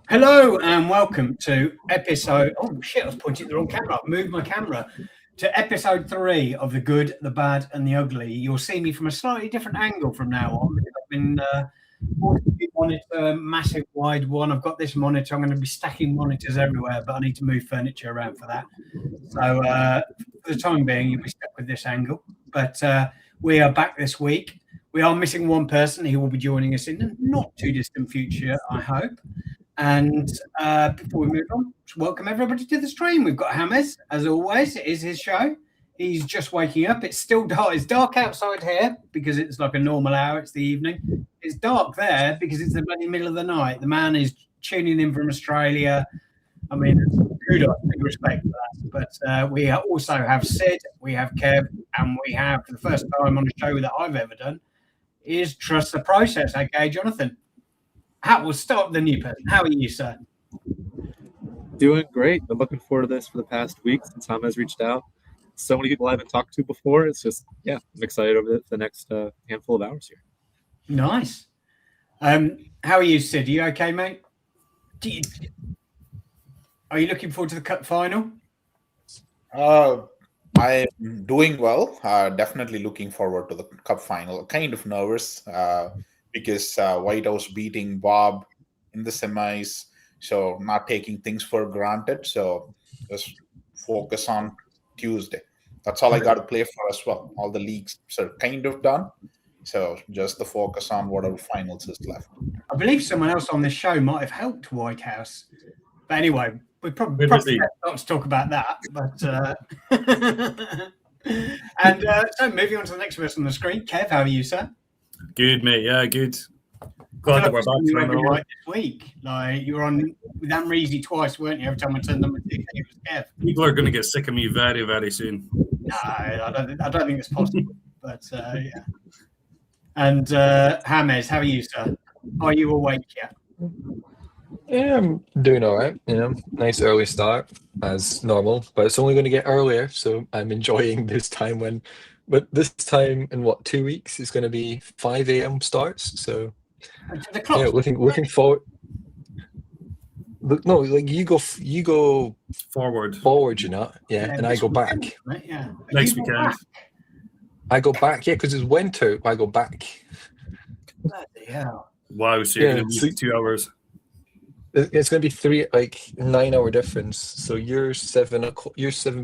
Hello and welcome to episode. Oh shit! I was pointing at the wrong camera. I've moved my camera to episode 3 of the Good, the Bad, and the Ugly. You'll see me from a slightly different angle from now on. I've been monitor, massive wide one. I've got this monitor. I'm going to be stacking monitors everywhere, but I need to move furniture around for that. So for the time being, you'll be stuck with this angle. But we are back this week. We are missing one person. He will be joining us in the not too distant future, I hope. And before we move on, welcome everybody to the stream. We've got Hamez, as always. It is his show. He's just waking up. It's still dark. It's dark outside here because it's like a normal hour. It's the evening. It's dark there because it's the bloody middle of the night. The man is tuning in from Australia. I mean, kudos, big respect for that. But we also have Sid, we have Kev, and we have, for the first time on a show that I've ever done, is Trust the Process, aka Jonathan. We'll start with the new person. How are you, sir? Doing great. Been looking forward to this for the past week since Hamez reached out. So many people I haven't talked to before. It's just, I'm excited over the next handful of hours here. Nice. How are you, Sid? Are you okay, mate? Are you looking forward to the cup final? I'm doing well. Definitely looking forward to the cup final. Kind of nervous because White House beating Bob in the semis, so not taking things for granted. So just focus on Tuesday. That's all I got to play for as well. All the leagues are kind of done. So just the focus on whatever finals is left. I believe someone else on this show might have helped White House. But anyway, we probably not to talk about that. But and so moving on to the next person on the screen. Kev, how are you, sir? Good, mate. Yeah, good. Glad that we're back to right this week. Like you were on with Amreezy twice, weren't you? Every time I turned on my TV, it was Kev. People are going to get sick of me very, very soon. No, I don't think it's possible. But yeah. And Hamez, how are you, sir? Are you awake yet? Yeah, I'm doing all right. Nice early start as normal, but it's only going to get earlier, so I'm enjoying this time but this time in 2 weeks it's going to be 5 a.m. starts. So looking forward. No, like you go forward, and I go back. Yeah, next weekend. I go back, because it's winter. I go back. Bloody hell! Wow, so you're going to be 2 hours. It's going to be 9-hour difference. So your 7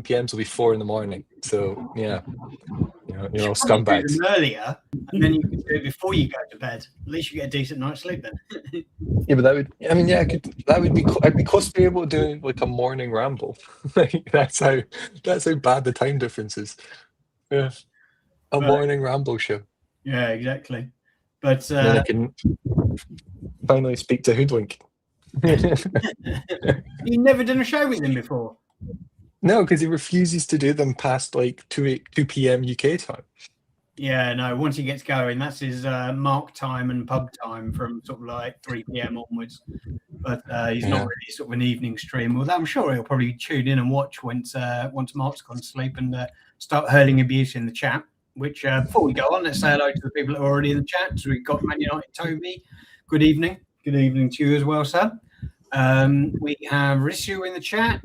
p.m. will be 4 in the morning. So scumbags. Earlier, and then you can do it before you go to bed. At least you get a decent night's sleep then. Yeah, but that would. I mean, yeah, I'd be close to be able to do like a morning ramble. that's how bad the time difference is. Yeah, morning ramble show. Yeah, exactly. But then I can finally speak to Hoodwink. You've never done a show with him before? No, because he refuses to do them past like 2 p.m. UK time. Yeah, no, once he gets going, that's his mark time and pub time from sort of like 3 p.m. onwards. But he's not really sort of an evening stream. Although I'm sure he'll probably tune in and watch once Mark's gone to sleep and start hurling abuse in the chat. Which, before we go on, let's say hello to the people that are already in the chat. So we've got Man United Toby. Good evening. Good evening to you as well, sir. We have Risu in the chat.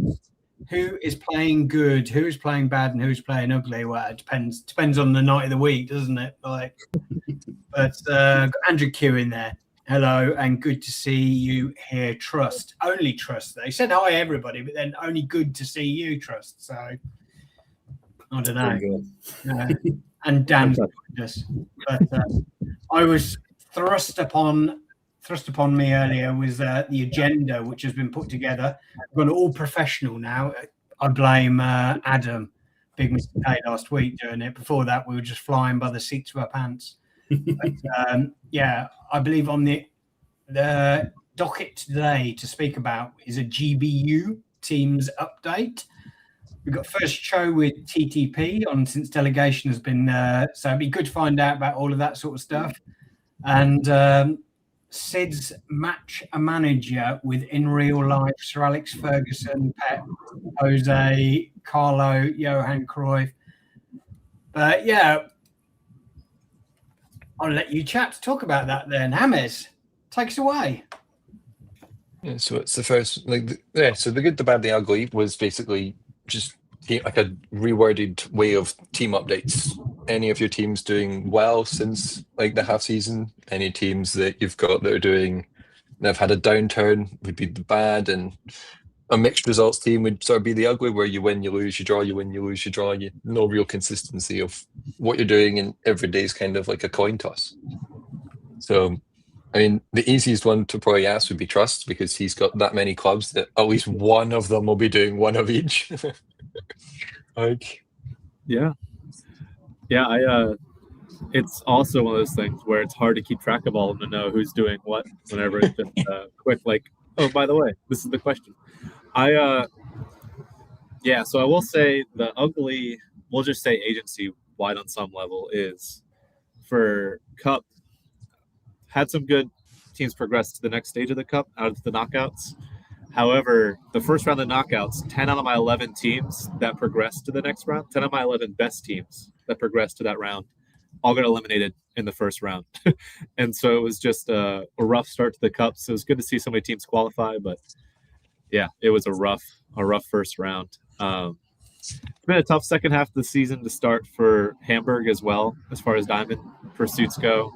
Who is playing good? Who is playing bad? And who's playing ugly? Well, it depends on the night of the week, doesn't it? But Andrew Q in there. Hello, and good to see you here. Trust, only Trust. They said hi everybody, but then only good to see you, Trust. So I don't know. And Dan's goodness. But I was thrust upon me earlier was the agenda which has been put together. We've gone all professional now. I blame Adam, big mistake last week doing it. Before that, we were just flying by the seats of our pants. But, I believe on the docket today to speak about is a GBU teams update. We've got first show with TTP on since delegation has been so it'd be good to find out about all of that sort of stuff. And Sid's match a manager with in real life Sir Alex Ferguson, Pep, Jose, Carlo, Johan Cruyff. But yeah, I'll let you chaps talk about that then. Hamez, take us away. Yeah, so it's the first, so the good, the bad, the ugly was basically just like a reworded way of team updates. Any of your teams doing well since like the half season? Any teams that you've got that are doing that have had a downturn would be the bad, and a mixed results team would sort of be the ugly, where you win, you lose, you draw, you win, you lose, you draw. No real consistency of what you're doing, and every day is kind of like a coin toss. So, I mean, the easiest one to probably ask would be Trust, because he's got that many clubs that at least one of them will be doing one of each. Like, Yeah. It's also one of those things where it's hard to keep track of all of them to know who's doing what whenever it's just quick, like, oh, by the way, this is the question. So I will say the ugly, we'll just say agency wide on some level, is for Cup, had some good teams progress to the next stage of the Cup out of the knockouts. However, the first round of the knockouts, 10 out of my 11 teams that progressed to the next round, 10 of my 11 best teams that progressed to that round, all got eliminated in the first round. And so it was just a rough start to the Cup. So it was good to see so many teams qualify, but yeah, it was a rough first round. It's been a tough second half of the season to start for Hamburg as well, as far as Diamond pursuits go.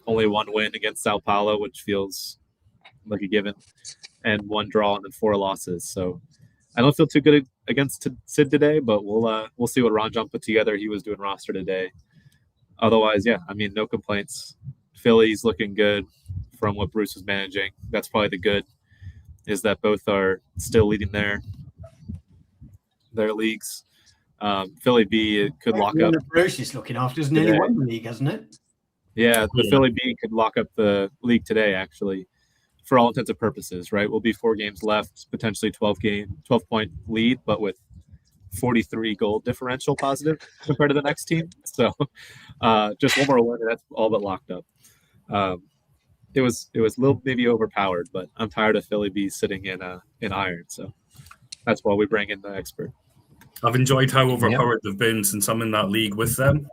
Only one win against Sao Paulo, which feels like a given, and one draw and then 4 losses. So I don't feel too good against Sid today, but we'll see what Ranjan put together. He was doing roster today. Otherwise, yeah, I mean, no complaints. Philly's looking good from what Bruce was managing. That's probably the good, is that both are still leading their leagues. Philly B could lock up. Bruce is looking after is nearly won the league, hasn't it? Yeah, the Philly B could lock up the league today, actually, for all intents and purposes, right? We'll be 4 games left, potentially 12-point lead, but with 43 goal differential positive compared to the next team. So just one more win, and that's all but locked up. It was a little maybe overpowered, but I'm tired of Philly B sitting in iron. So that's why we bring in the expert. I've enjoyed how overpowered they've been since I'm in that league with them.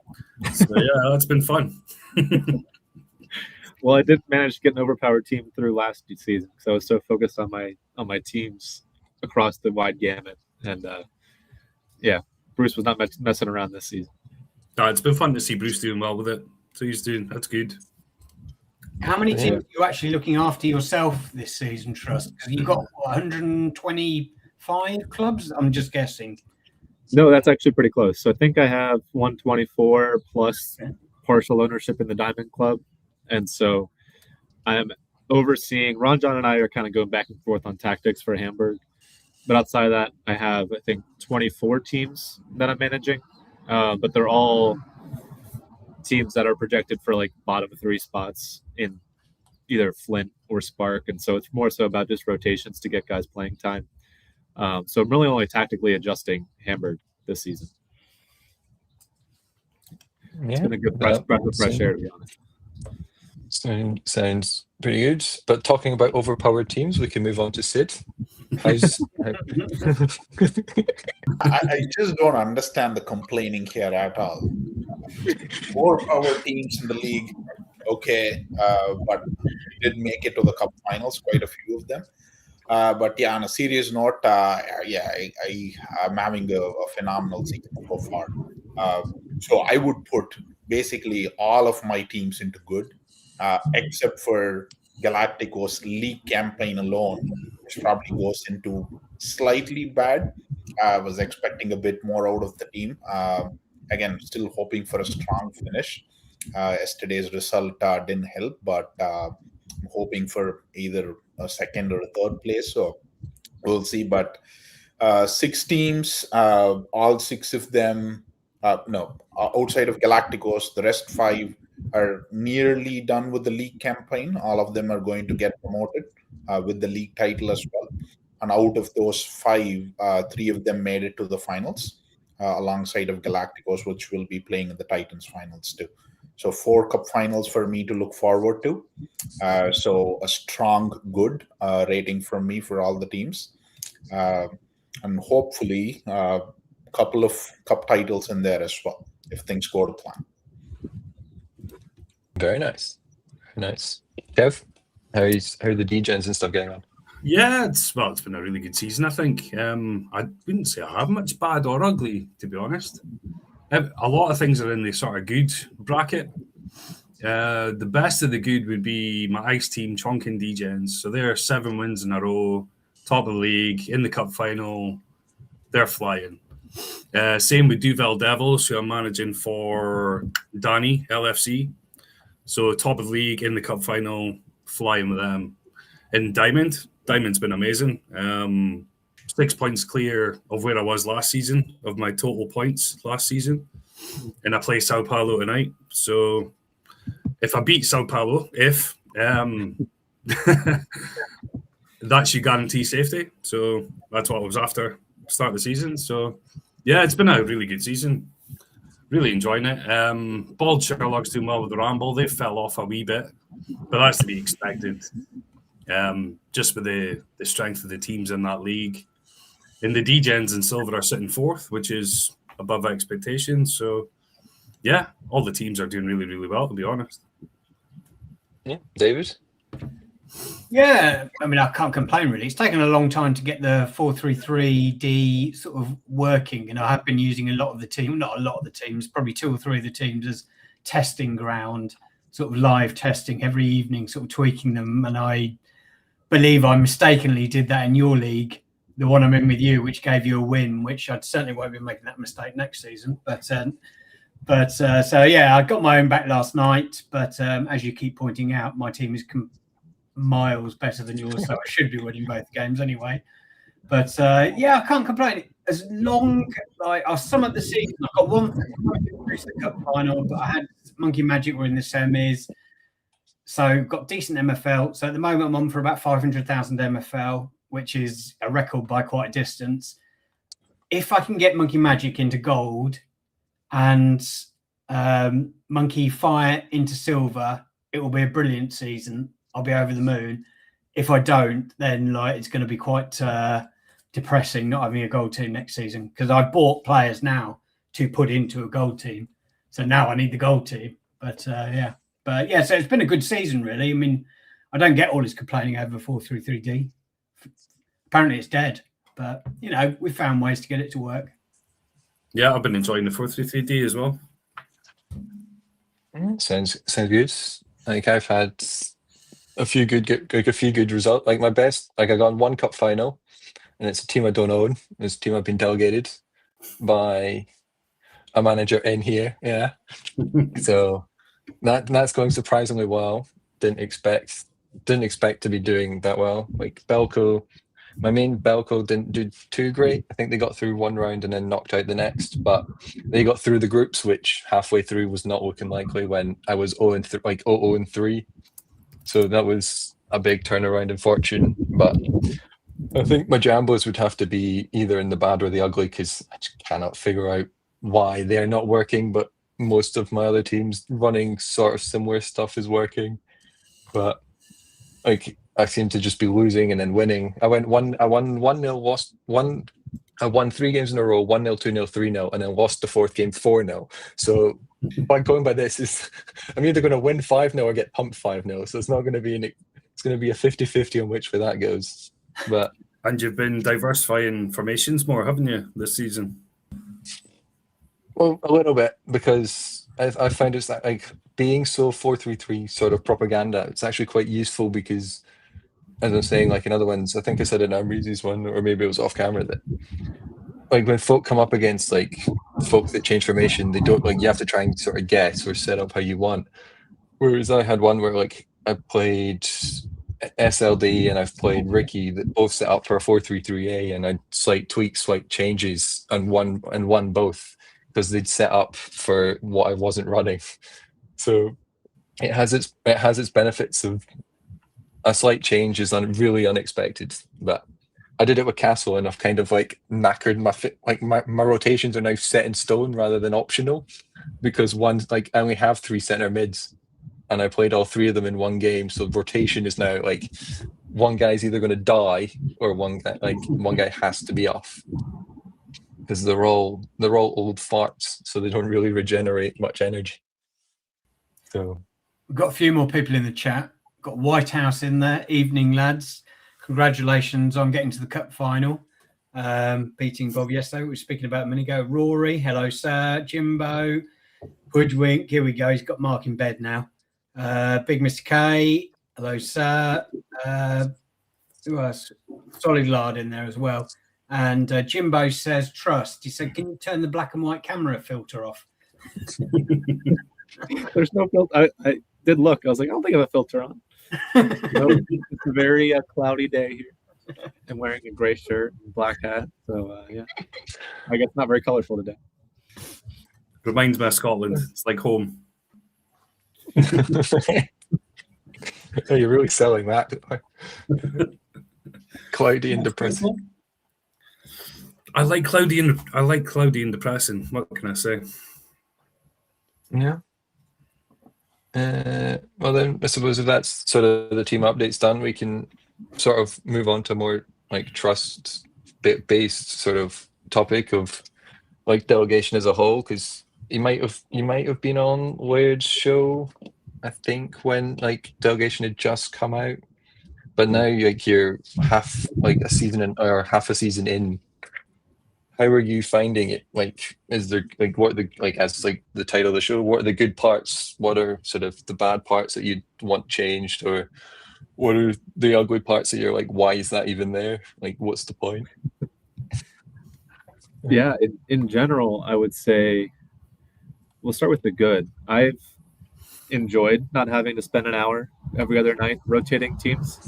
So yeah, that's been fun. Well, I did manage to get an overpowered team through last season because I was so focused on my teams across the wide gamut, and Bruce was not messing around this season. It's been fun to see Bruce doing well with it. So that's good. How many teams are you actually looking after yourself this season, Trust? Because you've got 125 clubs. I'm just guessing. No, that's actually pretty close. So I think I have 124 plus partial ownership in the Diamond Club. And so I'm overseeing, Ranjan and I are kind of going back and forth on tactics for Hamburg. But outside of that, I have, I think, 24 teams that I'm managing. But they're all teams that are projected for like bottom 3 spots in either Flint or Spark. And so it's more so about just rotations to get guys playing time. So I'm really only tactically adjusting Hamburg this season. It's been a good breath of fresh air, to be honest. Sounds pretty good. But talking about overpowered teams, we can move on to Sid. I just don't understand the complaining here at all. More power teams in the league, okay, but we did make it to the Cup finals, quite a few of them. But yeah, on a serious note, I'm having a phenomenal season so far. So I would put basically all of my teams into good, except for Galacticos league campaign alone, which probably goes into slightly bad. I was expecting a bit more out of the team. Again, still hoping for a strong finish. Yesterday's result didn't help, but I'm hoping for either a second or a third place. So we'll see. But 6 teams, all 6 of them, outside of Galacticos, the rest 5 are nearly done with the league campaign. All of them are going to get promoted with the league title as well. And out of those 5, 3 of them made it to the finals alongside of Galacticos, which will be playing in the Titans finals too. So 4 Cup finals for me to look forward to. So a strong, good rating from me for all the teams. And hopefully a couple of Cup titles in there as well, if things go to plan. Very nice. Very nice. Kev? How are the DGens and stuff going on? Yeah, it's been a really good season, I think. I wouldn't say I have much bad or ugly, to be honest. A lot of things are in the sort of good bracket. The best of the good would be my ice team, Chonk and Degens. So they're 7 wins in a row, top of the league, in the cup final. They're flying. Same with Duvel Devils, who I'm managing for Danny, LFC. So top of the league, in the cup final, flying with them. In Diamond's been amazing. 6 points clear of where I was last season, of my total points last season. And I play Sao Paulo tonight. So if I beat Sao Paulo, that should guarantee safety. So that's what I was after start of the season. So yeah, it's been a really good season. Really enjoying it. Bald Sherlock's doing well with the Ramble. They fell off a wee bit, but that's to be expected. Just with the strength of the teams in that league. And the Degens and Silver are sitting fourth, which is above expectations. So yeah, all the teams are doing really, really well, to be honest. Yeah, David? Yeah, I mean, I can't complain really. It's taken a long time to get the 4-3-3-D sort of working, and I have been using not a lot of the teams, probably 2 or 3 of the teams as testing ground, sort of live testing every evening, sort of tweaking them. And I believe I mistakenly did that in your league, the one I'm in with you, which gave you a win, which I certainly won't be making that mistake next season. So yeah, I got my own back last night, but as you keep pointing out, my team is miles better than yours, so I should be winning both games anyway. But yeah, I can't complain. As long like I sum up the season, I've got one through the cup final, but I had Monkey Magic were in the semis, so got decent MFL. So at the moment, I'm on for about 500,000 MFL, which is a record by quite a distance. If I can get Monkey Magic into gold and Monkey Fire into silver, it will be a brilliant season. I'll be over the moon. If I don't, then it's going to be quite depressing not having a gold team next season, because I've bought players now to put into a gold team. So now I need the gold team. But so it's been a good season, really. I mean, I don't get all this complaining over 4-3-3-D. Apparently it's dead, but we found ways to get it to work. Yeah, I've been enjoying the 4-3-3-D as well. Sounds good. Like I've had a few good results. Like my best, I got one cup final, and it's a team I don't own. It's a team I've been delegated by a manager in here. Yeah, so that's going surprisingly well. Didn't expect to be doing that well. Like Belco, my main Belco didn't do too great. I think they got through one round and then knocked out the next, but they got through the groups, which halfway through was not looking likely when I was 0-3. So that was a big turnaround in fortune. But I think my Jambos would have to be either in the bad or the ugly, because I just cannot figure out why they're not working. But most of my other teams running sort of similar stuff is working. But I seem to just be losing and then winning. I won 1-0, lost one. I won 3 games in a row, 1-0, 2-0, 3-0, and then lost the 4th game 4-0. So by going by this is I'm either going to win 5-0 or get pumped 5-0. So it's not going to be it's going to be a 50-50 on which way that goes. But and you've been diversifying formations more, haven't you, this season? Well, a little bit, because I find it's like being so 4-3-3 sort of propaganda. It's actually quite useful because, as I'm saying, like in other ones, I think I said in Amreezy's one, or maybe it was off camera, that like when folk come up against like folk that change formation, they don't you have to try and sort of guess or set up how you want. Whereas I had one where I played SLD and I've played Ricky that both set up for a 4-3-3-A, and I slight tweaks, slight changes, and won both because they'd set up for what I wasn't running. So it has its benefits of a slight change is really unexpected, but I did it with Castle, and I've kind of knackered my rotations are now set in stone rather than optional, because I only have 3 center mids, and I played all 3 of them in one game. So rotation is now one guy's either going to die or one guy has to be off, because they're all old farts, so they don't really regenerate much energy. So we've got a few more people in the chat. got White House in there. Evening, lads. Congratulations on getting to the cup final. Beating Bob yesterday. We were speaking about a minute ago. Rory, hello, sir. Jimbo, Hoodwink. Here we go. He's got Mark in bed now. Big Mr. K, hello, sir. Who else? Solid Lard in there as well. And Jimbo says, trust. He said, can you turn the black and white camera filter off? There's no filter. I did look. I was like, I don't think I have a filter on. No, it's a very cloudy day here. I'm wearing a gray shirt and black hat. So, yeah. I guess not very colorful today. Reminds me of Scotland. It's like home. Oh, you're really selling that. Cloudy and depressing. I like cloudy and depressing. What can I say? Yeah. Well, then I suppose if that's sort of the team updates done, we can sort of move on to more like trust-based sort of topic of like delegation as a whole, because you might have been on Laird's show, I think, when like delegation had just come out, but now like you're half a season in. How are you finding it? Like, is there like what the like as like the title of the show? What are the good parts? What are sort of the bad parts that you'd want changed, or what are the ugly parts that you're like, why is that even there? Like, what's the point? Yeah, in general, I would say we'll start with the good. I've enjoyed not having to spend an hour every other night rotating teams.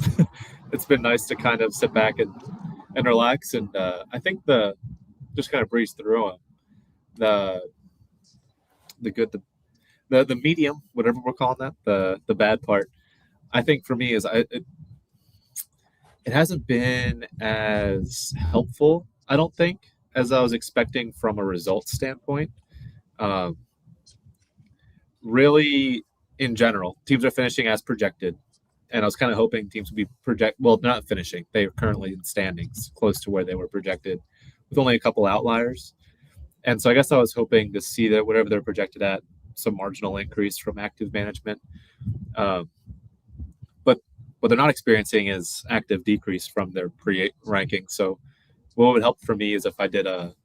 It's been nice to kind of sit back and relax, and I think just kind of breeze through them. The good, the medium, whatever we're calling that, the bad part, I think for me is it hasn't been as helpful, I don't think, as I was expecting from a results standpoint. Really, in general, teams are finishing as projected, and I was kind of hoping teams would be not finishing. They are currently in standings close to where they were projected, with only a couple outliers. And so I guess I was hoping to see that whatever they're projected at, some marginal increase from active management. But what they're not experiencing is active decrease from their pre-ranking. So what would help for me is if I did a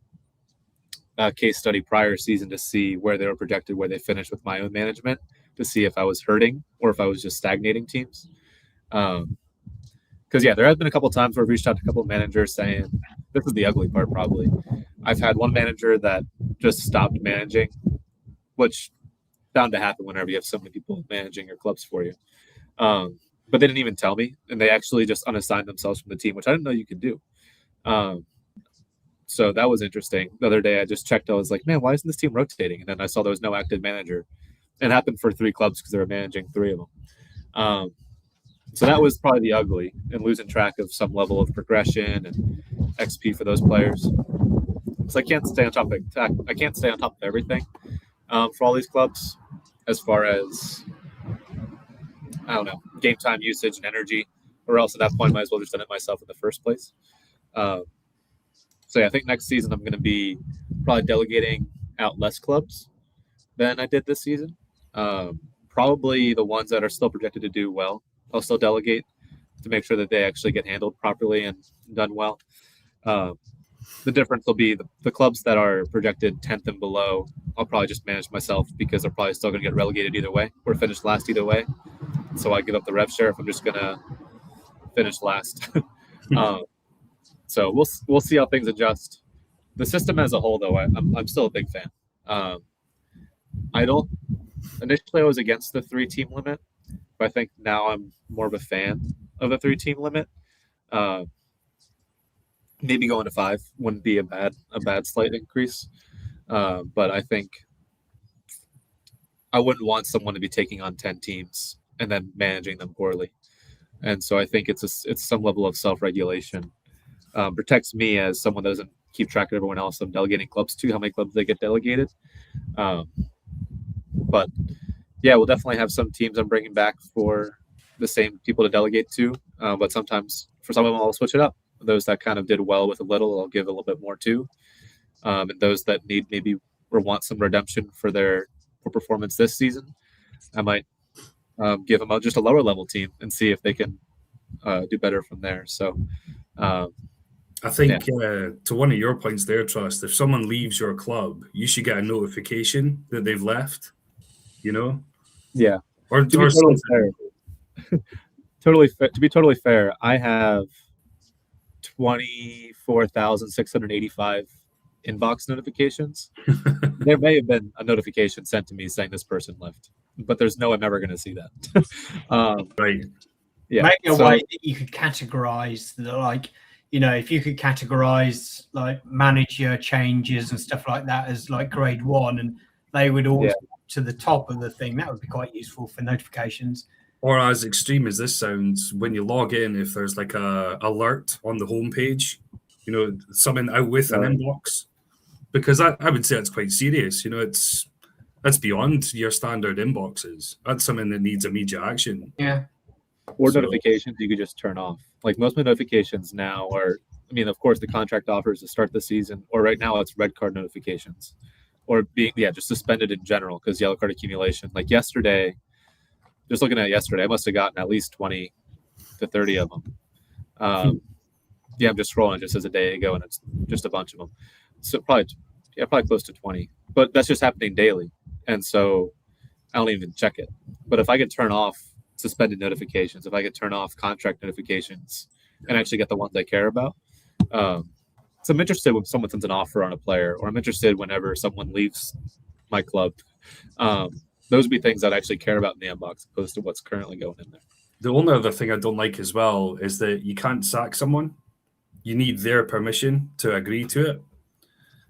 case study prior season to see where they were projected, where they finished with my own management, to see if I was hurting or if I was just stagnating teams. Because, yeah, there have been a couple of times where I've reached out to a couple of managers saying, this is the ugly part probably. I've had one manager that just stopped managing, which bound to happen whenever you have so many people managing your clubs for you. But they didn't even tell me, and they actually just unassigned themselves from the team, which I didn't know you could do. So that was interesting. The other day I just checked. I was like, man, why isn't this team rotating? And then I saw there was no active manager. It happened for 3 clubs because they were managing 3 of them. So that was probably the ugly, and losing track of some level of progression and XP for those players. So I can't stay on top of everything for all these clubs, as far as, I don't know, game time usage and energy, or else at that point I might as well just done it myself in the first place. So yeah, I think next season I'm going to be probably delegating out less clubs than I did this season. Probably the ones that are still projected to do well, I'll still delegate to make sure that they actually get handled properly and done well. The difference will be the clubs that are projected 10th and below, I'll probably just manage myself because they're probably still going to get relegated either way or finish last either way. So I give up the rev share if I'm just going to finish last. So we'll see how things adjust. The system as a whole, though, I'm still a big fan. Initially I was against the 3-team limit, but I think now I'm more of a fan of the 3-team limit. Maybe going to 5 wouldn't be a bad slight increase. But I think I wouldn't want someone to be taking on 10 teams and then managing them poorly. And so I think it's some level of self-regulation. Protects me as someone that doesn't keep track of everyone else I'm delegating clubs to, how many clubs they get delegated. But yeah, we'll definitely have some teams I'm bringing back for the same people to delegate to. But sometimes for some of them, I'll switch it up. Those that kind of did well with a little, I'll give a little bit more to. And those that need maybe or want some redemption for their poor performance this season, I might give them just a lower level team and see if they can do better from there. So I think to one of your points there, Trust, if someone leaves your club, you should get a notification that they've left, you know? Yeah. Or To be totally something. fair, to be totally fair, I have 24,685 inbox notifications. There may have been a notification sent to me saying this person left, but there's no I'm ever going to see that. Right. Yeah. Maybe a way that you could categorize the, like, you know, if you could categorize like manager changes and stuff like that as like grade 1, and they would all to the top of the thing, that would be quite useful for notifications. Or as extreme as this sounds, when you log in, if there's like a alert on the homepage, you know, something out with an inbox, because I would say it's quite serious. You know, that's beyond your standard inboxes. That's something that needs immediate action. Yeah. Or notifications you could just turn off. Like most of my notifications now are, I mean, of course, the contract offers to start the season, or right now it's red card notifications, or being just suspended in general because yellow card accumulation. Like yesterday, just looking at yesterday, I must have gotten at least 20 to 30 of them. I'm just scrolling just as a day ago, and it's just a bunch of them. So probably close to 20. But that's just happening daily, and so I don't even check it. But if I could turn off suspended notifications, if I could turn off contract notifications and actually get the ones I care about, so I'm interested when someone sends an offer on a player, or I'm interested whenever someone leaves my club. Those would be things I'd actually care about in the inbox, opposed to what's currently going in there. The only other thing I don't like as well is that you can't sack someone. You need their permission to agree to it.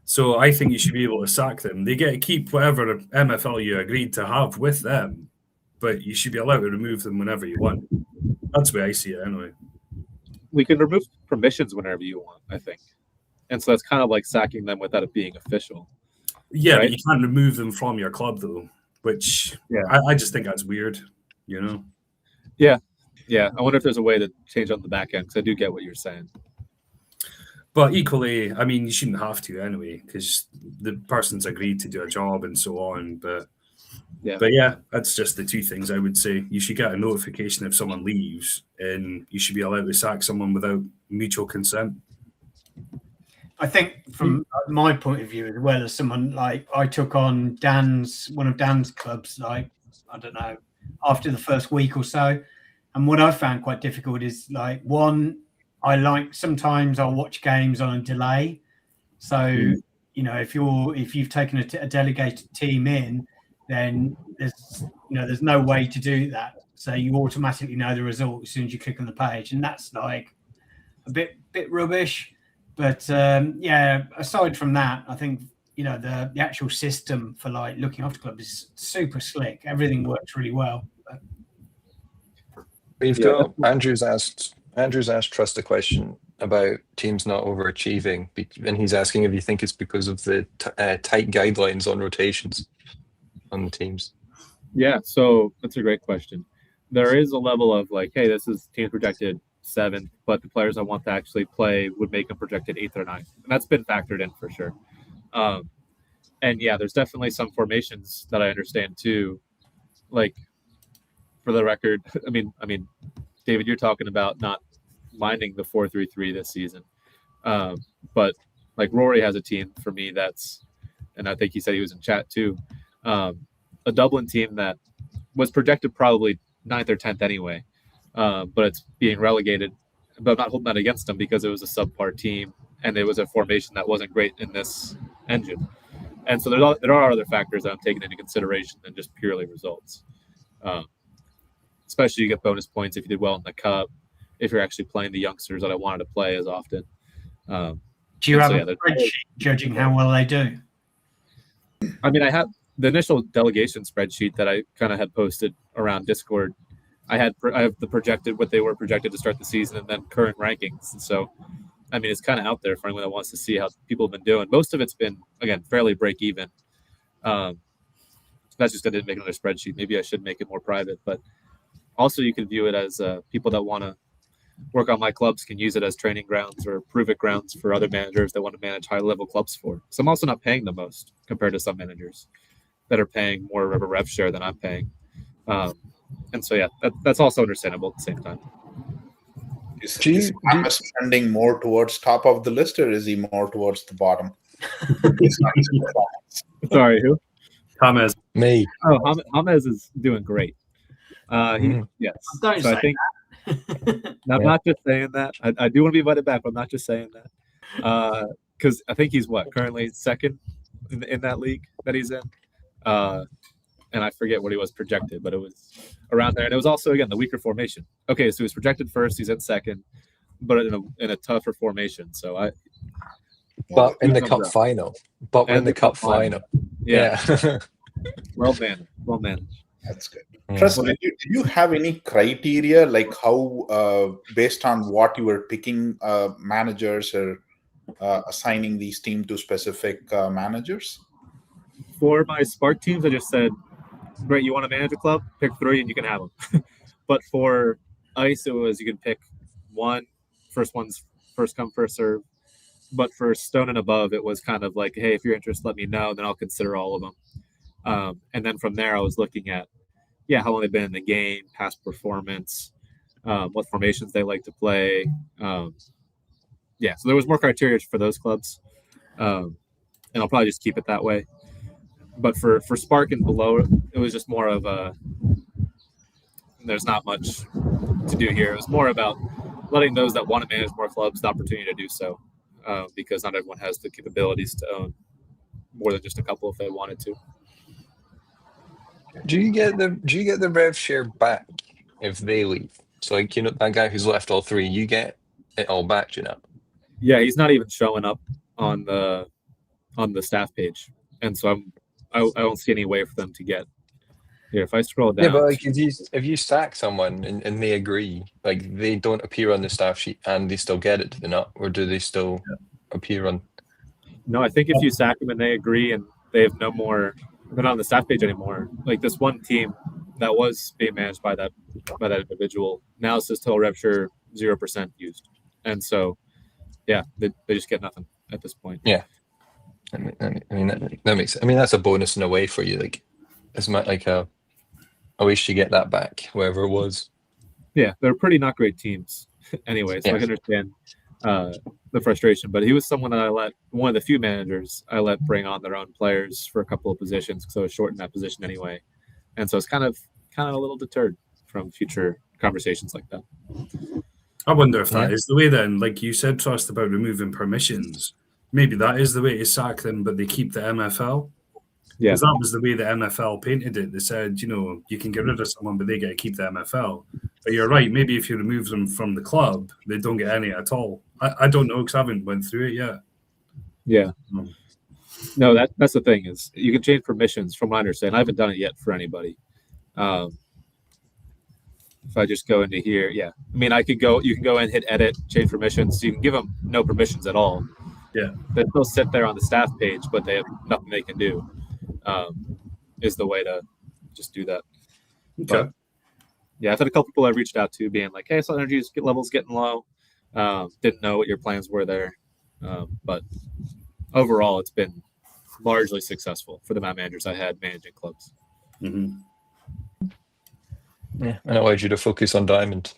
So I think you should be able to sack them. They get to keep whatever MFL you agreed to have with them, but you should be allowed to remove them whenever you want. That's the way I see it anyway. We can remove permissions whenever you want, I think. And so that's kind of like sacking them without it being official. Yeah, right? But you can't remove them from your club, though, which I just think that's weird, you know? Yeah. I wonder if there's a way to change on the back end, because I do get what you're saying. But equally, I mean, you shouldn't have to anyway, because the person's agreed to do a job and so on. But yeah, that's just the two things I would say. You should get a notification if someone leaves, and you should be allowed to sack someone without mutual consent. I think from my point of view, as well as someone like I took on one of Dan's clubs, like, I don't know, after the first week or so. And what I found quite difficult is, like, one, sometimes I'll watch games on a delay. So, you know, if you've taken a delegated team in, then there's no way to do that. So you automatically know the result as soon as you click on the page, and that's like a bit rubbish. But aside from that, I think, you know, the actual system for like looking after clubs is super slick. Everything works really well. We've got Andrew's asked Trust a question about teams not overachieving, and he's asking if you think it's because of the tight guidelines on rotations on the teams. Yeah, so that's a great question. There is a level of like, hey, this is teams projected 7th, but the players I want to actually play would make them projected 8th or 9th, and that's been factored in for sure. And there's definitely some formations that I understand too, like, for the record, I mean, David, you're talking about not minding the 4-3-3 this season, but like Rory has a team for me that's, and I think he said he was in chat too, a Dublin team that was projected probably 9th or 10th anyway, but it's being relegated. But I'm not holding that against them because it was a subpar team and it was a formation that wasn't great in this engine. And so there are other factors that I'm taking into consideration than just purely results. Especially you get bonus points if you did well in the cup, if you're actually playing the youngsters that I wanted to play as often. Do you have a spreadsheet judging how well they do? I mean, I have the initial delegation spreadsheet that I kind of had posted around Discord. I have the projected, what they were projected to start the season, and then current rankings. And so, I mean, it's kind of out there for anyone that wants to see how people have been doing. Most of it's been, again, fairly break even. That's just I didn't make another spreadsheet. Maybe I should make it more private, but also you can view it as people that want to work on my clubs can use it as training grounds or prove it grounds for other managers that want to manage high level clubs for. So I'm also not paying the most compared to some managers that are paying more of a rev share than I'm paying. And so, yeah, that's also understandable at the same time. Is Hamez trending more towards top of the list, or is he more towards the bottom? Sorry, who? Hamez. Me. Oh, Hamez is doing great. Yes. Don't so say I think that. I'm not just saying that. I do want to be invited back, but I'm not just saying that. Because I think he's currently second in that league that he's in. And I forget what he was projected, but it was around there. And it was also, again, the weaker formation. Okay, so he was projected first, he's in second, but in a tougher formation. So But in the cup final. But in the cup final. Yeah. Yeah. Well managed. That's good. Tristan, did you have any criteria, like how, based on what you were picking managers or assigning these teams to specific managers? For my Spark teams, I just said, great, you want to manage a club? Pick 3 and you can have them. But for Ice, it was you can pick one. First one's first come, first serve. But for Stone and above, it was kind of like, hey, if you're interested, let me know, then I'll consider all of them. And then from there, I was looking at, how long they've been in the game, past performance, what formations they like to play. So there was more criteria for those clubs. And I'll probably just keep it that way. But for Spark and below, it was just more of there's not much to do here. It was more about letting those that want to manage more clubs the opportunity to do so, because not everyone has the capabilities to own more than just a couple if they wanted to. Do you get the rev share back if they leave? So like, that guy who's left all 3, you get it all back, Yeah, he's not even showing up on the staff page, and so I don't see any way for them to get here. If I scroll down, but like if you stack someone and they agree, like they don't appear on the staff sheet and they still get it, do they not, or do they still appear on? No, I think if you sack them and they agree and they have no more, they're not on the staff page anymore. Like this one team that was being managed by that individual now says total rev share 0% used, and so they just get nothing at this point. Yeah. I mean that makes. I mean that's a bonus in a way for you. Like it's like I wish you get that back, wherever it was. Yeah, they're pretty not great teams anyway, so I can understand the frustration. But he was someone that one of the few managers I let bring on their own players for a couple of positions because I was short in that position anyway, and so it's kind of a little deterred from future conversations like that. I wonder if that is the way then, like you said, Trust, about removing permissions. Maybe that is the way to sack them, but they keep the MFL. Yeah, because that was the way the MFL painted it. They said, you can get rid of someone, but they get to keep the MFL. But you're right. Maybe if you remove them from the club, they don't get any at all. I don't know because I haven't went through it yet. Yeah. No, that's the thing is you can change permissions. From what I understand, I haven't done it yet for anybody. If I just go into here, I mean, you can go and hit edit, change permissions. So you can give them no permissions at all. Yeah, they still sit there on the staff page, but they have nothing they can do. Is the way to just do that. Okay. But, I've had a couple people I've reached out to being like, "Hey, so energy levels getting low. Didn't know what your plans were there." But overall, it's been largely successful for the managers I had managing clubs. Mm-hmm. Yeah, and it allowed you to focus on Diamond.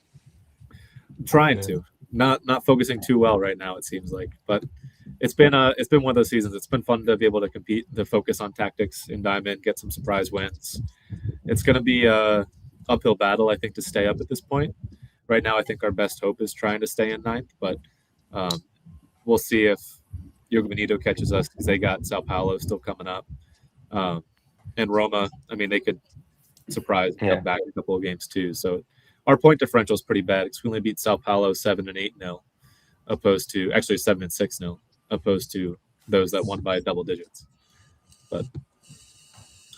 I'm trying to. Not focusing too well right now, it seems like, but it's been one of those seasons. It's been fun to be able to compete, to focus on tactics in Diamond, get some surprise wins. It's going to be a uphill battle, I think, to stay up at this point. Right now, I think our best hope is trying to stay in 9th, but we'll see if Yoga Benito catches us because they got Sao Paulo still coming up, and Roma. I mean, they could surprise and come back a couple of games too. So. Our point differential is pretty bad because we only beat Sao Paulo 7 and 8-0, opposed to actually 7 and 6-0, opposed to those that won by double digits. But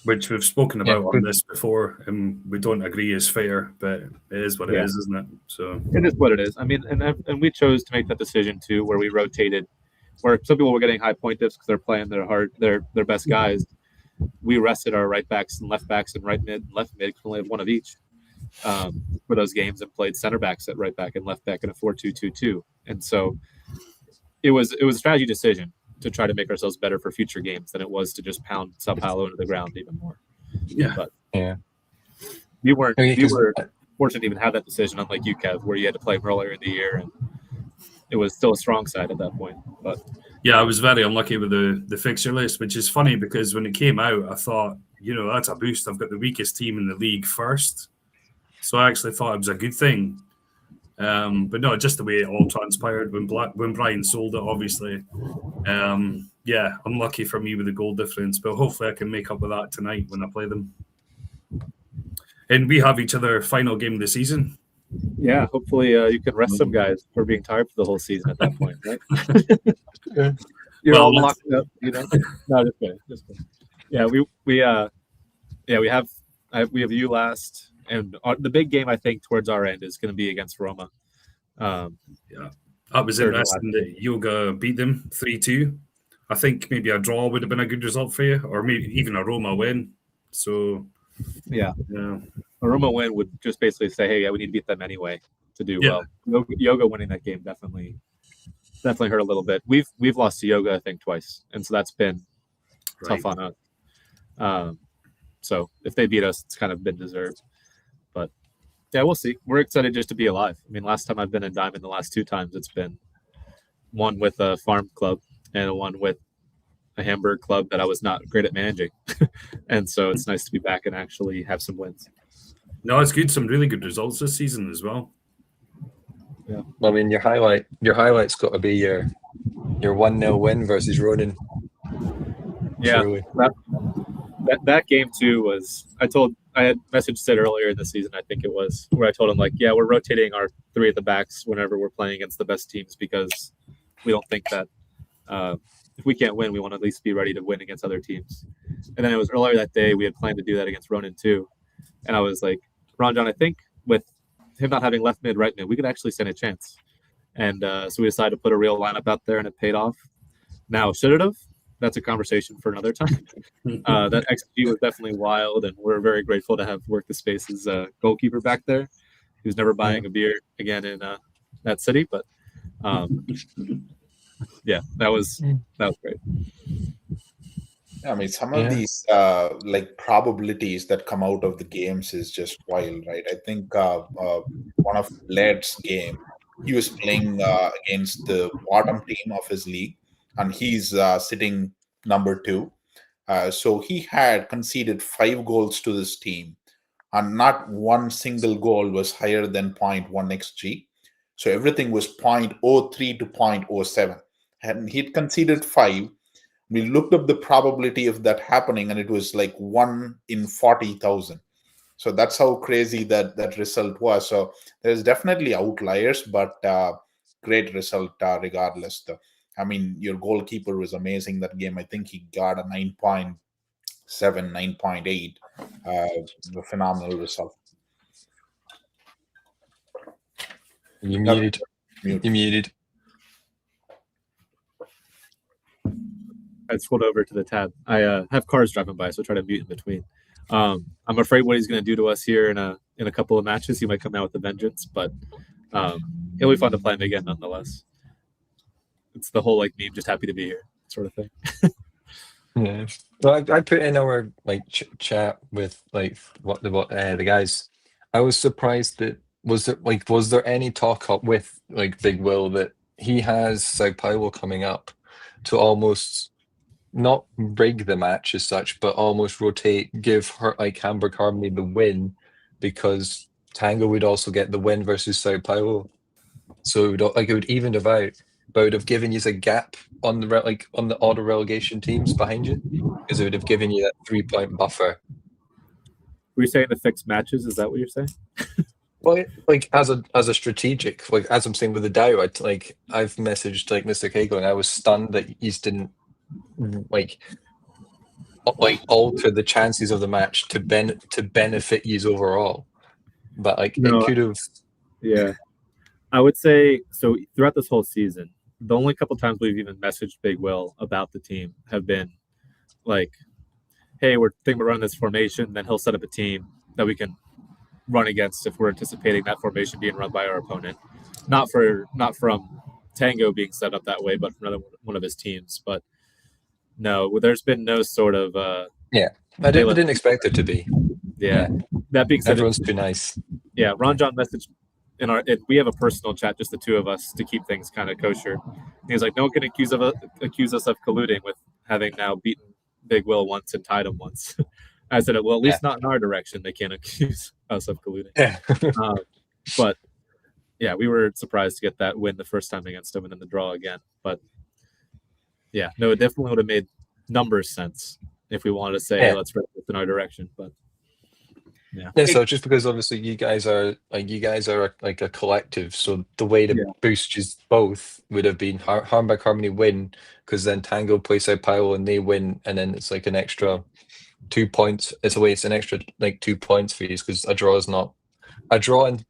which we've spoken about on this before, and we don't agree is fair, but it is what it is, isn't it? So it is what it is. I mean, and we chose to make that decision too, where we rotated, where some people were getting high point diffs because they're playing their best guys. We rested our right backs and left backs and right mid and left mid because we only have one of each. For those games and played center backs at right back and left back in a 4-2-2-2. And so it was a strategy decision to try to make ourselves better for future games than it was to just pound Sao Paulo into the ground even more. Yeah. But you were Okay, fortunate to even have that decision, unlike you, Kev, where you had to play him earlier in the year, and it was still a strong side at that point. But yeah, I was very unlucky with the fixture list, which is funny because when it came out, I thought, that's a boost. I've got the weakest team in the league first. So I actually thought it was a good thing. But no, just the way it all transpired when Brian sold it, obviously. Yeah, unlucky for me with the goal difference, but hopefully I can make up with that tonight when I play them. And we have each other final game of the season. yeah, hopefully you can rest some guys for being tired for the whole season at that point, right? You're all locked up, No, just kidding. Yeah, we have you last, and the big game I think towards our end is going to be against Roma. Yeah, that was interesting that Yoga beat them 3-2. I think maybe a draw would have been a good result for you, or maybe even a Roma win. So yeah. A Roma win would just basically say, hey, yeah, we need to beat them anyway to do well. Yoga winning that game definitely hurt a little bit. We've lost to Yoga, I think, twice, and so that's been tough on us. So if they beat us, it's kind of been deserved. But yeah, we'll see. We're excited just to be alive. I mean, last time I've been in Diamond, the last 2 times, it's been one with a farm club and one with a Hamburg club that I was not great at managing. And so it's nice to be back and actually have some wins. No, it's good. Some really good results this season as well. Yeah. I mean, your highlight's got to be your 1-0 win versus Ronan. Yeah. Surely. That game too was, I had messaged Sid earlier in the season, I think it was, where I told him, like, yeah, we're rotating our 3 at the backs whenever we're playing against the best teams because we don't think that if we can't win, we want to at least be ready to win against other teams. And then it was earlier that day, we had planned to do that against Ronan too. And I was like, Ron John, I think with him not having left mid, right mid, we could actually stand a chance. And so we decided to put a real lineup out there, and it paid off. Now, should it have? That's a conversation for another time. That XG was definitely wild, and we're very grateful to have worked the space as a goalkeeper back there. He was never buying a beer again in that city, but yeah, that was great. I mean, some of these probabilities that come out of the games is just wild, right? I think one of Led's game, he was playing against the bottom team of his league, and he's sitting number 2. So he had conceded 5 goals to this team, and not one single goal was higher than 0.1 xg. So everything was 0.03 to 0.07, and he'd conceded 5. We looked up the probability of that happening, and it was like 1 in 40,000. So that's how crazy that result was. So there's definitely outliers, but great result regardless. I mean, your goalkeeper was amazing that game. I think he got a 9.7, 9.8. A phenomenal result. You muted. You muted. I scrolled over to the tab. I have cars driving by, so I try to mute in between. I'm afraid what he's going to do to us here in a couple of matches. He might come out with a vengeance, but it'll be fun to play him again nonetheless. It's the whole meme, just happy to be here sort of thing. Yeah. Well, I put in our chat with what the guys. I was surprised that was there any talk up with Big Will that he has Sao Paulo coming up to almost not rig the match as such, but almost rotate, give her Hamburg Harmony the win because Tango would also get the win versus Sao Paulo, so it would even it out, but it would have given you a gap on the on the auto relegation teams behind you because it would have given you that 3-point buffer. Were you saying to fix matches? Is that what you're saying? Well, as a strategic, as I'm saying with the Dow, I've messaged Mr. K going, I was stunned that he didn't alter the chances of the match to benefit you overall, but it could have. Yeah, I would say so. Throughout this whole season, the only couple times we've even messaged Big Will about the team have been hey, we're thinking about running this formation. Then he'll set up a team that we can run against if we're anticipating that formation being run by our opponent, not from Tango being set up that way, but from another one of his teams. But no, there's been no sort of I didn't expect it to be. Yeah. That being said, Everyone's too nice. yeah, Ron John messaged we have a personal chat, just the two of us, to keep things kind of kosher. And he's like, no one can accuse us of colluding with having now beaten Big Will once and tied him once. I said, well, at least not in our direction. They can't accuse us of colluding. Yeah. But yeah, we were surprised to get that win the first time against him and then the draw again. But yeah, no, it definitely would have made numbers sense if we wanted to say let's rip it in our direction. But yeah, so just because obviously you guys are like a collective, so the way to boost you both would have been Harmback Harmony win, because then Tango plays Sao Paulo and they win, and then it's like an extra 2 points. It's an extra like 2 points for you, because a draw and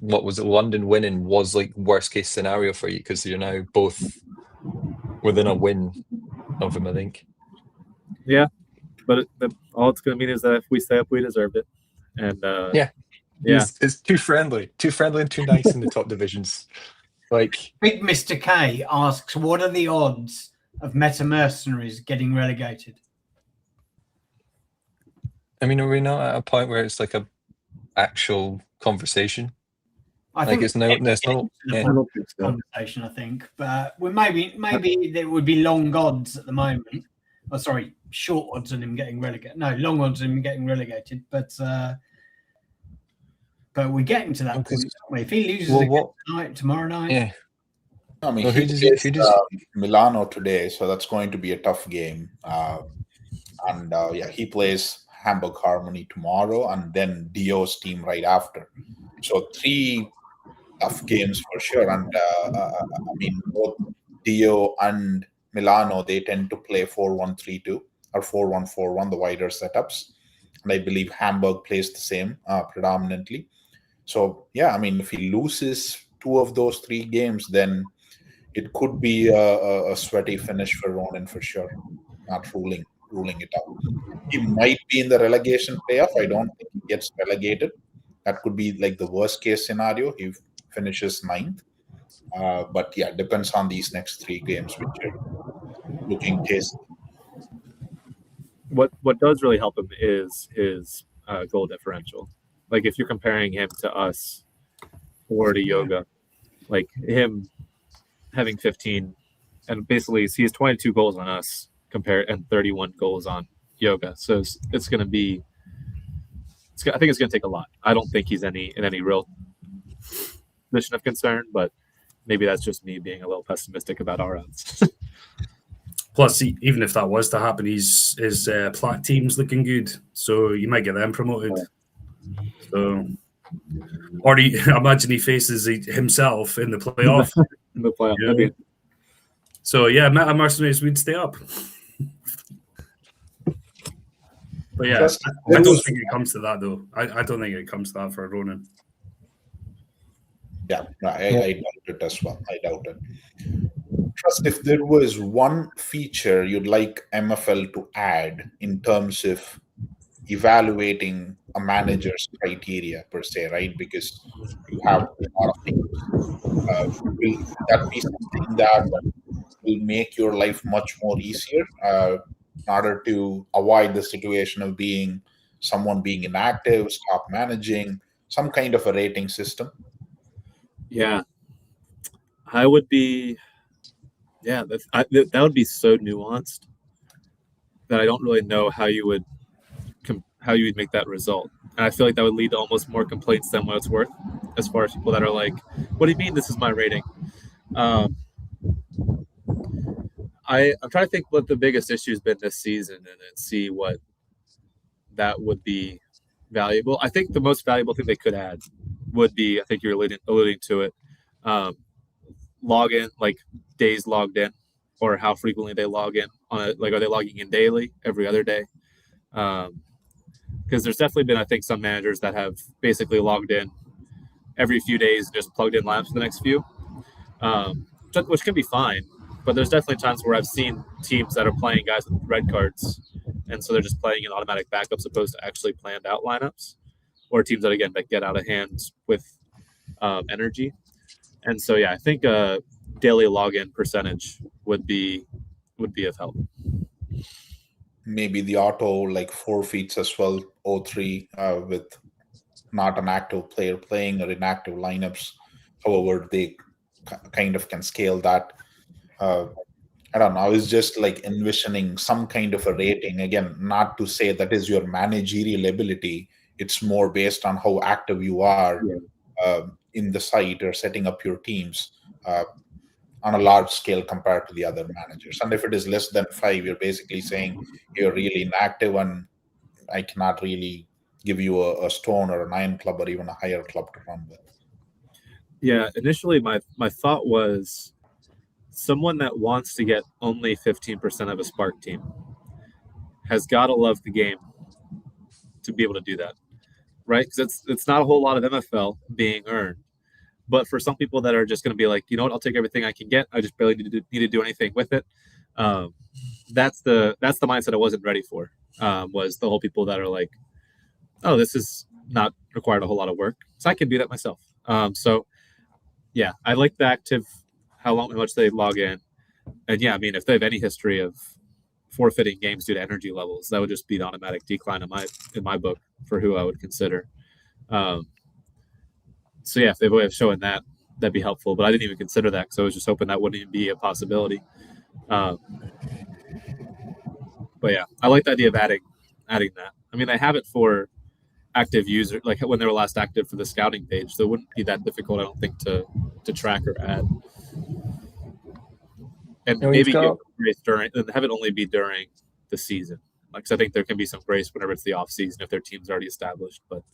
what was it, London winning was like worst case scenario for you, because you're now both within a win of him, I think. Yeah, but all it's going to mean is that if we stay up, we deserved it. And it's too friendly and too nice in the top divisions. Like Big Mr. K asks, what are the odds of Meta Mercenaries getting relegated? I mean, are we not at a point where it's like a actual conversation? I think it's no conversation. I think, but maybe there would be long odds at the moment. Oh, sorry, short odds on him getting relegated. No, long odds on him getting relegated. But we're getting to that point. Aren't we? If he loses tomorrow night, I mean, well, he plays Milano today, so that's going to be a tough game. And he plays Hamburg Harmony tomorrow, and then Dio's team right after. So 3 tough games for sure. And I mean, both Dio and Milano, they tend to play 4-1-3-2 or 4-1-4-1, the wider setups. And I believe Hamburg plays the same predominantly. So, I mean, if he loses 2 of those 3 games, then it could be a sweaty finish for Ronan for sure. Not ruling it out. He might be in the relegation playoff. I don't think he gets relegated. That could be like the worst case scenario. He finishes 9th. But depends on these next 3 games, which are looking tasty. What does really help him is his goal differential. Like if you're comparing him to us or to Yoga, like him having 15, and basically he has 22 goals on us and 31 goals on Yoga. So it's going to be. I think it's going to take a lot. I don't think he's in any real position of concern, but maybe that's just me being a little pessimistic about our odds. Plus, even if that was to happen, his plat team's looking good, so you might get them promoted. So, or imagine he faces himself in the playoff. In the playoff. Yeah. So Meta Mercenaries would stay up. But I don't think it comes to that though. I don't think it comes to that for Ronan. I doubt it as well. I doubt it. Trust, if there was one feature you'd like MFL to add in terms of evaluating a manager's criteria per se, right? Because you have a lot of things. Will that be something that will make your life much more easier in order to avoid the situation of someone being inactive, stop managing, some kind of a rating system? Yeah, I would be. Yeah, that would be so nuanced that I don't really know how you would make that result. And I feel like that would lead to almost more complaints than what it's worth, as far as people that are like, "What do you mean this is my rating?" I'm trying to think what the biggest issue has been this season, and then see what that would be valuable. I think the most valuable thing they could add would be, I think you're alluding to it, login, like days logged in, or how frequently they log in on it. Like, are they logging in daily, every other day? Because there's definitely been, I think, some managers that have basically logged in every few days, just plugged in lineups for the next few, which can be fine. But there's definitely times where I've seen teams that are playing guys with red cards, and so they're just playing in automatic backups opposed to actually planned out lineups, or teams that, again, that get out of hand with energy. And so, I think daily login percentage would be of help. maybe the auto like forfeits as well, 0-3 with not an active player playing or inactive lineups. However, they kind of can scale that. I don't know. I was just like envisioning some kind of a rating. Again, not to say that is your managerial ability. It's more based on how active you are in the site or setting up your teams on a large scale compared to the other managers. And if it is less than 5, you're basically saying you're really inactive and I cannot really give you a stone or an iron club or even a higher club to run with. Yeah, initially my thought was someone that wants to get only 15% of a Spark team has got to love the game to be able to do that, right? Because it's not a whole lot of MFL being earned. But for some people that are just going to be like, you know what, I'll take everything I can get. I just barely need to do anything with it. That's the mindset I wasn't ready for. Was the whole people that are like, oh, this is not required a whole lot of work, so I can do that myself. So yeah, I like the active, how much they log in, and yeah, I mean, if they have any history of forfeiting games due to energy levels, that would just be an automatic decline in my book for who I would consider. So yeah, if they have a way of showing that, that'd be helpful. But I didn't even consider that because I was just hoping that wouldn't even be a possibility. But yeah, I like the idea of adding that. I mean, they have it for active user, like when they were last active for the scouting page, so it wouldn't be that difficult, I don't think, to track or add. And maybe give grace have it only be during the season. Like, cause I think there can be some grace whenever it's the off season if their team's already established. But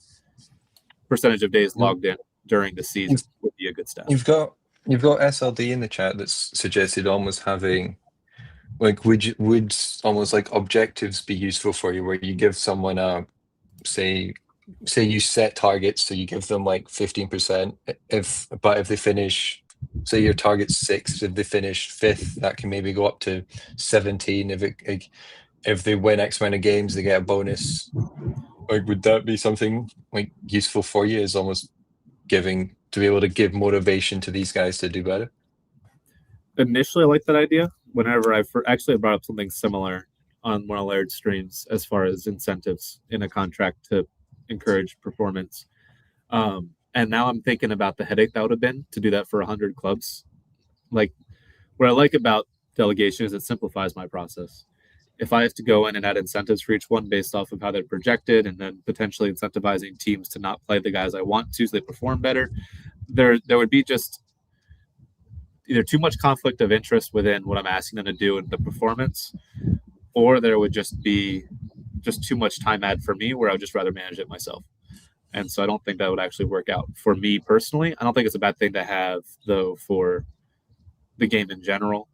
percentage of days logged in during the season would be a good stat. You've got SLD in the chat that's suggested almost having like would almost like objectives be useful for you, where you give someone a say you set targets, so you give them like 15%. If they finish, say your target's 6, if they finish 5th, that can maybe go up to 17. If they win X amount of games, they get a bonus. Like, would that be something like useful for you? Is almost to be able to give motivation to these guys to do better? Initially, I like that idea. Whenever I brought up something similar on one of Laird's streams, as far as incentives in a contract to encourage performance. And now I'm thinking about the headache that would have been to do that for 100 clubs. Like, what I like about delegation is it simplifies my process. If I have to go in and add incentives for each one based off of how they're projected, and then potentially incentivizing teams to not play the guys I want to so they perform better, there would be just either too much conflict of interest within what I'm asking them to do in the performance, or there would just be just too much time add for me where I would just rather manage it myself. And so I don't think that would actually work out for me personally. I don't think it's a bad thing to have, though, for the game in general,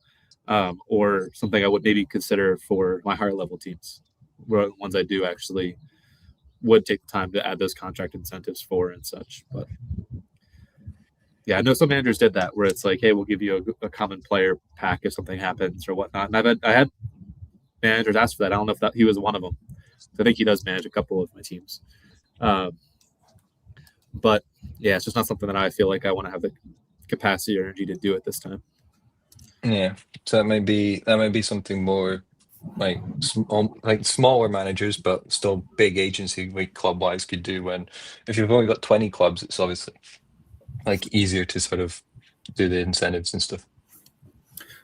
or something I would maybe consider for my higher level teams, where ones I do actually would take the time to add those contract incentives for and such. But yeah, I know some managers did that, where it's like, hey, we'll give you a common player pack if something happens or whatnot. And I had managers ask for that. I don't know if he was one of them. I think he does manage a couple of my teams. But yeah, it's just not something that I feel like I want to have the capacity or energy to do at this time. Yeah, so that might be something more like smaller managers, but still big agency like club wise could do. When if you've only got 20 clubs, it's obviously like easier to sort of do the incentives and stuff.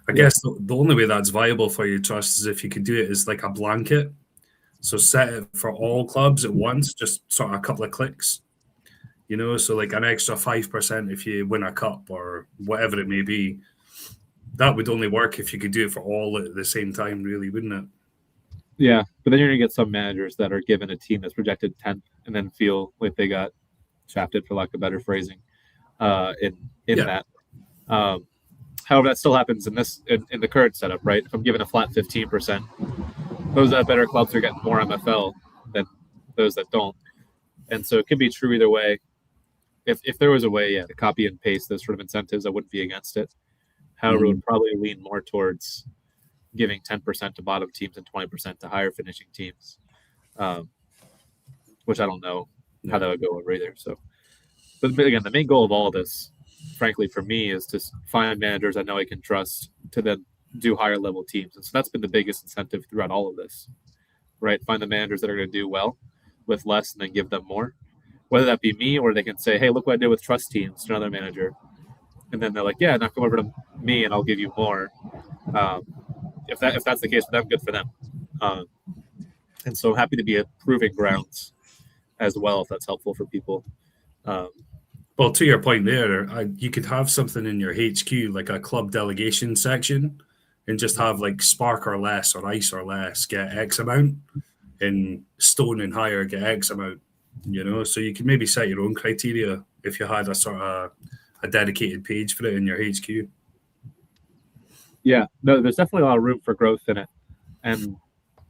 I guess the only way that's viable for you, Trust, is if you could do it as like a blanket. So set it for all clubs at once, just sort of a couple of clicks. You know, so like an extra 5% if you win a cup or whatever it may be. That would only work if you could do it for all at the same time, really, wouldn't it? Yeah, but then you're going to get some managers that are given a team that's projected 10th and then feel like they got shafted, for lack of better phrasing, in that. However, that still happens in the current setup, right? If I'm given a flat 15%, those that have better clubs are getting more MFL than those that don't. And so it can be true either way. If there was a way, to copy and paste those sort of incentives, I wouldn't be against it. However, it would probably lean more towards giving 10% to bottom teams and 20% to higher finishing teams, which I don't know how that would go over either. So, but again, the main goal of all of this, frankly, for me, is to find managers I know I can trust to then do higher level teams. And so that's been the biggest incentive throughout all of this, right? Find the managers that are going to do well with less and then give them more. Whether that be me or they can say, hey, look what I did with trust teams to another manager. And then they're like, yeah, now come over to me and I'll give you more. If that's the case for them, good for them. And so I'm happy to be a proving grounds as well, if that's helpful for people. Well, to your point there, you could have something in your HQ, like a club delegation section, and just have like spark or less or ice or less get X amount, and stone and higher get X amount. So you could maybe set your own criteria if you had a sort of a dedicated page for it in your HQ. Yeah, no, there's definitely a lot of room for growth in it, and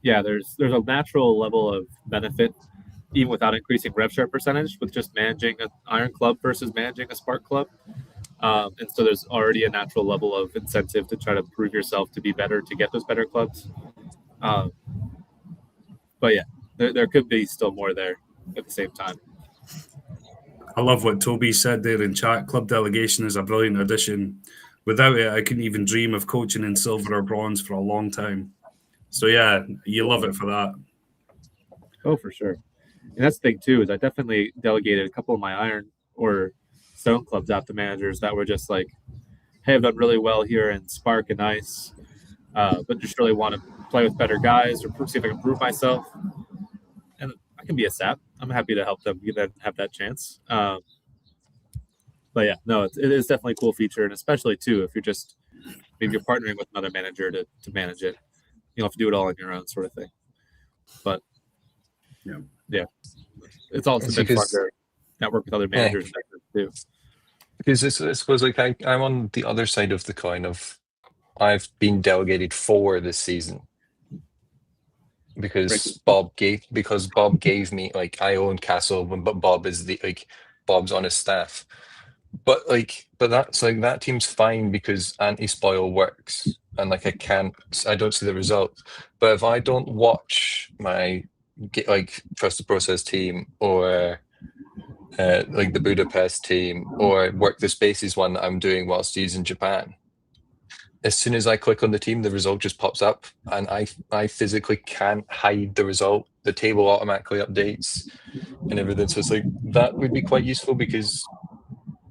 yeah, there's a natural level of benefit even without increasing rev share percentage with just managing an Iron Club versus managing a Spark Club. And so there's already a natural level of incentive to try to prove yourself to be better to get those better clubs. But yeah, there could be still more there at the same time. I love what Toby said there in chat. Club delegation is a brilliant addition. Without it, I couldn't even dream of coaching in silver or bronze for a long time. So yeah, you love it for that. Oh, for sure. And that's the thing too, is I definitely delegated a couple of my Iron or Stone clubs out to managers that were just like, hey, I've done really well here in Spark and Ice, but just really want to play with better guys or see if I can prove myself. And I can be a sap. I'm happy to help them have that chance. But yeah, no, it is definitely a cool feature, and especially too if you're just maybe you're partnering with another manager to manage it. You don't have to do it all on your own, sort of thing. But yeah, it's also been fun to network with other managers too. Because this was like I'm on the other side of the coin of I've been delegated 4 this season because Bob gave me, like, I own Castle, but Bob is Bob's on his staff. But that's like, that team's fine because anti-spoil works, and like I don't see the results. But if I don't watch my Trust the Process team or like the Budapest team or Work the Spaces one that I'm doing whilst he's in Japan, as soon as I click on the team, the result just pops up, and I physically can't hide the result. The table automatically updates and everything. So it's like, that would be quite useful because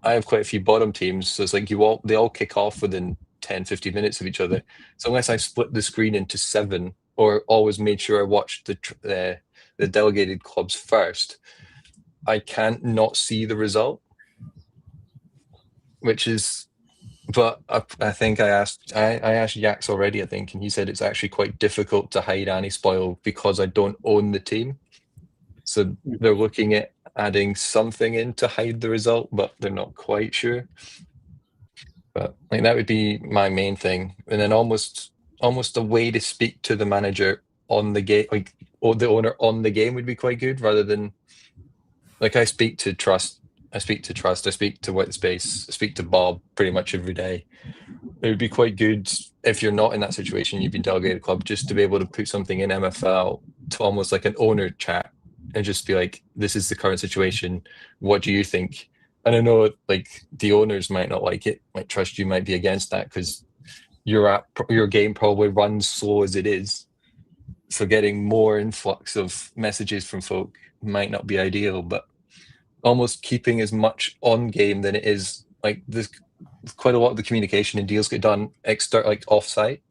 I have quite a few bottom teams. So it's like they all kick off within 10, 15 minutes of each other. So unless I split the screen into 7 or always made sure I watched the delegated clubs first, I can't not see the result, but I think I asked Yax already, I think, and he said it's actually quite difficult to hide anti-spoil because I don't own the team. So they're looking at adding something in to hide the result, but they're not quite sure. But like, that would be my main thing. And then almost a way to speak to the manager on the game, or the owner on the game, would be quite good, rather than like, I speak to Trust, I speak to White Space, I speak to Bob pretty much every day. It would be quite good if you're not in that situation, you've been delegated a club, just to be able to put something in MFL to almost like an owner chat and just be like, this is the current situation. What do you think? And I know like the owners might not like it. Like Trust, you might be against that because your game probably runs slow as it is. So getting more influx of messages from folk might not be ideal, but almost keeping as much on game than it is, like, there's quite a lot of the communication and deals get done off site.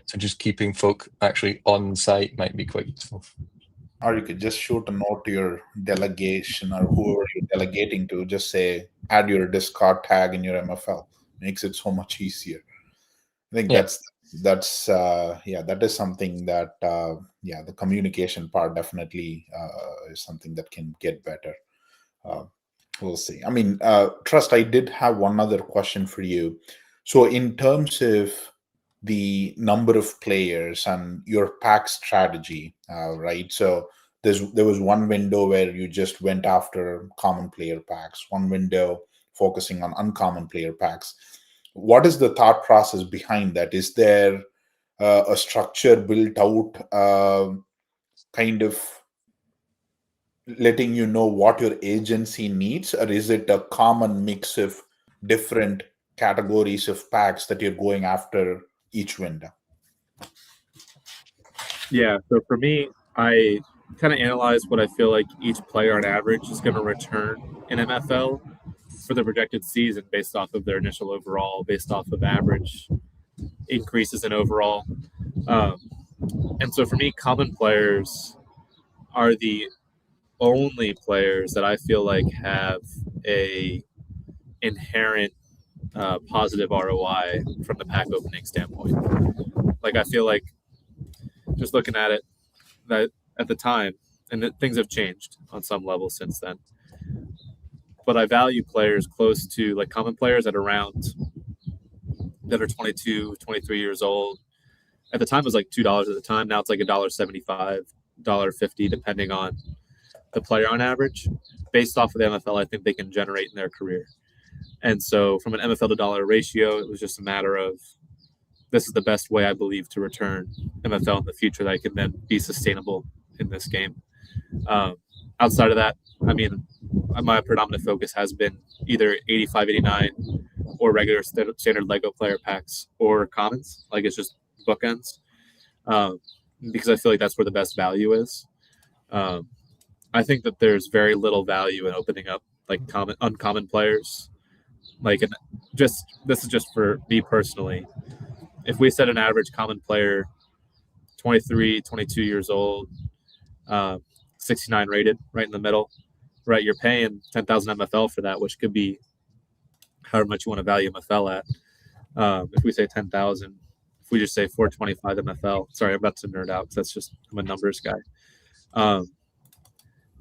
So just keeping folk actually on site might be quite useful. Or you could just shoot a note to your delegation or whoever you're delegating to, just say, add your Discord tag in your MFL. Makes it so much easier. I think that is something that the communication part definitely is something that can get better. We'll see. I mean, Trust, I did have one other question for you. So in terms of the number of players and your pack strategy, right? So there was one window where you just went after common player packs, one window focusing on uncommon player packs. What is the thought process behind that? Is there a structure built out, kind of letting you know what your agency needs, or is it a common mix of different categories of packs that you're going after each window? Yeah, so for me, I kind of analyze what I feel like each player on average is going to return in MFL for the projected season based off of their initial overall, based off of average increases in overall. Um, and so for me, common players are the only players that I feel like have a inherent positive ROI from the pack opening standpoint. Like I feel like just looking at it, that at the time, and that things have changed on some level since then. But I value players close to like common players at around that are 22, 23 years old. At the time, it was like $2 at the time. Now it's like $1.75, $1.50, depending on the player on average. Based off of the MFL, I think they can generate in their career. And so from an MFL to dollar ratio, it was just a matter of this is the best way I believe to return MFL in the future that I can then be sustainable in this game. Outside of that, I mean, my predominant focus has been either 85, 89 or regular standard Lego player packs or commons. Like it's just bookends because I feel like that's where the best value is. I think that there's very little value in opening up like uncommon players. Like, and this is just for me personally. If we set an average common player, 23, 22 years old, 69 rated, right in the middle, right? You're paying 10,000 MFL for that, which could be however much you want to value MFL at. If we say 10,000, if we just say 425 MFL, sorry, I'm about to nerd out because I'm a numbers guy.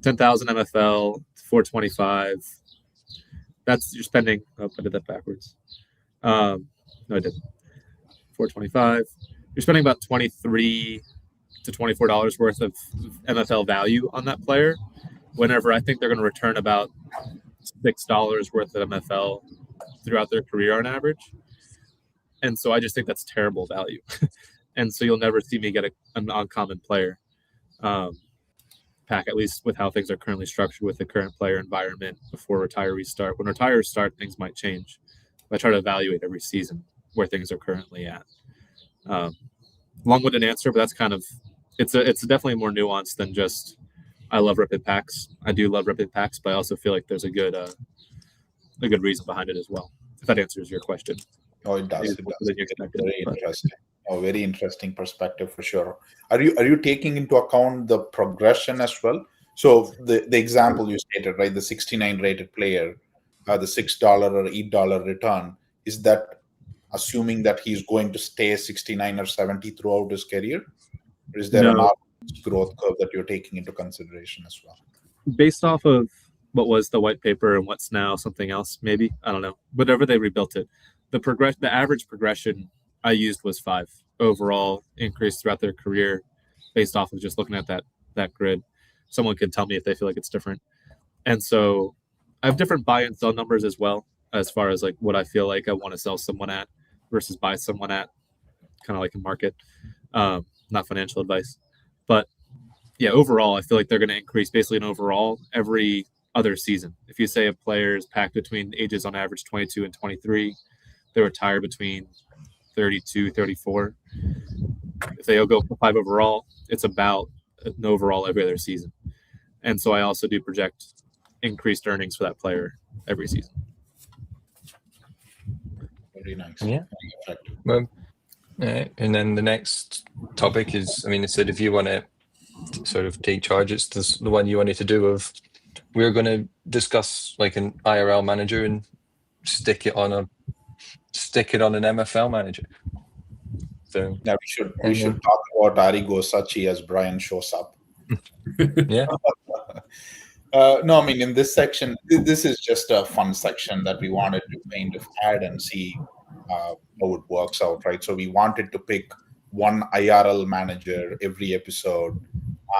10,000 MFL, 425. That's you're spending. Oh, I did that backwards. No, I didn't. 425. You're spending about $23 to $24 worth of MFL value on that player. Whenever I think they're going to return about $6 worth of MFL throughout their career on average. And so I just think that's terrible value. And so you'll never see me get an uncommon player pack, at least with how things are currently structured with the current player environment before retirees start. When retirees start, things might change. I try to evaluate every season where things are currently at. Long-winded answer, but that's kind of it's definitely more nuanced than just I love ripping packs. I do love ripping packs, but I also feel like there's a good reason behind it as well. If that answers your question. Oh, it does. It does. Very interesting. Oh, very interesting perspective for sure. Are you taking into account the progression as well? So the example you stated, right? The 69 rated player, the $6 or $8 return, is that assuming that he's going to stay 69 or 70 throughout his career? Or is there an growth curve that you're taking into consideration as well? Based off of what was the white paper and what's now something else, maybe, I don't know. Whatever they rebuilt it, the average progression I used was 5 overall increase throughout their career, based off of just looking at that grid. Someone could tell me if they feel like it's different. And so I have different buy and sell numbers as well, as far as like what I feel like I want to sell someone at versus buy someone at, kind of like a market, not financial advice. But yeah, overall, I feel like they're going to increase basically an overall every other season. If you say a player is packed between ages on average 22 and 23, they retire between 32, 34. If they go for 5 overall, it's about an overall every other season. And so I also do project increased earnings for that player every season. Very nice. Yeah. Well, and then the next topic is, I mean, it said if you want to sort of take charge, it's the one you wanted to do of we're going to discuss like an IRL manager and stick it on an MFL manager. So now we should talk about Arrigo Sachi as Brian shows up. Yeah. No, I mean, in this section, this is just a fun section that we wanted to kind of add and see how it works out, right? So we wanted to pick one IRL manager every episode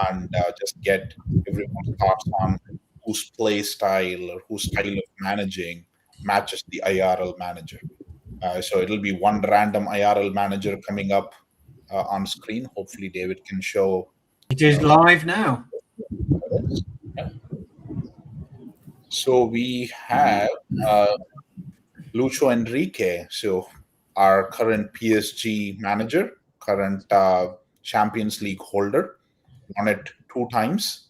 and just get everyone's thoughts on whose play style or whose style of managing matches the IRL manager. So it'll be one random IRL manager coming up on screen. Hopefully David can show. It is live now. Yeah. So we have Lucho Enrique, so our current PSG manager, current Champions League holder, won it 2 times.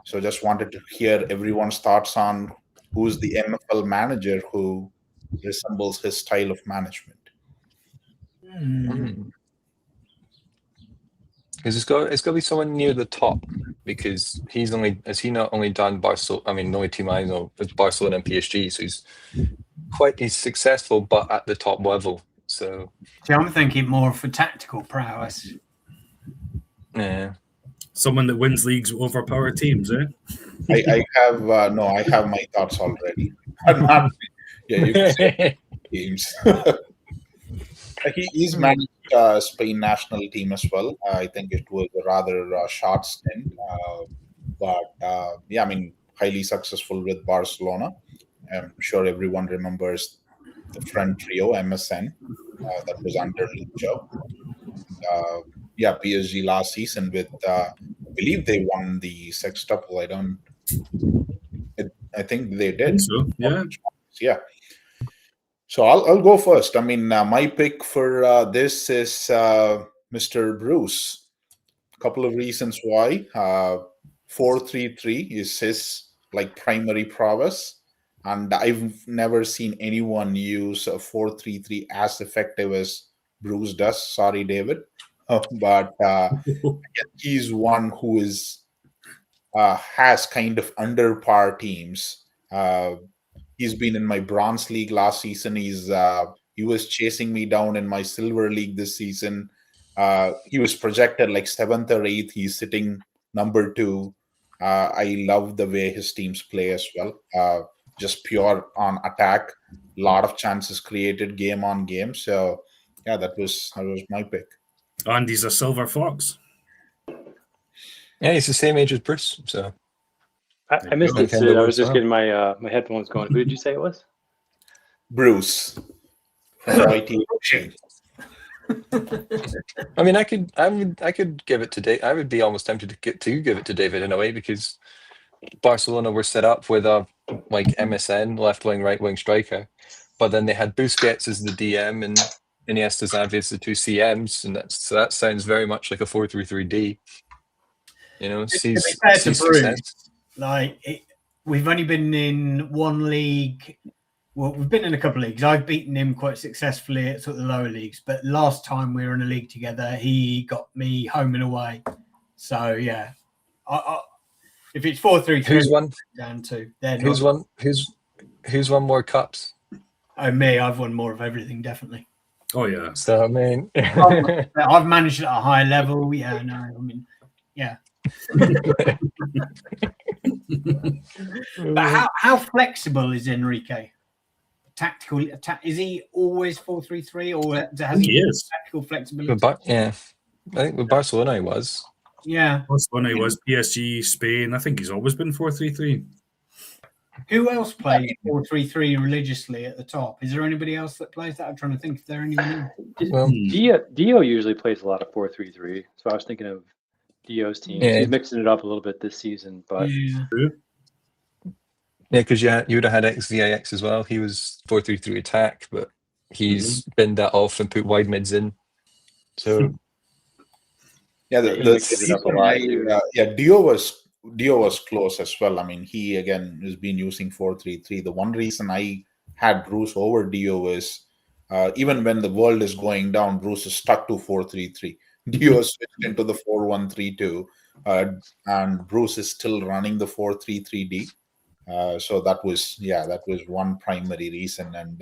So just wanted to hear everyone's thoughts on who's the MFL manager who resembles his style of management. Because it's got to be someone near the top, because has he not only done Barcelona? I mean, the only team I know is Barcelona and PSG, so he's successful, but at the top level. So I'm thinking more for tactical prowess. Yeah. Someone that wins leagues with overpowered teams, eh? I have I have my thoughts already. You can say teams. He's managed Spain national team as well. I think it was a rather short stint, but I mean, highly successful with Barcelona. I'm sure everyone remembers the front trio, MSN, that was under Lucho. PSG last season with, I believe they won the sextuple. I think they did. So, yeah. Yeah. So I'll go first. I mean, my pick for this is Mr. Bruce. A couple of reasons why. 4-3-3 is his primary prowess, and I've never seen anyone use a 4-3-3 as effective as Bruce does. Sorry, David, but he's one who has kind of under par teams. He's been in my bronze league last season. He was chasing me down in my silver league this season. He was projected like 7th or 8th. He's sitting number 2. I love the way his teams play as well. Just pure on attack. A lot of chances created game on game. So yeah, that was my pick. And he's a silver fox. Yeah, he's the same age as Bruce. So I missed it, Sid. I was just getting my my headphones going. Who did you say it was? Bruce. I mean, I could give it to Dave. I would be almost tempted to give it to David in a way, because Barcelona were set up with a MSN left wing, right wing striker, but then they had Busquets as the DM and Iniesta, Xavi as the 2 CMs, and that sounds very much like a 4-3-3-D. You know, sees success. We've only been in one league. Well, we've been in a couple of leagues. I've beaten him quite successfully at sort of the lower leagues, but last time we were in a league together, he got me home and away. So yeah, if it's 4-3-3, who's won? Down to who's won more cups? Oh, me. I've won more of everything, definitely. Oh yeah. So I mean, I've managed it at a high level. Yeah, no, I mean, yeah. But how flexible is Enrique? Tactical, is he always 4-3-3, or has he tactical flexibility? Yeah, I think with Barcelona he was. Yeah, Barcelona was, PSG, Spain. I think he's always been 4-3-3. Who else plays 4-3-3 religiously at the top? Is there anybody else that plays that? I'm trying to think if there anyone else. Well, Dio usually plays a lot of 4-3-3, so I was thinking of Dio's team. Yeah. He's mixing it up a little bit this season, but because you would have had XVIX as well. He was 4-3-3 attack, but he's binned that off and put wide mids in. So yeah, Dio was close as well. I mean, he again has been using 4-3-3. The one reason I had Bruce over Dio is even when the world is going down, Bruce is stuck to 4-3-3. Dio switched into the 4-1-3-2, and Bruce is still running the 4-3-3-D. So that was one primary reason. And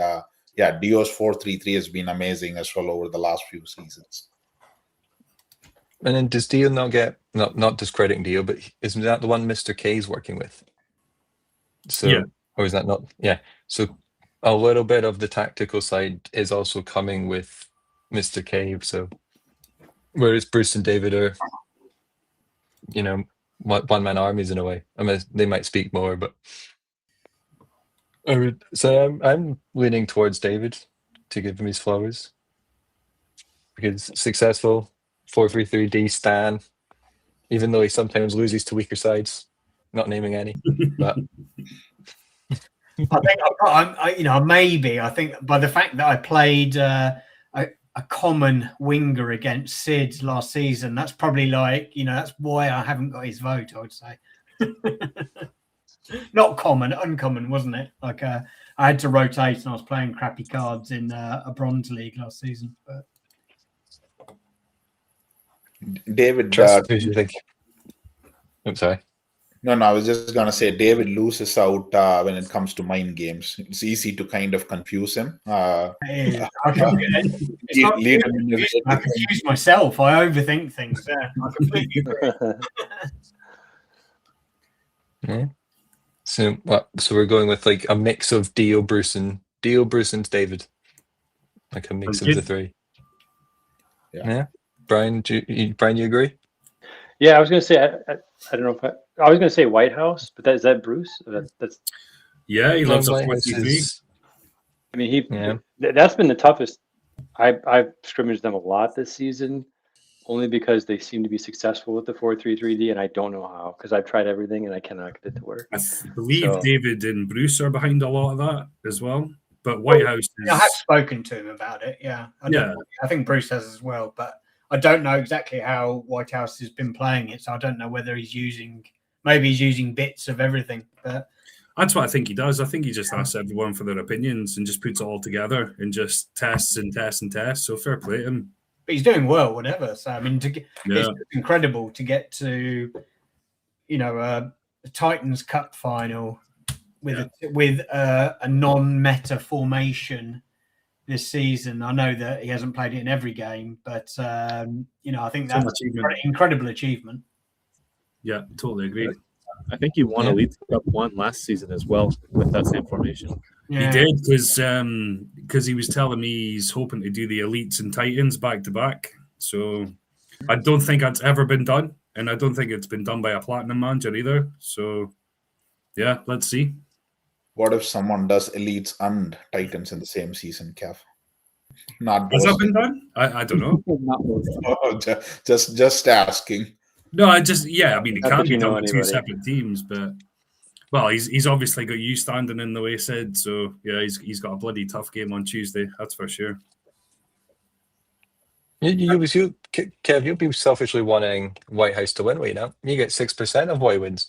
Dio's 4-3-3 has been amazing as well over the last few seasons. And then does Dio not get not discrediting Dio, but isn't that the one Mr. K is working with? So yeah. Or is that not? Yeah. So a little bit of the tactical side is also coming with Mr. K. So whereas Bruce and David are, one man armies in a way. I mean, they might speak more, but I'm leaning towards David to give him his flowers, because successful 4-3-3-D Stan, even though he sometimes loses to weaker sides. Not naming any, but I think maybe by the fact that I played. a common winger against Sid last season. That's probably like, that's why I haven't got his vote, I would say. Not common, uncommon, wasn't it? Like I had to rotate and I was playing crappy cards in a bronze league last season. But David, Who do you think? I'm sorry. No, I was just gonna say David loses out when it comes to mind games. It's easy to kind of confuse him. I confuse myself. I overthink things. Yeah, I completely agree. Yeah. So we're going with like a mix of Dio, Bruce, and David. Like a mix of the three. Yeah. Brian, you agree? Yeah, I was going to say, I don't know if I was going to say White House, but is that Bruce? That's he loves White a 43. I mean, that's been the toughest. I've scrimmaged them a lot this season, only because they seem to be successful with the 4-3-3-D, and I don't know how, because I've tried everything and I cannot get it to work. I believe David and Bruce are behind a lot of that as well. But White House is... I have spoken to him about it, yeah. I think Bruce has as well, but I don't know exactly how White House has been playing it, so I don't know whether he's using bits of everything. But that's what I think he does. I think he just asks everyone for their opinions and just puts it all together and just tests and tests and tests. So fair play to him. But he's doing well, whatever. So I mean, it's incredible to get to, a Titans Cup final with a non-meta formation this season. I know that he hasn't played it in every game, but I think that's an incredible achievement. Yeah, totally agree. I think he won Elite Cup 1 last season as well with that same formation. Yeah. He did because he was telling me he's hoping to do the Elites and Titans back to back. So I don't think that's ever been done, and I don't think it's been done by a Platinum manager either. So yeah, let's see. What if someone does Elites and Titans in the same season, Kev? Has that been done? I don't know. just asking. No, I mean, it can't be done with two separate teams, but he's obviously got you standing in the way, Sid. So yeah, he's got a bloody tough game on Tuesday. That's for sure. Kev, you'll be selfishly wanting White House to win, You get 6% of White wins.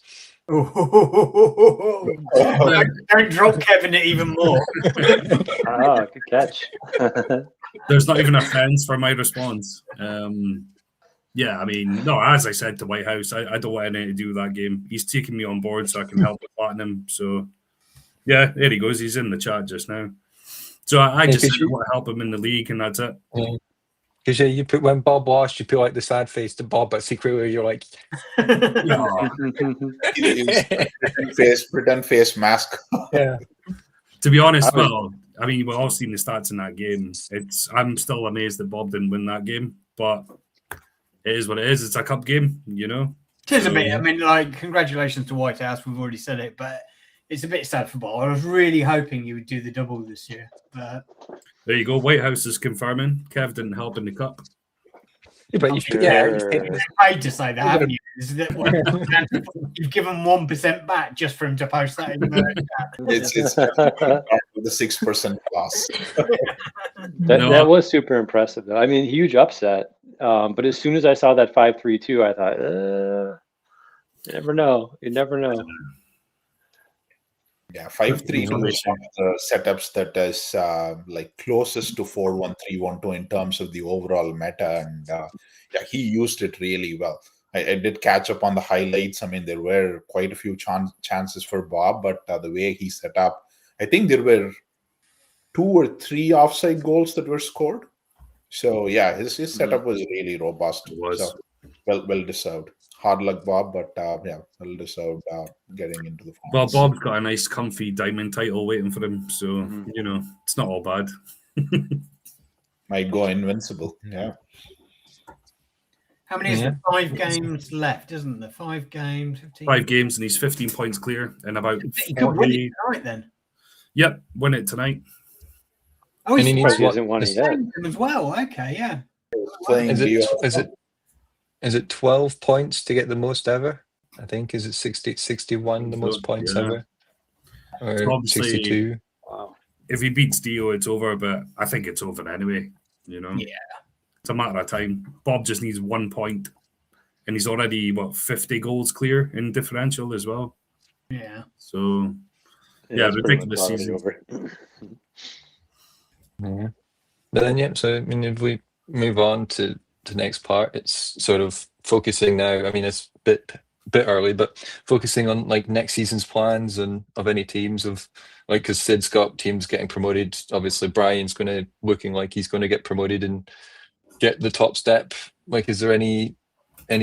Don't drop Kevin it even more. Good catch. There's not even a fence for my response. Yeah, I mean, no, as I said to White House, I don't want anything to do with that game. He's taking me on board so I can help with Platinum. So, yeah, there he goes. He's in the chat just now. So I just want to help him in the league, and that's it. Because you put, when Bob lost, you put like the sad face to Bob, but secretly you're like... pretend face mask. Yeah. To be honest, we've all seen the stats in that game. I'm still amazed that Bob didn't win that game, but... It is what it is. It's a cup game, It is a bit. I mean, congratulations to White House. We've already said it, but it's a bit sad for Bob. I was really hoping you would do the double this year. But there you go. White House is confirming. Kev didn't help in the cup. Yeah, but you've paid to say that, haven't you? You've given 1% back just for him to post that in the chat. It's the 6% loss. That was super impressive, though. I mean, huge upset. But as soon as I saw that 5-3-2, I thought, you never know. Yeah, 5-3-2 is one of the setups that is closest to 4-1-3-1-2 in terms of the overall meta, and he used it really well. I did catch up on the highlights. I mean, there were quite a few chances for Bob, but the way he set up, I think there were 2 or 3 offside goals that were scored. So yeah, his setup was really robust. It was. So, well deserved. Hard luck, Bob, but well deserved getting into the finals. Well, Bob's got a nice, comfy diamond title waiting for him, so it's not all bad. Might go invincible. Yeah. How many is there? 5 games left, isn't there? 5 games. 15? 5 games, and he's 15 points clear, and about. He could win it tonight, then. Yep, win it tonight. Oh, he needs one as well. Okay, yeah. Is it 12 points to get the most ever? I think is it 61 the most points ever, or 62? Wow. If he beats Dio, it's over. But I think it's over anyway. You know, Yeah. It's a matter of time. Bob just needs 1 point, and he's already 50 goals clear in differential as well. Yeah. So It's pretty much ridiculous already season. over. Yeah. But then, yeah, so I mean, if we move on to the next part, it's sort of focusing now. I mean, it's a bit early, but focusing on like next season's plans and of any teams of like, because Sid's got teams getting promoted. Obviously, Brian's looking like he's going to get promoted and get the top step. Like, is there any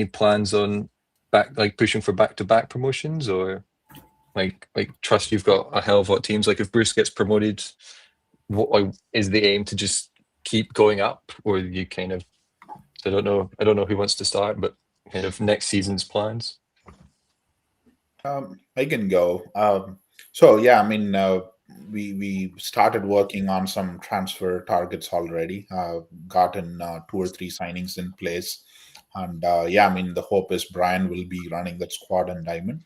plans on pushing for back-to-back promotions, or like trust you've got a hell of a lot of teams? Like, if Bruce gets promoted, what is the aim to just keep going up, or you kind of, I don't know who wants to start, but kind of next season's plans? I can go. So yeah, I mean, we started working on some transfer targets already. Gotten 2 or 3 signings in place, and yeah, I mean, the hope is Brian will be running that squad in Diamond.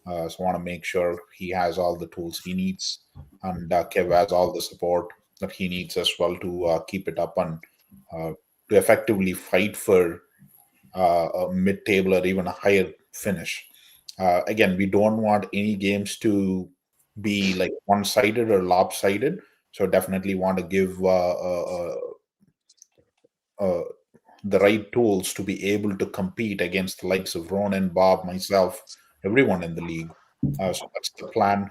So I want to make sure he has all the tools he needs, and Kev has all the support that he needs as well to keep it up and to effectively fight for a mid-table or even a higher finish. Again, we don't want any games to be like one-sided or lopsided. So definitely want to give the right tools to be able to compete against the likes of Ronan, Bob, myself, everyone in the league. So that's the plan.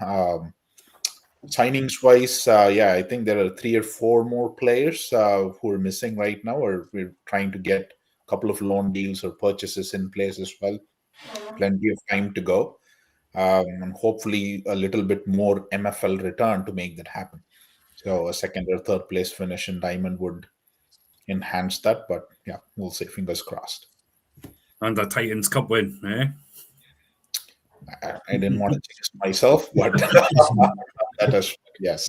Signings wise, yeah, I think there are 3 or 4 more players who are missing right now, or we're trying to get a couple of loan deals or purchases in place as well. Plenty of time to go, and hopefully a little bit more MFL return to make that happen. So a second or third place finish in Diamond would enhance that, but yeah, we'll see. Fingers crossed. And a Titans Cup win, eh? I didn't want to jinx myself, but that is yes.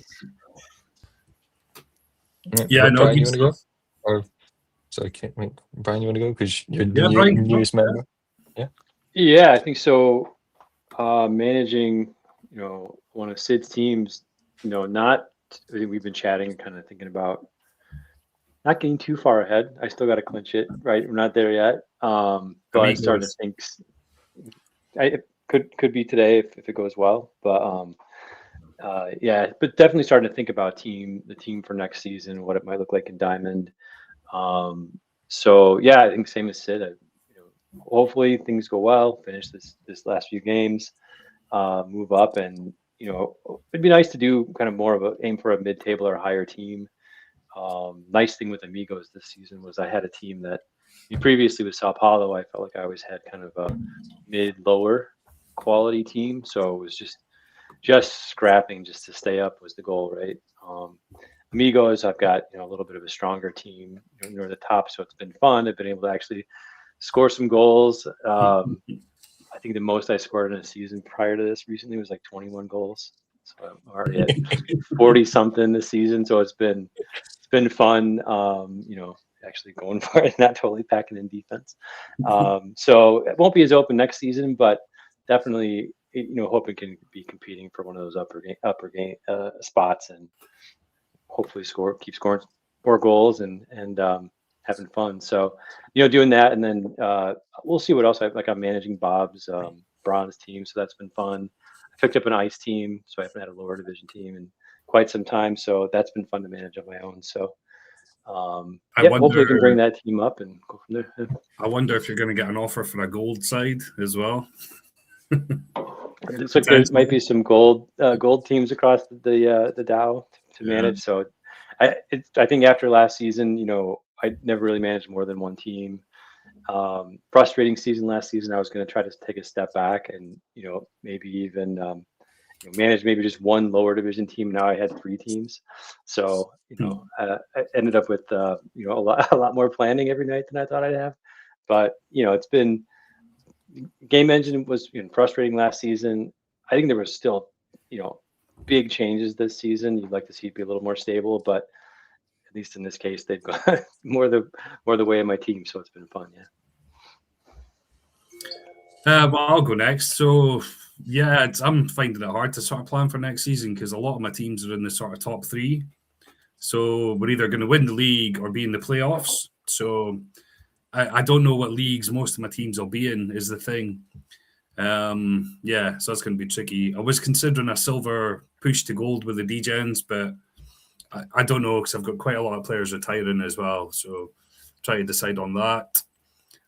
Yeah, no, Brian, good you want to go? stuff. Or sorry, Brian, you want to go because you're the Yeah, Brian, newest member. Yeah, I think so. Managing, one of Sid's teams, not. I think we've been chatting, kind of thinking about not getting too far ahead. I still got to clinch it, right? We're not there yet. But I'm starting to think it could be today if it goes well. But yeah, but definitely starting to think about the team for next season, what it might look like in Diamond. So yeah, I think same as Sid. Hopefully things go well. Finish this last few games, move up, and it'd be nice to do kind of more of a aim for a mid-table or higher team. Nice thing with Amigos this season was I had a team that previously with Sao Paulo, I felt like I always had kind of a mid-lower quality team. So it was just scrapping just to stay up was the goal, right? Amigos, I've got a little bit of a stronger team near the top, so it's been fun. I've been able to actually score some goals. I think the most I scored in a season prior to this recently was like 21 goals. So I'm already at 40 something this season. So it's been fun. Actually going for it, not totally packing in defense. So it won't be as open next season, but definitely hoping can be competing for one of those upper game spots and hopefully keep scoring more goals and having fun. So, doing that, and then we'll see what else. I'm managing Bob's bronze team, so that's been fun. I picked up an ice team, so I haven't had a lower division team in quite some time. So that's been fun to manage on my own. So, hopefully we can bring that team up and go from there. I wonder if you're going to get an offer for a gold side as well. It looks like there might be some gold teams across the Dow to manage. So, I think after last season, I never really managed more than one team. Frustrating season last season. I was going to try to take a step back and maybe even manage maybe just one lower division team. Now I had 3 teams, so I ended up with a lot more planning every night than I thought I'd have. But it's been game engine was frustrating last season. I think there was still big changes this season. You'd like to see it be a little more stable, but at least in this case, they've got more the way of my team. So it's been fun. Yeah. Well, I'll go next. So yeah, I'm finding it hard to sort of plan for next season because a lot of my teams are in the sort of top 3. So we're either going to win the league or be in the playoffs. So I don't know what leagues most of my teams will be in is the thing. So that's going to be tricky. I was considering a silver push to gold with the degens, but I don't know because I've got quite a lot of players retiring as well. So try to decide on that.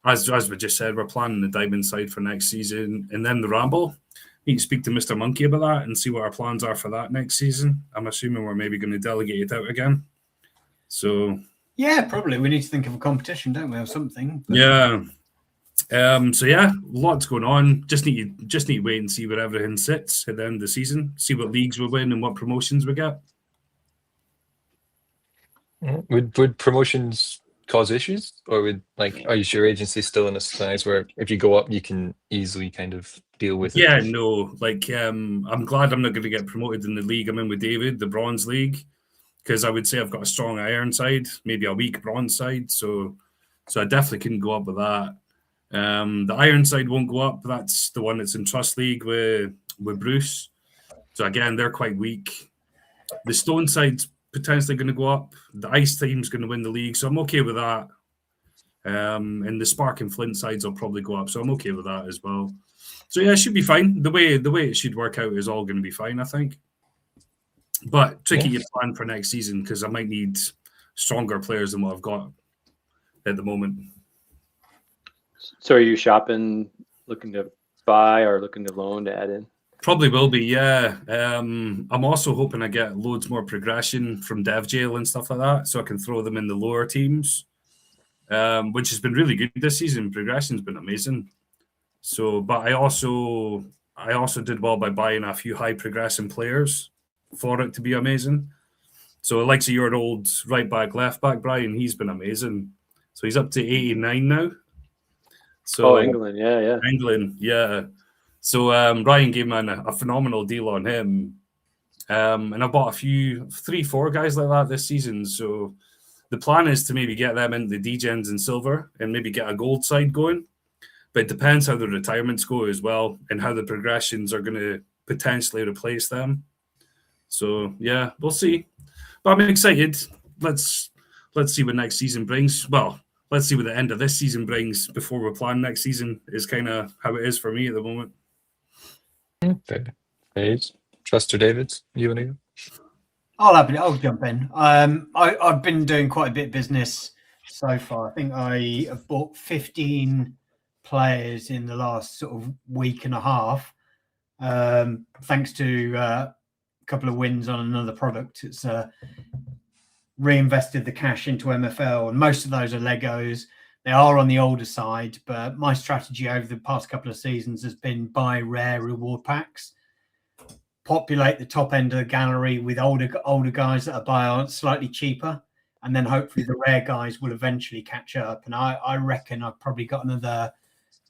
As we just said, we're planning the diamond side for next season, and then the Ramble. We need to speak to Mr. Monkey about that and see what our plans are for that next season. I'm assuming we're maybe going to delegate it out again. So yeah, probably we need to think of a competition, don't we, or something? But... Yeah. Lots going on. Just need to wait and see where everything sits at the end of the season. See what leagues we win and what promotions we get. Would promotions cause issues, or are you sure agency still in a size where if you go up, you can easily kind of deal with it? Yeah, no. I'm glad I'm not going to get promoted in the league I'm in with David, the Bronze League, because I would say I've got a strong iron side, maybe a weak bronze side. So I definitely couldn't go up with that. The iron side won't go up. That's the one that's in Trust League with Bruce. So again, they're quite weak. The stone side's potentially going to go up. The ice team's going to win the league, so I'm okay with that. And the Spark and Flint sides will probably go up, so I'm okay with that as well. So yeah, it should be fine. The way it should work out is all going to be fine, I think. But tricky to plan for next season because I might need stronger players than what I've got at the moment. So are you shopping, looking to buy or looking to loan to add in? Probably will be, yeah. I'm also hoping I get loads more progression from Dev Jail and stuff like that, so I can throw them in the lower teams, which has been really good this season. Progression's been amazing. So, but I also did well by buying a few high progressing players for it to be amazing. So, like your old right back, left back, Brian, he's been amazing. So he's up to 89 now. So England, yeah. England, yeah. So Ryan gave me a phenomenal deal on him. And I bought 3-4 guys like that this season. So the plan is to maybe get them into the degens and silver and maybe get a gold side going. But it depends how the retirements go as well and how the progressions are going to potentially replace them. So yeah, we'll see. But I'm excited. Let's see what next season brings. Well, let's see what the end of this season brings before we plan next season is kind of how it is for me at the moment. Okay. Trust David, you want to go? I'll jump in. I've been doing quite a bit of business so far. I think I have bought 15 players in the last sort of week and a half, thanks to a couple of wins on another product. It's reinvested the cash into MFL, and most of those are Legos. They are on the older side, but my strategy over the past couple of seasons has been buy rare reward packs, populate the top end of the gallery with older guys that are buying slightly cheaper, and then hopefully the rare guys will eventually catch up. And I reckon I've probably got another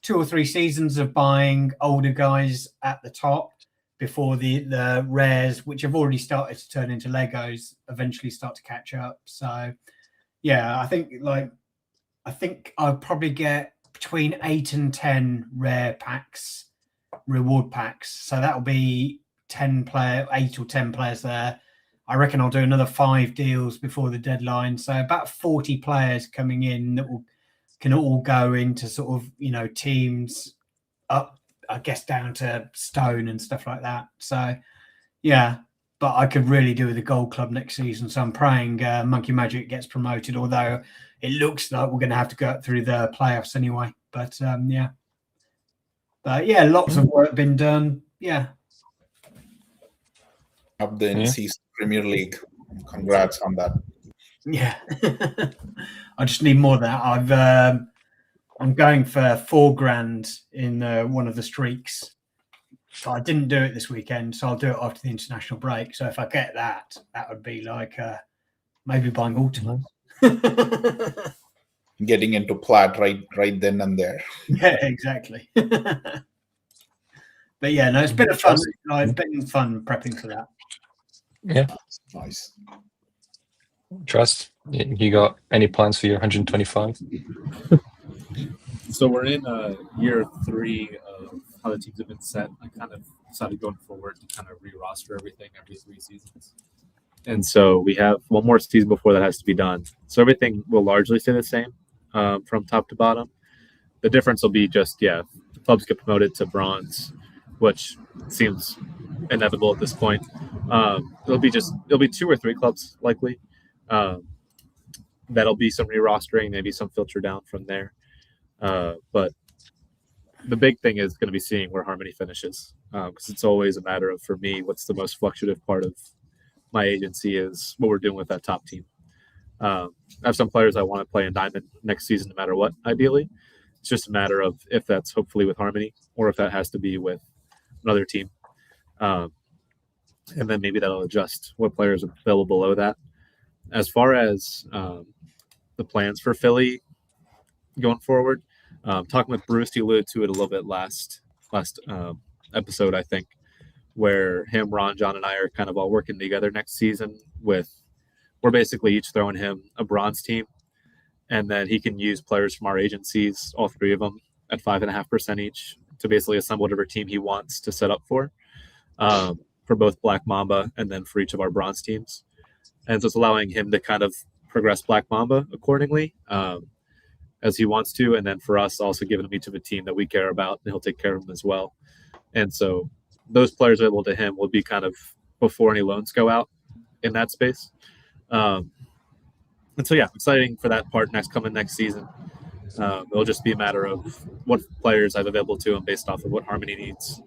2 or 3 seasons of buying older guys at the top before the rares, which have already started to turn into Legos, eventually start to catch up. So yeah, I think I'll probably get between 8 and 10 rare packs, reward packs. So that'll be 8 or 10 players there. I reckon I'll do another 5 deals before the deadline. So about 40 players coming in that can all go into sort of, teams up, I guess, down to stone and stuff like that. So yeah, but I could really do with the gold club next season. So I'm praying Monkey Magic gets promoted, although it looks like we're going to have to go through the playoffs anyway. But yeah. But yeah, lots of work been done. Yeah. Up the in-season Premier League. Congrats on that. Yeah. I just need more of that. I'm going for $4,000 in one of the streaks. So I didn't do it this weekend, so I'll do it after the international break. So if I get that would be like maybe buying Ultimates. Getting into plat right then and there. Yeah, exactly. But yeah, no, it's been fun. It's been fun prepping for that. Yeah, nice. Trust, you got any plans for your 125? So we're in year 3 of how the teams have been set. I kind of decided going forward to kind of re-roster everything every 3 seasons. And so we have one more season before that has to be done. So everything will largely stay the same from top to bottom. The difference will be just, the clubs get promoted to bronze, which seems inevitable at this point. It'll be 2 or 3 clubs likely. That'll be some re-rostering, maybe some filter down from there. But the big thing is going to be seeing where Harmony finishes, because it's always a matter of, for me, what's the most fluctuative part of my agency is what we're doing with that top team. I have some players I want to play in Diamond next season, no matter what, ideally. It's just a matter of if that's hopefully with Harmony or if that has to be with another team. And then maybe that'll adjust what players are available below that. As far as the plans for Philly going forward, talking with Bruce, he alluded to it a little bit last episode, I think, where him, Ron, John, and I are kind of all working together next season. We're basically each throwing him a bronze team, and then he can use players from our agencies, all 3 of them, at 5.5% each, to basically assemble whatever team he wants to set up for both Black Mamba and then for each of our bronze teams. And so it's allowing him to kind of progress Black Mamba accordingly as he wants to, and then for us also giving him each of a team that we care about, and he'll take care of them as well. And so those players available to him will be kind of before any loans go out in that space. And so, exciting for that part coming next season. It'll just be a matter of what players I have available to him based off of what Harmony needs.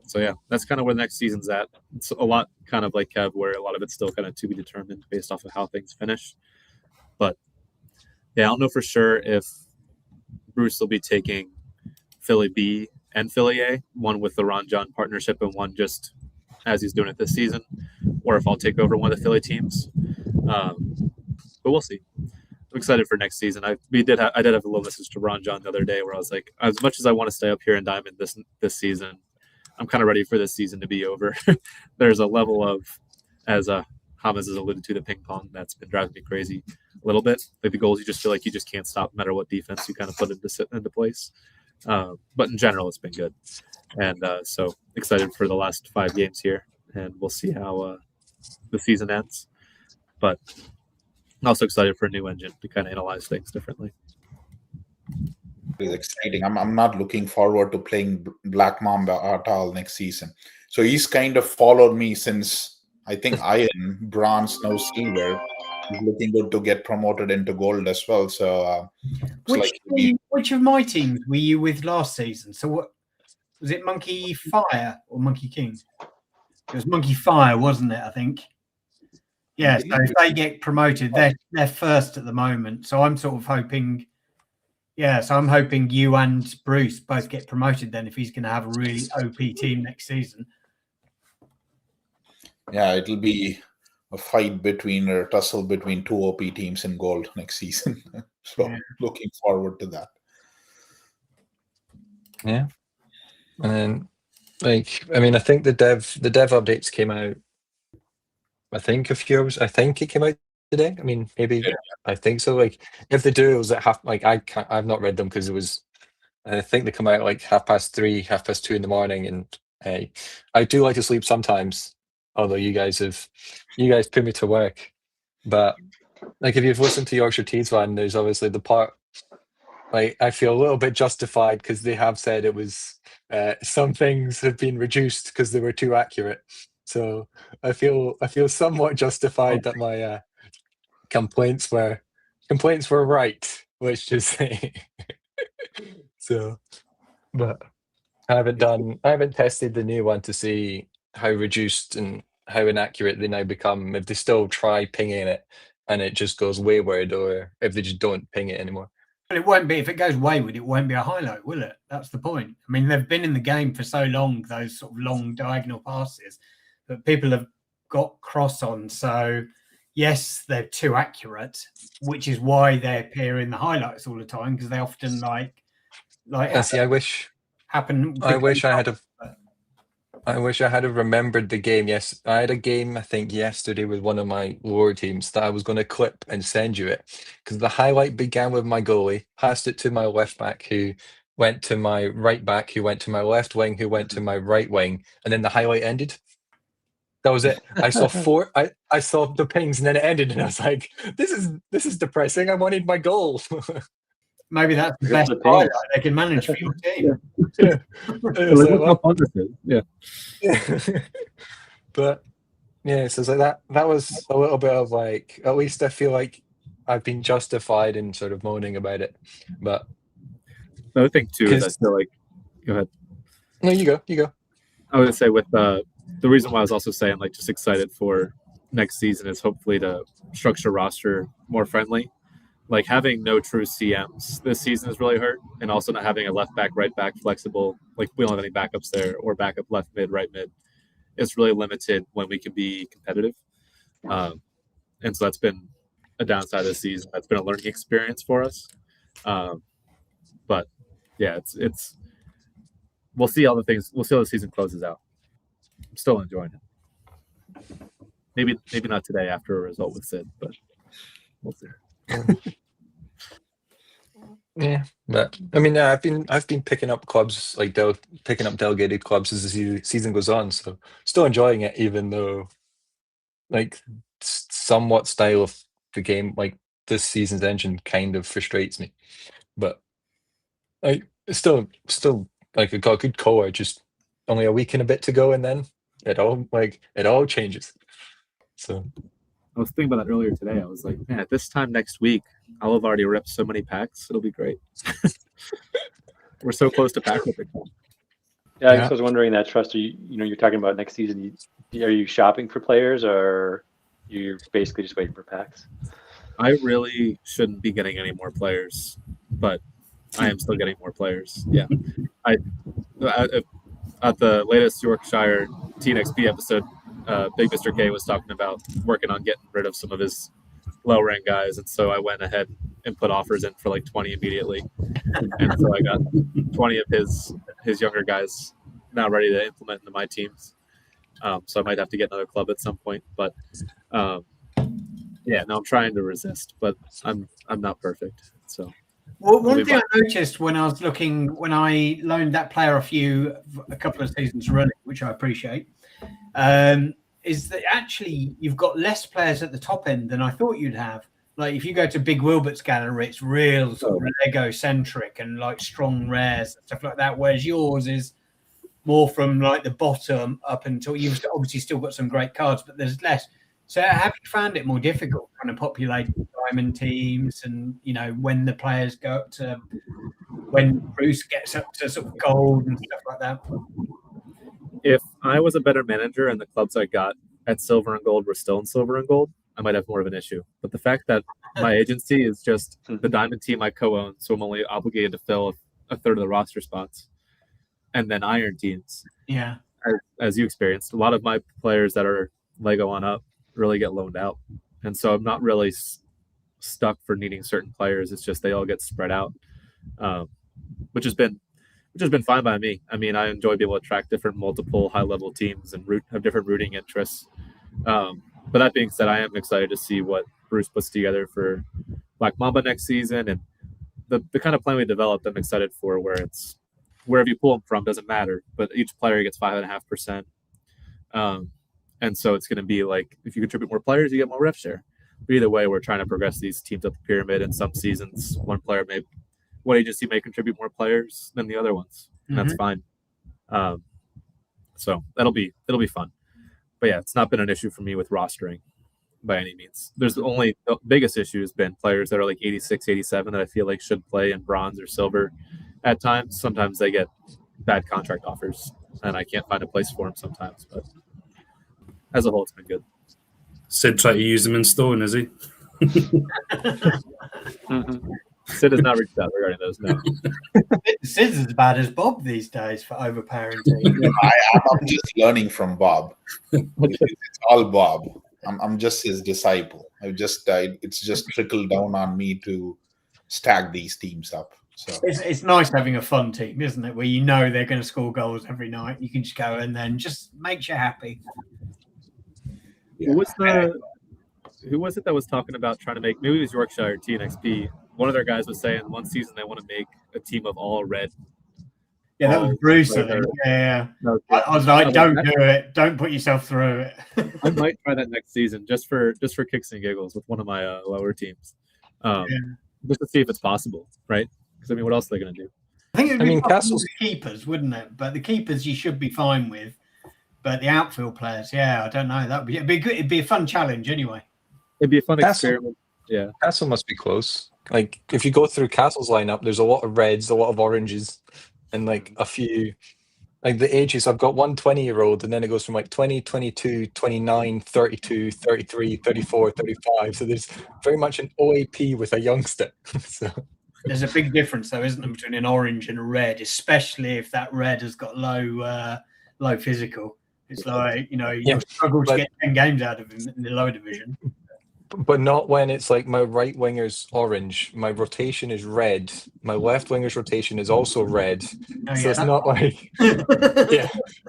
So that's kind of where the next season's at. It's a lot kind of like Kev, where a lot of it's still kind of to be determined based off of how things finish. But I don't know for sure if Bruce will be taking Philly B and Philly A, one with the Ron John partnership and one just as he's doing it this season, or if I'll take over one of the Philly teams. But we'll see. I'm excited for next season. I did have a little message to Ron John the other day where I was like, as much as I want to stay up here in Diamond this season, I'm kind of ready for this season to be over. There's a level of, as Hamez has alluded to, the ping pong that's been driving me crazy a little bit. Like the goals, you just feel like you just can't stop no matter what defense you kind of put into place. But in general, it's been good. And so excited for the last 5 games here, and we'll see how the season ends. But also excited for a new engine to kind of analyze things differently. It's exciting. I'm not looking forward to playing Black Mamba at all next season. So he's kind of followed me since I think Iron, Bronze, now Silver. He's looking good to get promoted into Gold as well. So which of my teams were you with last season? So what was it? Monkey Fire or Monkey King? It was Monkey Fire, wasn't it? I think. Yeah. So if they get promoted, they're first at the moment. So I'm sort of hoping. Yeah, so I'm hoping you and Bruce both get promoted then if he's going to have a really OP team next season. Yeah, it'll be a fight or tussle between 2 OP teams in Gold next season. So looking forward to that. Yeah. And I think the dev updates came out, I think a few hours. I think it came out today. Maybe I think so. Like, if they do, it was at I've not read them because it was. I think they come out like 3:30, 2:30 in the morning, and I do like to sleep sometimes. Although you guys put me to work, but like if you've listened to Yorkshire Tees one, there's obviously the part. Like I feel a little bit justified because they have said it was some things have been reduced because they were too accurate. So I feel somewhat justified that my complaints were right, let's just say. So, but I haven't tested the new one to see how reduced and how inaccurate they now become, if they still try pinging it and it just goes wayward, or if they just don't ping it anymore. But it won't be, if it goes wayward, it won't be a highlight, will it? That's the point. They've been in the game for so long, those sort of long diagonal passes, that people have got cross on. So yes, they're too accurate, which is why they appear in the highlights all the time, because they often like see, I wish I had remembered the game. Yes, I had a game, I think, yesterday with one of my lower teams that I was going to clip and send you it, because the highlight began with my goalie, passed it to my left back, who went to my right back, who went to my left wing, who went to my right wing, and then the highlight ended. That was it. I saw 4. I saw the pings, and then it ended, and I was like, "This is depressing. I wanted my goal." Maybe that's the Because best of the highlight pace. they can manage for your team. Yeah. It was like, Look how well, fun this is. Yeah. yeah. But yeah, so it's like that was a little bit of like, at least I feel like I've been justified in sort of moaning about it. But Another thing too is I 'cause- feel like. Go ahead. no, you go. I was gonna say with the reason why I was also saying like just excited for next season is hopefully to structure roster more friendly. Like having no true CMs this season is really hurt, and also not having a left back, right back flexible. Like we don't have any backups there, or backup left mid, right mid. It's really limited when we can be competitive, and so that's been a downside this season. That's been a learning experience for us, but yeah, it's. We'll see how the season closes out. I'm still enjoying it. Maybe not today after a result with Sid, but we'll see. Yeah, but I mean, I've been picking up clubs like picking up delegated clubs as the season goes on. So still enjoying it, even though like somewhat style of the game, like this season's engine, kind of frustrates me. But like it's still like I got a good core. Just only a week and a bit to go, and then it all changes. So I was thinking about that earlier today. I was like, man, at this time next week, I'll have already ripped so many packs. It'll be great. We're so close to pack ripping. Yeah, I guess I was wondering that, Trust. You're talking about next season. Are you shopping for players, or you're basically just waiting for packs? I really shouldn't be getting any more players, but I am still getting more players. Yeah, I at the latest Yorkshire TNXP episode, Big Mr. K was talking about working on getting rid of some of his low rank guys, and so I went ahead and put offers in for like 20 immediately, and so I got 20 of his younger guys now ready to implement into my teams. So I might have to get another club at some point, but yeah, no, I'm trying to resist, but I'm not perfect. So well, one thing I noticed when I loaned that player off you a couple of seasons running, which I appreciate, is that actually you've got less players at the top end than I thought you'd have. Like if you go to Big Wilbert's gallery, it's real sort of Lego centric and like strong rares and stuff like that. Whereas yours is more from like the bottom up until you've obviously still got some great cards, but there's less. So have you found it more difficult trying to populate diamond teams, and when the players go up to when Bruce gets up to sort of gold and stuff like that? If I was a better manager and the clubs I got at silver and gold were still in silver and gold, I might have more of an issue. But the fact that my agency is just the diamond team I co-own, so I'm only obligated to fill a third of the roster spots, and then iron teams. Yeah. As you experienced, a lot of my players that are Lego on up really get loaned out. And so I'm not really stuck for needing certain players. It's just they all get spread out, which has been fine by me. I mean, I enjoy being able to track different multiple high-level teams and have different rooting interests. But that being said, I am excited to see what Bruce puts together for Black Mamba next season, and the kind of plan we developed. I'm excited for, where it's wherever you pull them from doesn't matter, but each player gets 5.5%. And so it's going to be like if you contribute more players, you get more ref share. But either way, we're trying to progress these teams up the pyramid. And some seasons, one agency may contribute more players than the other ones. And that's fine. So it'll be fun. But yeah, it's not been an issue for me with rostering by any means. The biggest issue has been players that are like 86, 87 that I feel like should play in bronze or silver at times. Sometimes they get bad contract offers and I can't find a place for them sometimes. But as a whole, it's been good. Sid tried to use them in stone, is he? Sid has not reached out regarding those, no. Sid's as bad as Bob these days for overparenting. I'm just learning from Bob. It's all Bob. I'm just his disciple. It's just trickled down on me to stack these teams up. So it's nice having a fun team, isn't it? Where they're going to score goals every night. You can just go and then just makes you happy. Yeah. Who was it that was talking about trying to make? Maybe it was Yorkshire TNXP. One of their guys was saying one season they want to make a team of all red Yeah, that was balls Bruce. right I think. there. Yeah. No, I was like, don't do it. Don't put yourself through it. I might try that next season just for kicks and giggles with one of my lower teams, just to see if it's possible, right? Because I mean, what else are they going to do? I think it would be possible Castle's with keepers, wouldn't it? But the keepers you should be fine with. But the outfield players, I don't know. It'd be good. It'd be a fun challenge anyway. It'd be a fun Castle- experiment. Yeah, Castle must be close. Like if you go through Castle's lineup, there's a lot of reds, a lot of oranges, and like a few. Like the ages, I've got one 20-year-old, and then it goes from like 20, 22, 29, 32, 33, 34, 35. So there's very much an OAP with a youngster. So There's a big difference, though, isn't there, between an orange and a red, especially if that red has got low physical. It's like, you'll struggle to get 10 games out of him in the lower division. but not when it's like my right winger's orange, my rotation is red, my left winger's rotation is also red. So it's not like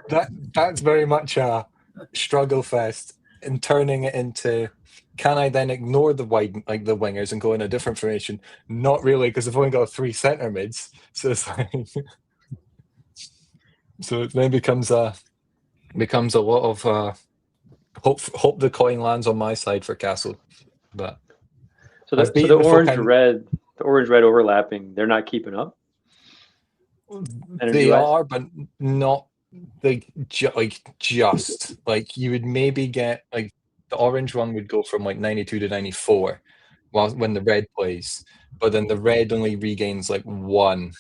that's very much a struggle fest in turning it into, can I then ignore the wide, like the wingers, and go in a different formation? Not really, because I've only got 3 center mids. So it's like so it then becomes a lot of hope the coin lands on my side for Castle. But So the orange red overlapping, they're not keeping up. they are, but not just like you would maybe get like the orange one would go from like 92 to 94 when the red plays, but then the red only regains like 1.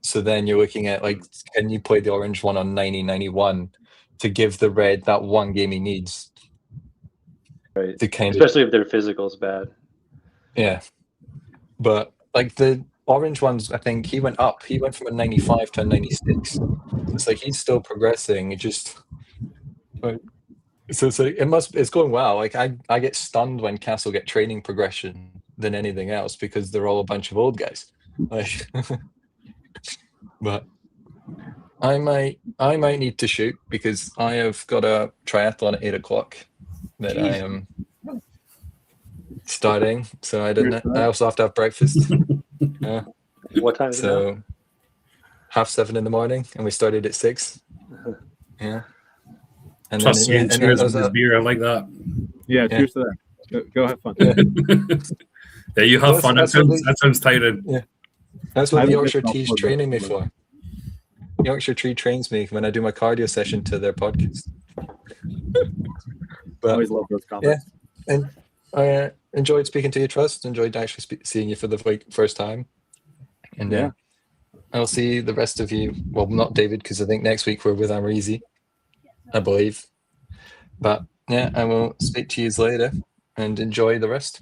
So then you're looking at like, can you play the orange one on 90, 91 to give the red that 1 game he needs? Right. To Especially if their physical's bad. Yeah. But like the orange ones, I think he went up. He went from a 95 to a 96. It's like he's still progressing. It just so it's going well. Like I get stunned when Castle get training progression than anything else because they're all a bunch of old guys. Like but I might need to shoot because I have got a triathlon at 8 o'clock that I am starting. So I also have to have breakfast. Yeah. What time is it? So 6:30 in the morning, and we started at 6. Yeah. And Trust me, and cheers with this beer. I like that. Yeah, cheers to that. Go have fun. Yeah, you have fun. That sounds tiring. Yeah. That's what the Yorkshire Tea's training me for. Yorkshire Tree trains me when I do my cardio session to their podcast. I always love those comments. Yeah, and I enjoyed speaking to you, Trust. Enjoyed actually seeing you for the first time. And I'll see the rest of you. Well, not David, because I think next week we're with Amarizi, I believe. But yeah, I will speak to you later and enjoy the rest.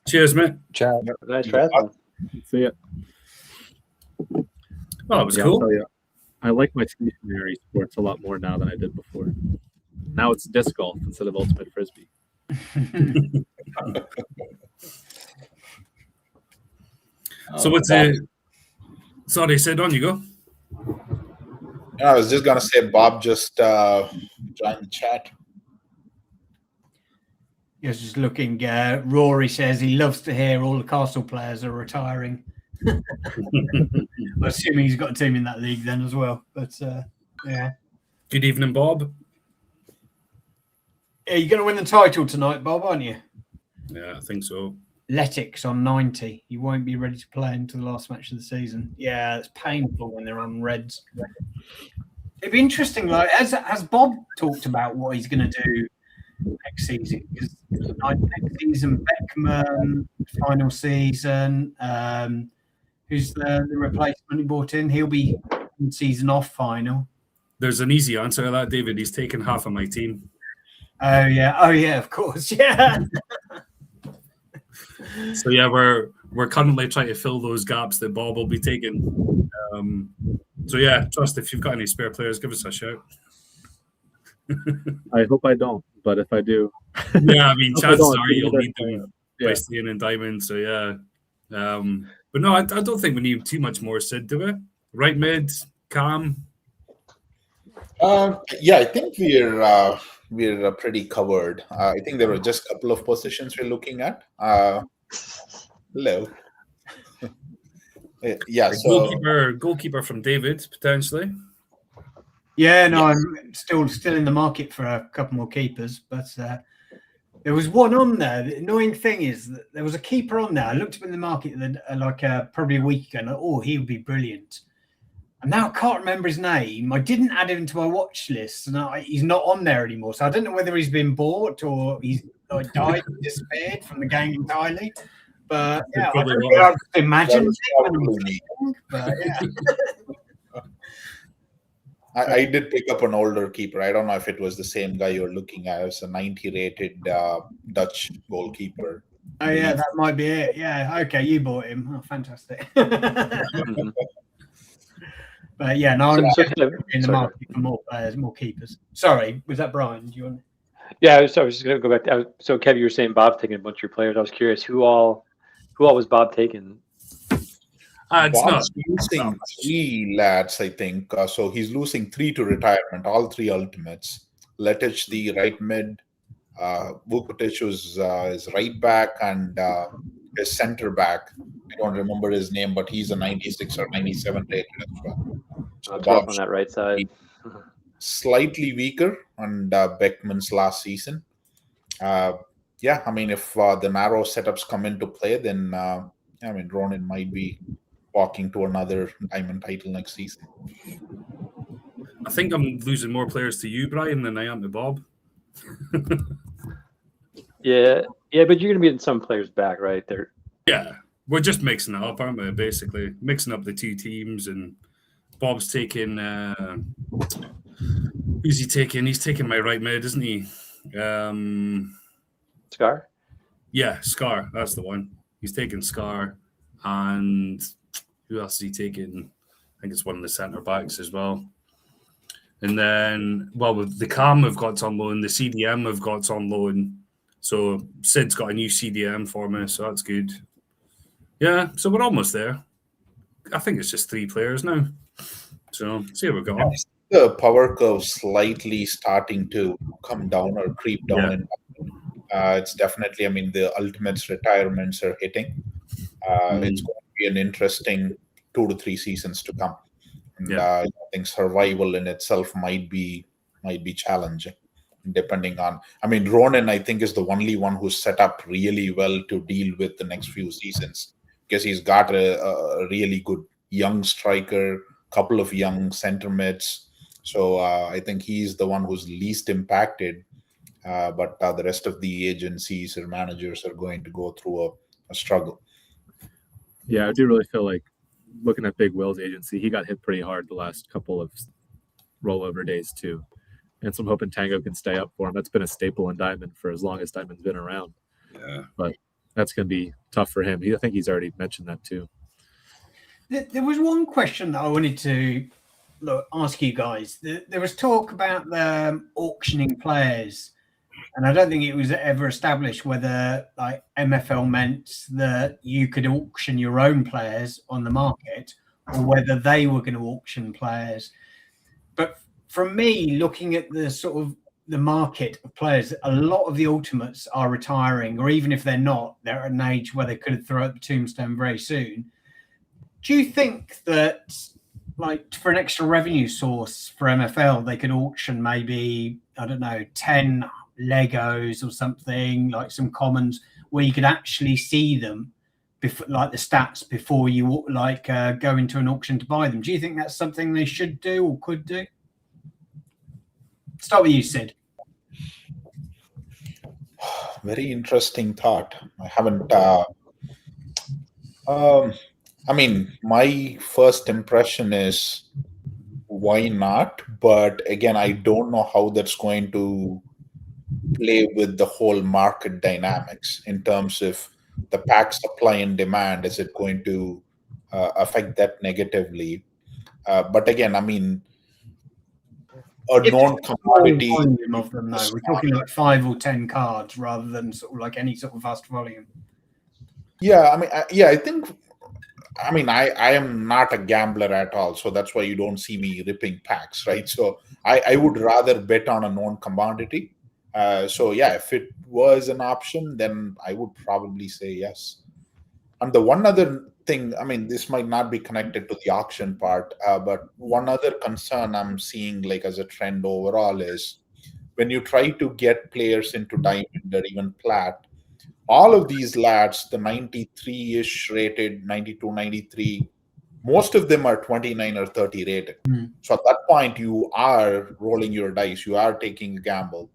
Cheers, mate. Ciao. Nice triathlon. See ya. Oh, it was I'll cool. tell you, I like my stationary sports a lot more now than I did before. Now it's disc golf instead of ultimate frisbee. So what's it? Sorry, said on you go. I was just gonna say Bob just joined the chat. Yes, just looking. Rory says he loves to hear all the Castle players are retiring. Assuming he's got a team in that league then as well. But yeah. Good evening, Bob. Yeah, you're going to win the title tonight, Bob, aren't you? Yeah, I think so. Letics on 90. You won't be ready to play until the last match of the season. Yeah, it's painful when they're on reds. It'd be interesting. Like, has Bob talked about what he's going to do next season? Because next season, Beckman, final season. Who's the replacement he brought in? He'll be in season off final. There's an easy answer to that, David. He's taken half of my team. Oh yeah, of course, yeah. So yeah, we're currently trying to fill those gaps that Bob will be taking. So yeah, Trust, if you've got any spare players, give us a shout. I hope I don't, but if I do, yeah, I mean, If I chances don't, are you'll need them by staying in Diamond. So yeah, but no, I don't think we need too much more. Sid, do we? Right mid, Cam. Yeah, I think we're pretty covered. I think there were just a couple of positions we're looking at. Hello. Yeah, so Goalkeeper from David potentially. Yeah, no, Yes. I'm still in the market for a couple more keepers, but there was one on there. The annoying thing is that there was a keeper on there. I looked up in the market probably a week ago, and oh, he would be brilliant. And now I can't remember his name. I didn't add him to my watch list, and he's not on there anymore. So I don't know whether he's been bought or he's died, disappeared from the game entirely. But yeah, I don't know. I imagine That was probably me. but yeah. I did pick up an older keeper. I don't know if it was the same guy you're looking at. It's a 90 rated Dutch goalkeeper. Oh yeah, that might be it. Yeah, okay, you bought him. Oh, fantastic. Mhm. But yeah, no, I'm So in the market for more players, more keepers. Sorry, was that Brian? Do you want? yeah, I was just going to go back. So Kev, you were saying Bob's taking a bunch of your players. I was curious who all was Bob taking? It's not. Bob's losing 3 lads, I think. So he's losing 3 to retirement, all 3 ultimates. Letic, the right mid, Vukotic, who's his right back, and his center back. I don't remember his name, but he's a 96 or 97 rated as well. So 12 on that right side. Slightly weaker on Beckman's last season. Yeah, I mean, if the narrow setups come into play, then I mean, Ronan might be walking to another diamond title next season. I think I'm losing more players to you, Brian, than I am to Bob. Yeah, but you're going to be getting some players back, right? Yeah, we're just mixing it up, aren't we? Basically, mixing up the 2 teams, and Bob's taking. Who's he taking? He's taking my right mid, isn't he? Scar? Yeah, Scar. That's the one. He's taking Scar, and who else is he taking? I think it's one of the centre backs as well. And then, well, with the Cam we've got on loan, the CDM we've got on loan. So Sid's got a new CDM for me, so that's good. Yeah, so we're almost there. I think it's just 3 players now. So see how we go. The power curve slightly starting to come down or creep down. Yeah. And it's definitely, I mean, the ultimates retirements are hitting. It's going to be an interesting 2 to 3 seasons to come. And I think survival in itself might be challenging, depending on. I mean, Ronan, I think, is the only one who's set up really well to deal with the next few seasons, because he's got a really good young striker, couple of young center mids. So I think he's the one who's least impacted. But the rest of the agencies or managers are going to go through a struggle. Yeah, I do really feel like looking at Big Will's agency, he got hit pretty hard the last couple of rollover days too. And so I'm hoping Tango can stay up for him. That's been a staple in Diamond for as long as Diamond's been around. Yeah. But that's going to be tough for him. I think he's already mentioned that too. There was one question that I wanted to ask you guys. There was talk about the auctioning players, and I don't think it was ever established whether like MFL meant that you could auction your own players on the market or whether they were going to auction players. But from me, looking at the sort of the market of players, a lot of the ultimates are retiring, or even if they're not, they're at an age where they could throw up the tombstone very soon. Do you think that, like, for an extra revenue source for MFL, they could auction maybe, I don't know, 10 Legos or something, like some commons, where you could actually see them, before, like the stats, before you go into an auction to buy them? Do you think that's something they should do or could do? Start with you, Sid. Very interesting thought. I haven't. I mean, my first impression is why not? But again, I don't know how that's going to play with the whole market dynamics in terms of the pack supply and demand. Is it going to affect that negatively? But again, I mean, a known commodity of them, though. We're talking like 5 or 10 cards rather than sort of like any sort of vast volume. Yeah, I mean, I think. I mean, I am not a gambler at all, so that's why you don't see me ripping packs, right? So I would rather bet on a known commodity. So yeah, if it was an option, then I would probably say yes. And the one other thing, I mean, this might not be connected to the auction part, but one other concern I'm seeing, like as a trend overall, is when you try to get players into diamond or even plat, all of these lads, the 93-ish rated, 92, 93, most of them are 29 or 30 rated. So at that point, you are rolling your dice, you are taking a gamble.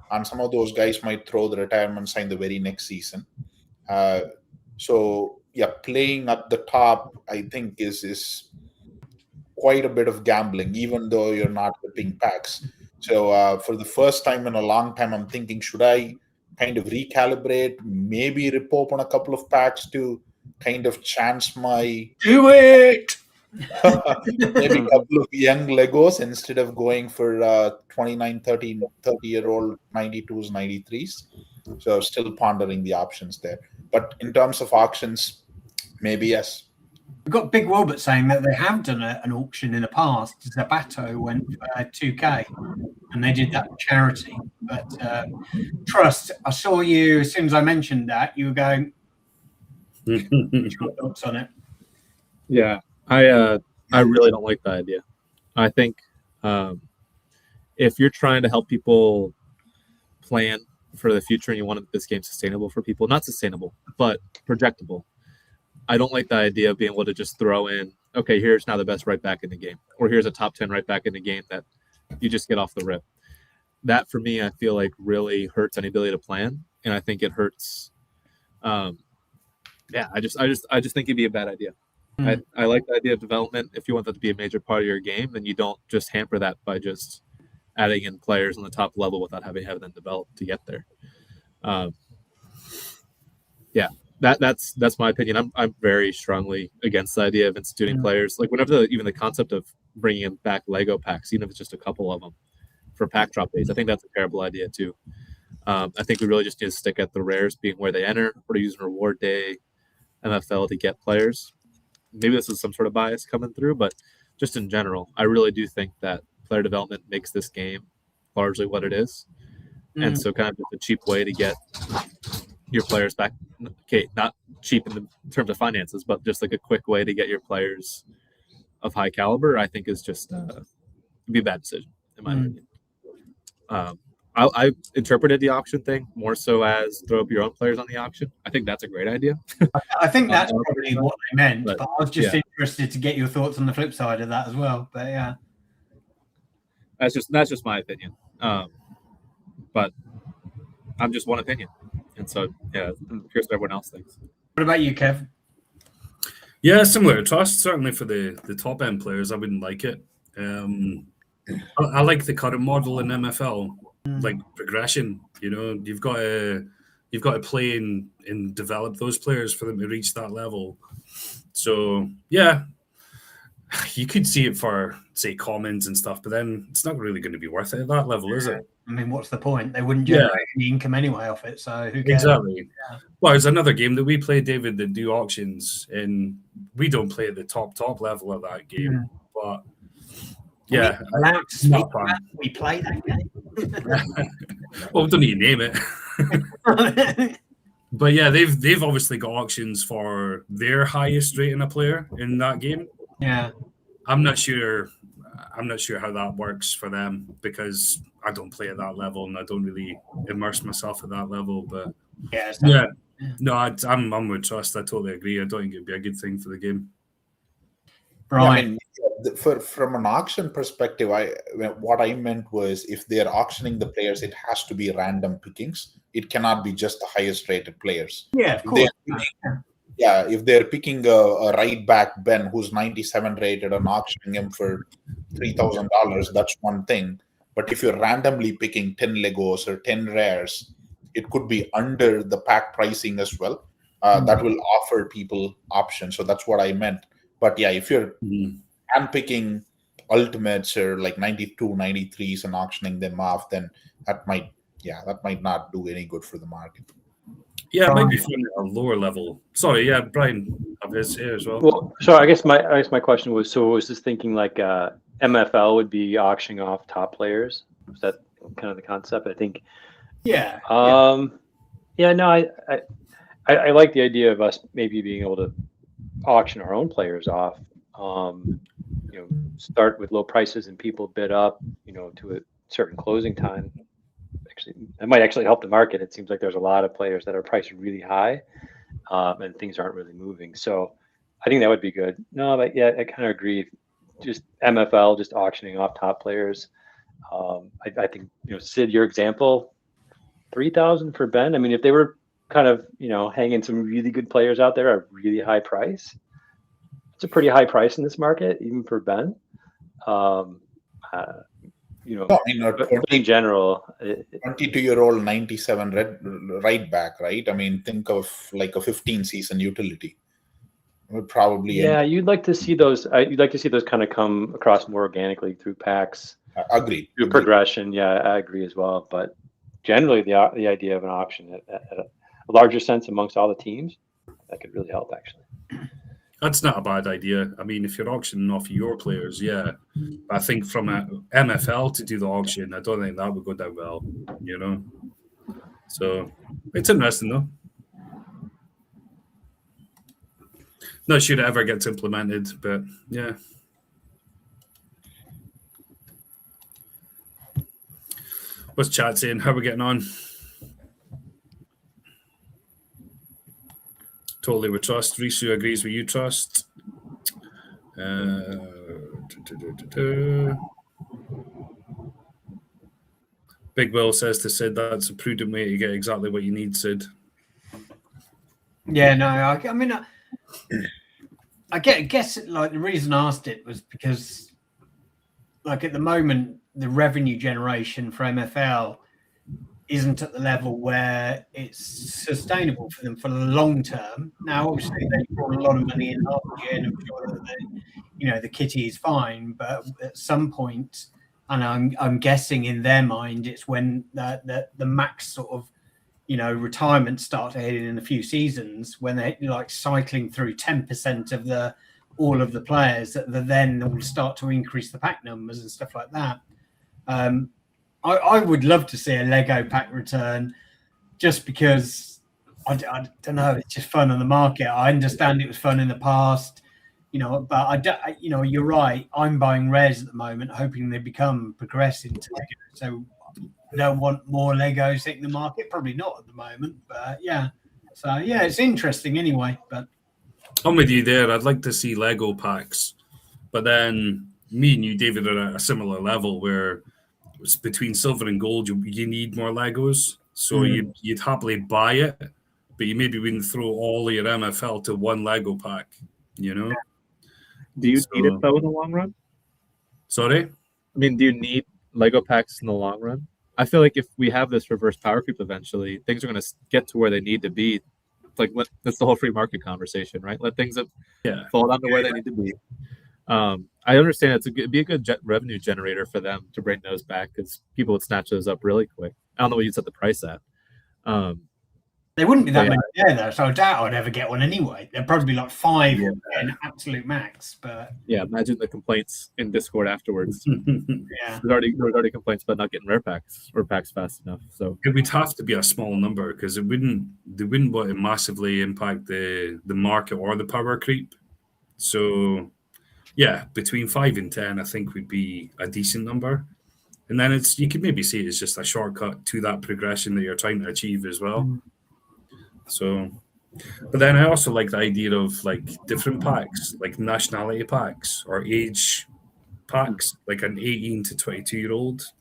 And some of those guys might throw the retirement sign the very next season. So yeah, playing at the top, I think, is quite a bit of gambling, even though you're not whipping packs. So for the first time in a long time, I'm thinking, should I kind of recalibrate, maybe rip open a couple of packs to kind of chance my Do it. maybe a couple of young Legos instead of going for 29, 30-year-old 92s, 93s. So still pondering the options there. But in terms of auctions, maybe yes. We've got Big Robert saying that they have done an auction in the past. Zabato went for 2K, and they did that for charity. But Trust, I saw you as soon as I mentioned that, you were going, what's your thoughts on it? Yeah, I really don't like the idea. I think if you're trying to help people plan for the future and you want this game sustainable for people, not sustainable, but projectable, I don't like the idea of being able to just throw in, okay, here's now the best right back in the game, or here's a top 10 right back in the game that you just get off the rip. That for me, I feel like really hurts any ability to plan, and I think it hurts. I just think it'd be a bad idea. I like the idea of development. If you want that to be a major part of your game, then you don't just hamper that by just adding in players on the top level without having them develop to get there. That's my opinion. I'm very strongly against the idea of instituting players. Like whenever even the concept of bringing in back Lego packs, even if it's just a couple of them for pack drop days, I think that's a terrible idea too. I think we really just need to stick at the rares being where they enter, or to use reward day MFL to get players. Maybe this is some sort of bias coming through, but just in general, I really do think that player development makes this game largely what it is. And so kind of just a cheap way to get your players back. Okay, not cheap in terms of finances, but just like a quick way to get your players of high caliber, I think is just be a bad decision, in my opinion. I interpreted the auction thing more so as throw up your own players on the auction. I think that's a great idea. I think that's probably what I meant, but I was just interested to get your thoughts on the flip side of that as well. But yeah, that's just my opinion. But I'm just one opinion, and so I'm curious what everyone else thinks. What about you, Kev? Yeah, similar to Trust. Certainly for the top end players, I wouldn't like it. I like the current model in MFL, like progression. You know, you've got to play and develop those players for them to reach that level. So yeah, you could see it for say commons and stuff, but then it's not really going to be worth it at that level, is it? I mean, what's the point? They wouldn't generate any income anyway off it, so who cares? Exactly. Yeah. Well, there's another game that we play, David, that do auctions, and we don't play at the top level of that game, but yeah, allowed to speak about we play that game. Well, don't need to name it. But yeah, they've obviously got auctions for their highest rating a player in that game. Yeah, I'm not sure how that works for them because I don't play at that level and I don't really immerse myself at that level. But no, I'm with Trust. I totally agree. I don't think it'd be a good thing for the game. Right. I mean, from an auction perspective, what I meant was if they're auctioning the players, it has to be random pickings. It cannot be just the highest rated players. Yeah, of course. If they're picking a right back Ben who's 97 rated and auctioning him for $3,000, that's one thing. But if you're randomly picking 10 Legos or 10 rares, it could be under the pack pricing as well. That will offer people options. So that's what I meant. But yeah, if you're handpicking ultimates or like 92, 93s and auctioning them off, then that might not do any good for the market. Yeah, it might be fun at a lower level. Sorry, yeah, Brian have his here as well. Well, so I guess my question was, so I was just thinking like MFL would be auctioning off top players. Is that kind of the concept? I think. Yeah. No, I like the idea of us maybe being able to auction our own players off. Start with low prices and people bid up, to a certain closing time. Actually, that might actually help the market. It seems like there's a lot of players that are priced really high, and things aren't really moving. So I think that would be good. No, but yeah, I kind of agree. Just MFL, just auctioning off top players. I think, Sid, your example, 3,000 for Ben. I mean, if they were kind of, hanging some really good players out there at a really high price, it's a pretty high price in this market, even for Ben. But in general, 22-year-old 97 right back, right? I mean, think of like a 15-season utility. Would probably you'd like to see those. You'd like to see those kind of come across more organically through packs. Agreed. Through progression, yeah, I agree as well. But generally, the idea of an auction at a larger sense amongst all the teams, that could really help, actually. That's not a bad idea. I mean, if you're auctioning off your players, yeah. But I think from a MFL to do the auction, I don't think that would go down well, So it's interesting, though. Not sure it ever gets implemented, but yeah. What's chat saying? How are we getting on? Totally with trust. Risu agrees with you, trust. Big Will says to Sid, that's a prudent way to get exactly what you need, Sid. Yeah, no, I mean, I guess like the reason I asked it was because, like, at the moment, the revenue generation for MFL isn't at the level where it's sustainable for them for the long term. Now, obviously, they brought a lot of money in last year, and I'm sure that the kitty is fine. But at some point, and I'm guessing in their mind, it's when the max sort of retirement start heading in a few seasons, when they're like cycling through 10% of all of the players, that then will start to increase the pack numbers and stuff like that. I would love to see a Lego pack return, just because I don't know, it's just fun on the market. I understand it was fun in the past, but I don't, you're right. I'm buying rares at the moment, hoping they become progressive to Lego. So I don't want more Legos hitting the market. Probably not at the moment, but yeah. So yeah, it's interesting anyway. But I'm with you there. I'd like to see Lego packs, but then me and you, David, are at a similar level where it's between silver and gold. You need more Legos, so you'd happily buy it, but you maybe wouldn't throw all your MFL to one Lego pack. Do you need it though in the long run? Sorry, I mean, do you need Lego packs in the long run? I feel like if we have this reverse power creep eventually, things are going to get to where they need to be. Like that's the whole free market conversation, right? Let things fall down to where they need to be. I understand it'd be a good revenue generator for them to bring those back, because people would snatch those up really quick. I don't know what you'd set the price at. They wouldn't be that many there, though, so I doubt I'd ever get one anyway. There'd probably be like 5 an absolute max. But yeah, imagine the complaints in Discord afterwards. Yeah, there's already complaints about not getting rare packs or packs fast enough. So it would have to be a small number, because they wouldn't want to massively impact the market or the power creep. So yeah, between 5 and 10, I think would be a decent number. And then you could maybe see it's just a shortcut to that progression that you're trying to achieve as well. So, but then I also like the idea of like different packs, like nationality packs or age packs, like an 18 to 22-year-old,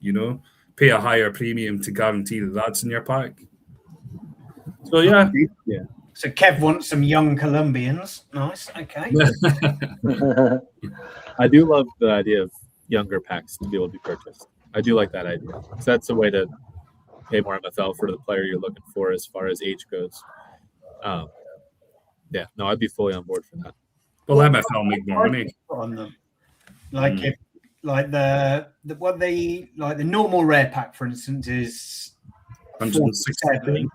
pay a higher premium to guarantee that that's in your pack. So yeah. So Kev wants some young Colombians. Nice. Okay. I do love the idea of younger packs to be able to be purchased. I do like that idea. So that's a way to pay more MFL for the player you're looking for as far as age goes. I'd be fully on board for that. Well, MFL make more money on them. Like if, like the normal rare pack, for instance, is 167,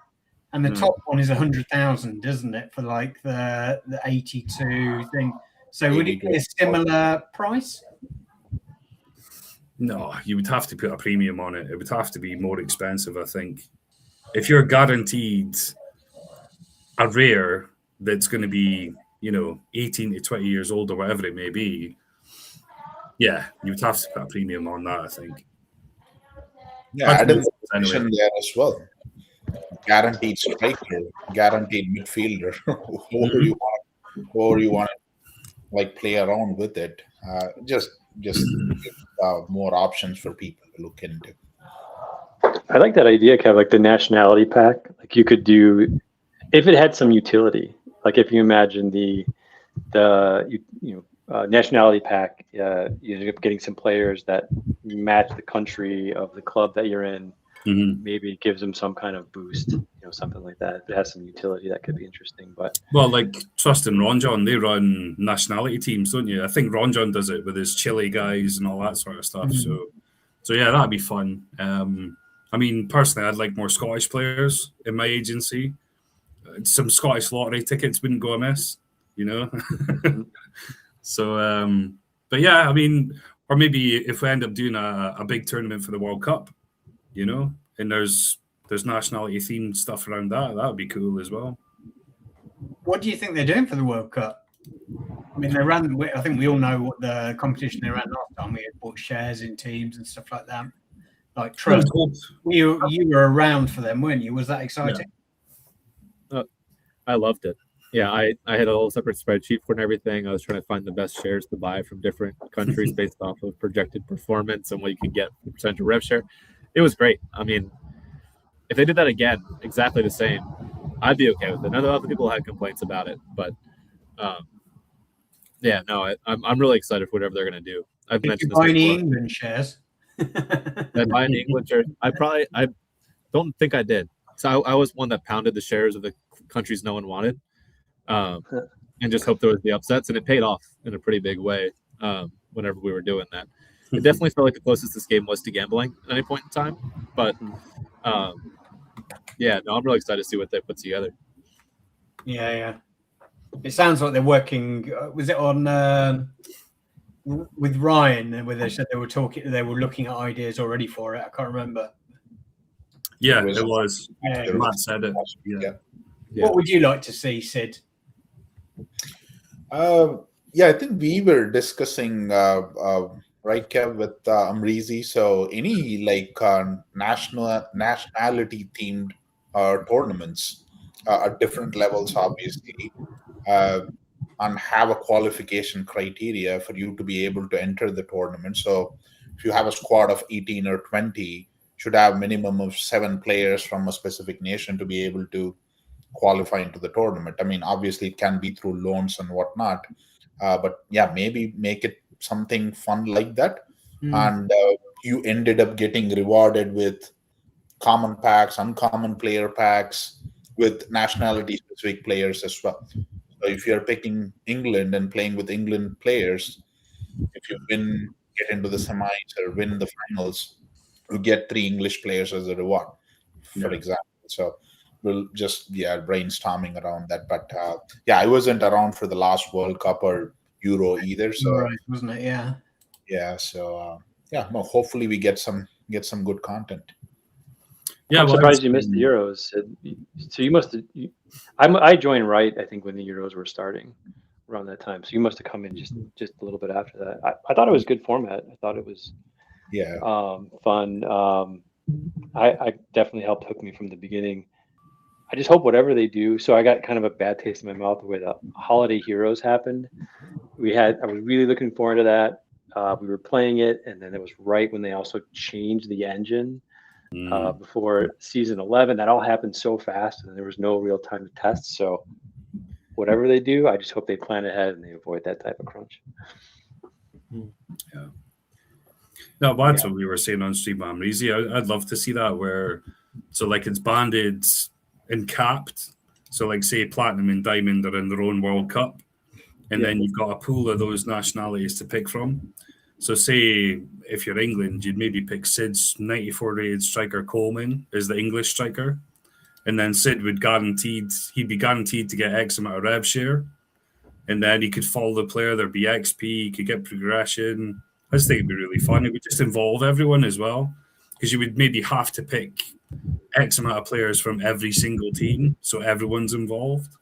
and the top one is 100,000, isn't it? For like the 82 thing. So would it be a similar price? No, you would have to put a premium on it. It would have to be more expensive, I think. If you're guaranteed a rare that's going to be, 18 to 20 years old or whatever it may be, yeah, you would have to put a premium on that, I think. Yeah, add in the Anyway. position there as well. Guaranteed striker, guaranteed midfielder. Or you want to like play around with it. Just more options for people to look into. I like that idea, Kev, like the nationality pack. Like you could do, if it had some utility. Like if you imagine the nationality pack, you end up getting some players that match the country of the club that you're in. Mm-hmm. Maybe it gives them some kind of boost, something like that. If it has some utility, that could be interesting. But like Trust and Ron John, they run nationality teams, don't you? I think Ron John does it with his Chile guys and all that sort of stuff. Mm-hmm. So yeah, that'd be fun. I mean, personally, I'd like more Scottish players in my agency. Some Scottish lottery tickets wouldn't go amiss, So, but yeah, I mean, or maybe if we end up doing a big tournament for the World Cup, and there's nationality themed stuff around that would be cool as well. What do you think they're doing for the World Cup? I mean, I think we all know what the competition they ran last time. We had bought shares in teams and stuff like that. Like Trust, you were around for them, weren't you? Was that exciting? Yeah. I loved it. Yeah, I had a whole separate spreadsheet for it and everything. I was trying to find the best shares to buy from different countries based off of projected performance and what you can get for percentage of rev share. It was great. I mean, if they did that again, exactly the same, I'd be okay with it. None of the other people had complaints about it, but yeah, no, I'm really excited for whatever they're going to do. I've mentioned this before. England shares. Did I buy an England share? I don't think I did. So I was one that pounded the shares of the countries no one wanted, and just hoped there was the upsets, and it paid off in a pretty big way. Whenever we were doing that, it definitely felt like the closest this game was to gambling at any point in time. But yeah, no, I'm really excited to see what they put together. Yeah. It sounds like they're working. Was it on with Ryan, where they said they were looking at ideas already for it? I can't remember. Yeah, it was. Yeah. Matt said it. Yeah. What would you like to see, Sid? Yeah, I think we were discussing right, Kev, with Amrizi. So any like nationality themed tournaments at different levels, obviously, and have a qualification criteria for you to be able to enter the tournament. So if you have a squad of 18 or 20, should have minimum of 7 players from a specific nation to be able to qualify into the tournament. I mean, obviously it can be through loans and whatnot, but yeah, maybe make it something fun like that. And you ended up getting rewarded with common packs, uncommon player packs, with nationality specific players as well. So if you're picking England and playing with England players, if you get into the semis or win the finals, you get 3 English players as a reward, for example. So we'll just brainstorming around that. But I wasn't around for the last World Cup or Euro either. So right, wasn't it? Yeah. Yeah. So hopefully we get some good content. Yeah, I'm surprised you missed the Euros. So you must have. I joined right, I think, when the Euros were starting around that time. So you must have come in just a little bit after that. I thought it was a good format. I thought it was fun. I definitely helped hook me from the beginning. I just hope whatever they do. So I got kind of a bad taste in my mouth the way the Holiday Heroes happened. I was really looking forward to that. We were playing it, and then it was right when they also changed the engine. Before season 11, that all happened so fast, and there was no real time to test. So whatever they do, I just hope they plan ahead and they avoid that type of crunch. Yeah. No, but that's what we were saying on stream, Amrizi. I'd love to see that where, so like it's banded and capped. So like say Platinum and Diamond are in their own World Cup, and then you've got a pool of those nationalities to pick from. So say if you're England, you'd maybe pick Sid's 94 rated striker Coleman as the English striker. And then Sid would he'd be guaranteed to get X amount of rev share. And then he could follow the player, there'd be XP, he could get progression. I just think it'd be really fun. It would just involve everyone as well. Because you would maybe have to pick X amount of players from every single team, so everyone's involved.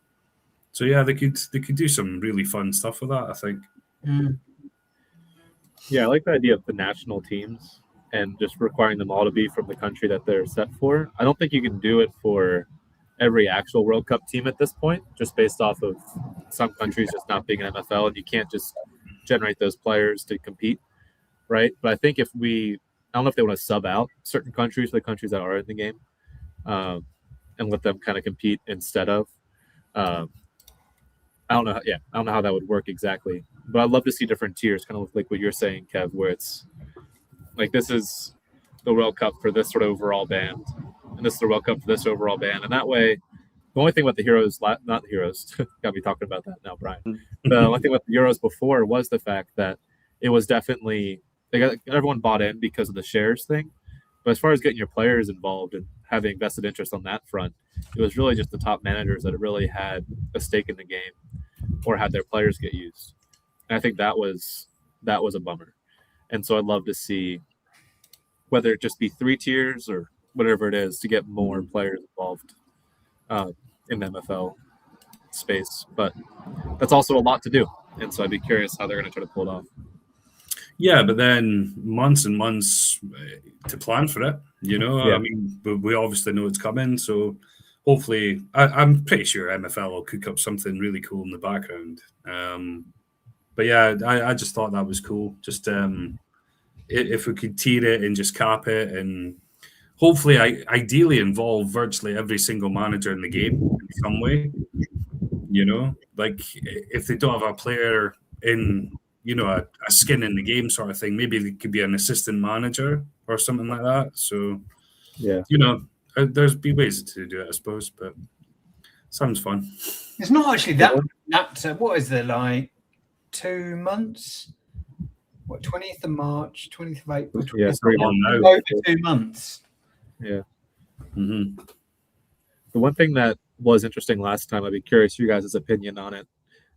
So yeah, they could do some really fun stuff with that, I think. Yeah, I like the idea of the national teams and just requiring them all to be from the country that they're set for. I don't think you can do it for every actual World Cup team at this point, just based off of some countries just not being an MFL, and you can't just generate those players to compete, right? But I think I don't know if they want to sub out certain countries, the countries that are in the game, and let them kind of compete instead of. I don't know. Yeah, I don't know how that would work exactly, but I'd love to see different tiers, kind of like what you're saying, Kev, where it's like this is the World Cup for this sort of overall band, and this is the World Cup for this overall band, and that way, the only thing about the Heroes, not the Heroes, got me talking about that now, Brian. The only thing with the Euros before was the fact that it was definitely everyone bought in because of the shares thing, but as far as getting your players involved and having vested interest on that front, it was really just the top managers that really had a stake in the game or had their players get used. And I think that was a bummer. And so I'd love to see whether it just be 3 tiers or whatever it is to get more players involved in the MFL space. But that's also a lot to do. And so I'd be curious how they're going to try to pull it off. Yeah, but then months and months to plan for it, Yeah. I mean, but we obviously know it's coming, so hopefully, I'm pretty sure MFL will cook up something really cool in the background. But yeah, I just thought that was cool. Just if we could tier it and just cap it, and hopefully, ideally involve virtually every single manager in the game in some way. Like if they don't have a player in, a skin in the game sort of thing, maybe it could be an assistant manager or something like that. So, yeah, there's be ways to do it, I suppose, but sounds fun. It's not actually that. What is there, like 2 months? What, 20th of March, 20th of April? 20th yeah, 3 months. Over 2 months. Yeah. Mm-hmm. The one thing that was interesting last time, I'd be curious your guys' opinion on it,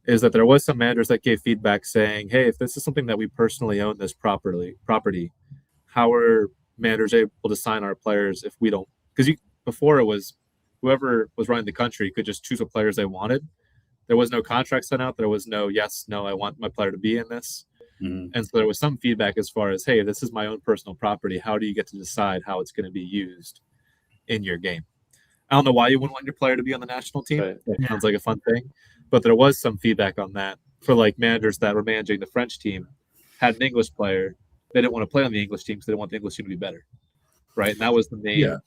is that there was some managers that gave feedback saying, hey, if this is something that we personally own this property, how are managers able to sign our players if we don't? Because before it was whoever was running the country could just choose what players they wanted. There was no contract sent out. There was no, yes, no, I want my player to be in this. Mm-hmm. And so there was some feedback as far as, hey, this is my own personal property. How do you get to decide how it's going to be used in your game? I don't know why you wouldn't want your player to be on the national team. Right. It sounds like a fun thing. But there was some feedback on that for like managers that were managing the French team, had an English player. They didn't want to play on the English team because they didn't want the English team to be better. Right. And that was the main, that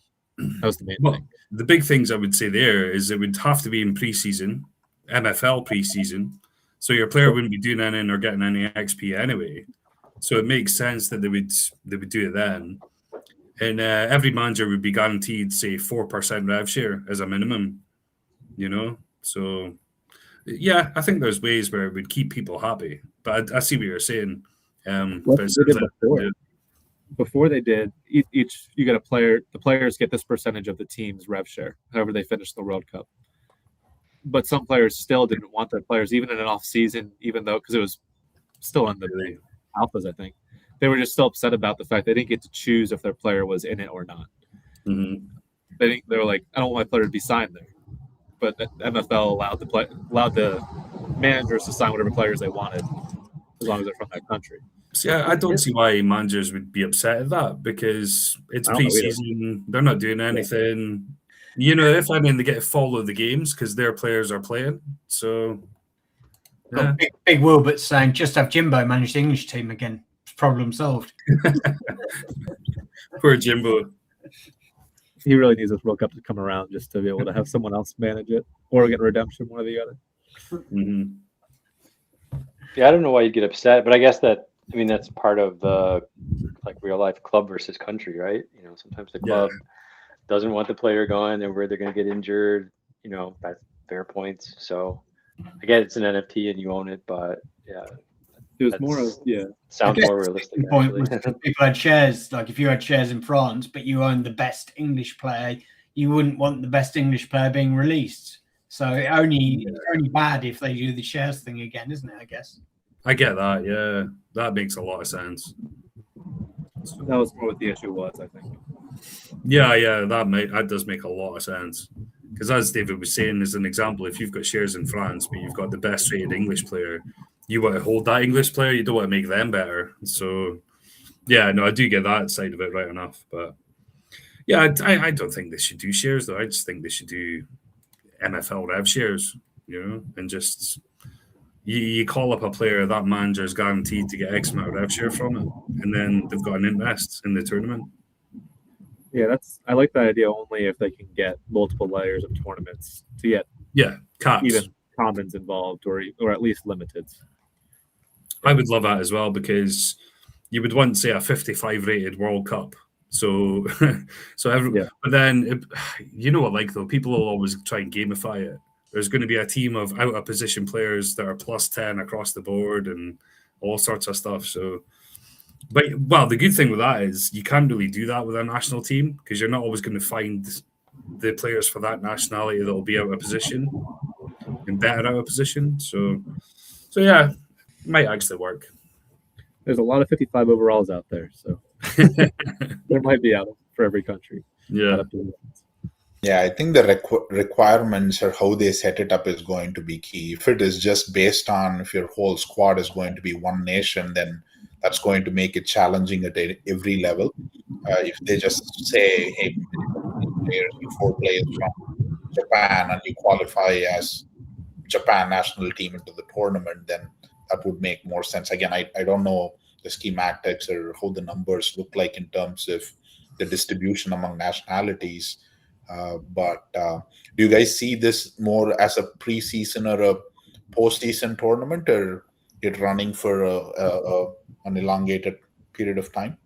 was the main thing. The big things I would say there is it would have to be in preseason, MFL preseason. So your player wouldn't be doing anything or getting any XP anyway. So it makes sense that they would do it then. And every manager would be guaranteed, say, 4% rev share as a minimum, So, yeah, I think there's ways where it would keep people happy. But I see what you're saying. Before they did, each you get a player. The players get this percentage of the team's rev share, however they finish the World Cup. But some players still didn't want their players, even in an off season, even though because it was still in the alphas, I think. They were just still upset about the fact they didn't get to choose if their player was in it or not. Mm-hmm. They were like, I don't want my player to be signed there. But the MFL allowed the managers to sign whatever players they wanted, as long as they're from that country. See, I don't see why managers would be upset at that because it's preseason. They're not doing anything. If they get to follow the games because their players are playing. So, yeah. Big Wilbert saying, just have Jimbo manage the English team again. Problem solved. Poor Jimbo. He really needs this World Cup to come around just to be able to have someone else manage it or get redemption, one or the other. Mm-hmm. Yeah, I don't know why you'd get upset, but I guess that's part of the real life club versus country, right? Sometimes the club doesn't want the player going and where they're going to get injured. That's fair points. So I get it's an NFT and you own it, but yeah. It was more of sounds more realistic. People had shares, like if you had shares in France, but you owned the best English player, you wouldn't want the best English player being released. So it's only bad if they do the shares thing again, isn't it? I guess. I get that. Yeah, that makes a lot of sense. That was more what the issue was, I think. Yeah, that does make a lot of sense. Because as David was saying, as an example, if you've got shares in France, but you've got the best rated English player, you want to hold that English player. You don't want to make them better. So, yeah, no, I do get that side of it right enough. But yeah, I don't think they should do shares though. I just think they should do MFL rev shares, and just you call up a player, that manager is guaranteed to get X amount of rev share from it, and then they've got an invest in the tournament. Yeah, I like that idea only if they can get multiple layers of tournaments to get caps, even commons involved, or at least limited. I would love that as well, because you would want, say, a 55 rated World Cup. So, but then you know what, like though, people will always try and gamify it. There's going to be a team of out of position players that are plus 10 across the board and all sorts of stuff. So. But the good thing with that is you can't really do that with a national team, because you're not always going to find the players for that nationality that will be out of position and better out of position. So yeah, it might actually work. There's a lot of 55 overalls out there, so there might be out for every country. Yeah. Yeah, I think the requirements or how they set it up is going to be key. If it is just based on if your whole squad is going to be one nation, then that's going to make it challenging at every level. If they just say, hey, 4 players from Japan, and you qualify as Japan national team into the tournament, then that would make more sense. Again, I don't know the schematics or how the numbers look like in terms of the distribution among nationalities. But do you guys see this more as a preseason or a postseason tournament, or it running for an elongated period of time?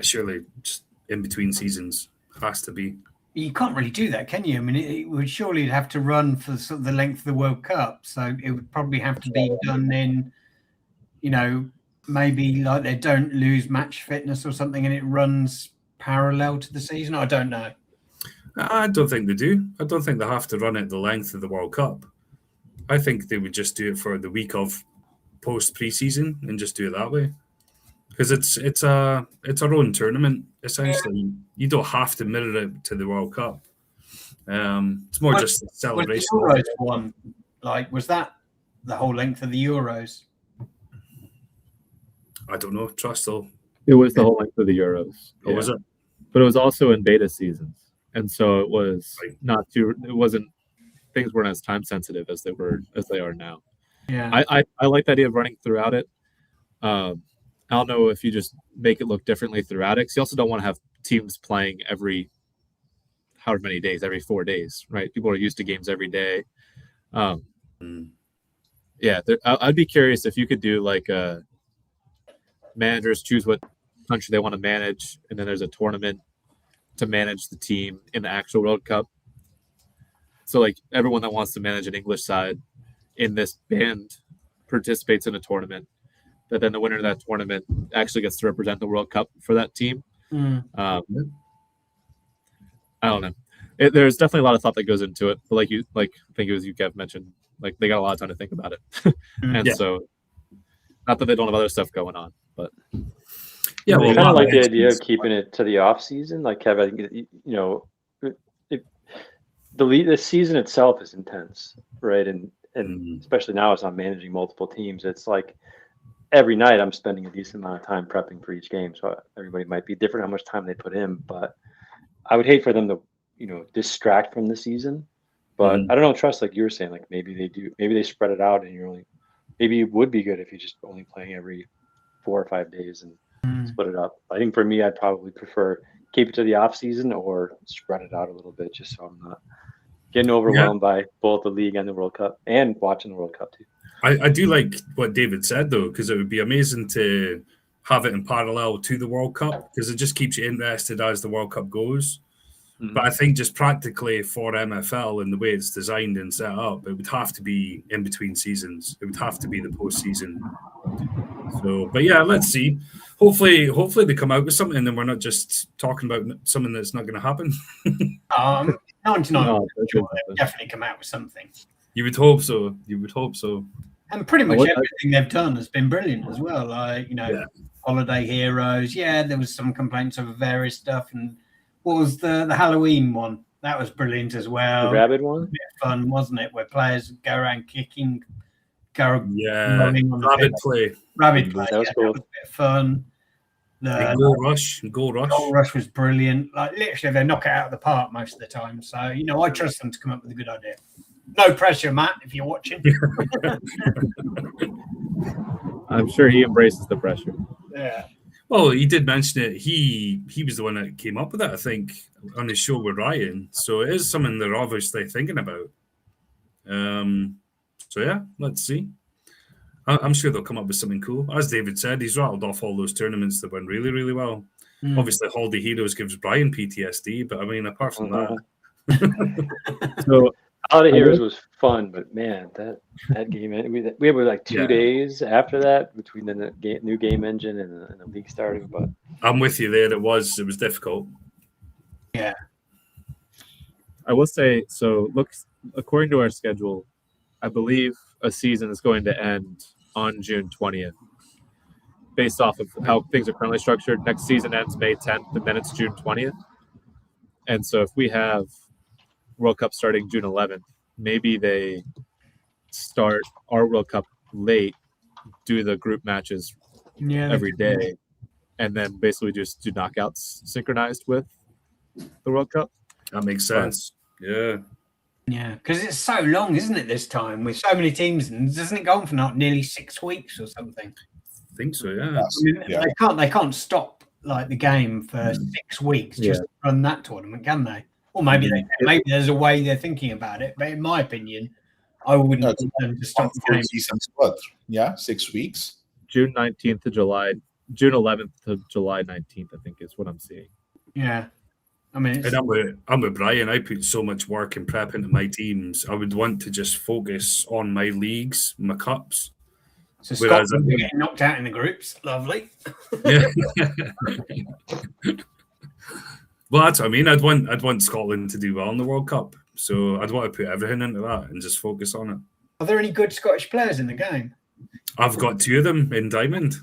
Surely just in between seasons has to be. You can't really do that, can you? I mean, it would surely have to run for sort of the length of the World Cup. So it would probably have to be done in, maybe like they don't lose match fitness or something, and it runs parallel to the season. I don't know. I don't think they do. I don't think they have to run it the length of the World Cup. I think they would just do it for the week of post preseason and just do it that way, because it's our own tournament essentially. You don't have to mirror it to the World Cup. It's more just a celebration. Was the Euros one, was that the whole length of the Euros? I don't know. Trust though. It was the whole length of the Euros. Oh, was it? But it was also in beta seasons, and so it was not too. It wasn't. Things weren't as time sensitive as they are now. Yeah, I like the idea of running throughout it. I don't know if you just make it look differently throughout it, because you also don't want to have teams playing every however many days, every 4 days, right? People are used to games every day. Yeah, I'd be curious if you could do managers choose what country they want to manage, and then there's a tournament to manage the team in the actual World Cup. So everyone that wants to manage an English side in this band participates in a tournament, but then the winner of that tournament actually gets to represent the World Cup for that team. I don't know. There's definitely a lot of thought that goes into it, but I think it was you, Kev, mentioned, they got a lot of time to think about it. And so, not that they don't have other stuff going on, but I kind of like the idea of keeping it to the off season. Like Kev, I think the season itself is intense, right? And especially now as I'm managing multiple teams, it's like every night I'm spending a decent amount of time prepping for each game. So everybody might be different how much time they put in, but I would hate for them to, distract from the season. But I don't know, Trust, like you were saying, maybe they spread it out, and maybe it would be good if you just only playing every 4 or 5 days and split it up. I think for me, I'd probably prefer keep it to the off season or spread it out a little bit, just so I'm not getting overwhelmed by both the league and the World Cup, and watching the World Cup too. I do like what David said though, because it would be amazing to have it in parallel to the World Cup, because it just keeps you interested as the World Cup goes. But I think just practically for MFL and the way it's designed and set up, it would have to be in between seasons. It would have to be the postseason. So, but yeah, let's see. Hopefully they come out with something, and then we're not just talking about something that's not going to happen. 99 sure they'll definitely come out with something. You would hope so. And pretty much everything they've done has been brilliant as well. Holiday Heroes. Yeah, there was some complaints over various stuff. And what was the Halloween one? That was brilliant as well. The rabbit one? A bit of fun, wasn't it? Where players go around kicking, running on the Rabbit pitch. play. Rabbit play. That was cool. That was a bit of fun. And Goal Rush. Goal Rush was brilliant. Like literally, they knock it out of the park most of the time. So I trust them to come up with a good idea. No pressure, Matt, if you're watching. I'm sure he embraces the pressure. Yeah. Well, he did mention it. He was the one that came up with it, I think, on his show with Ryan. So it is something they're obviously thinking about. So yeah, let's see. I'm sure they'll come up with something cool. As David said, he's rattled off all those tournaments that went really, really well. Obviously, Holiday Heroes gives Brian PTSD, but I mean, apart from that. So Holiday Heroes was fun, but man, that game, we had like 2 days after that between the new game engine and the league starting. But I'm with you there. It was difficult. Yeah. I will say, so look, according to our schedule, I believe a season is going to end on June 20th. Based off of how things are currently structured, next season ends May 10th, and then it's June 20th. And so if we have World Cup starting June 11th, maybe they start our World Cup late, do the group matches every day, and then basically just do knockouts synchronized with the World Cup. That makes sense. Yeah. Yeah, because it's so long, isn't it, this time, with so many teams, and doesn't it go on for nearly 6 weeks or something? I think so, yeah. They can't stop like the game for 6 weeks just to run that tournament, can they? Or maybe maybe there's a way they're thinking about it, but in my opinion, I wouldn't want them to stop the game. Season's what? Yeah, 6 weeks. June 19th to July, June 11th to July 19th, I think is what I'm seeing. Yeah. I mean, and I'm with Brian. I put so much work and prep into my teams. I would want to just focus on my leagues, my cups. So Scotland getting knocked out in the groups, lovely. Yeah. Well, that's what I mean. I'd want Scotland to do well in the World Cup, so I'd want to put everything into that and just focus on it. Are there any good Scottish players in the game? I've got 2 of them in Diamond.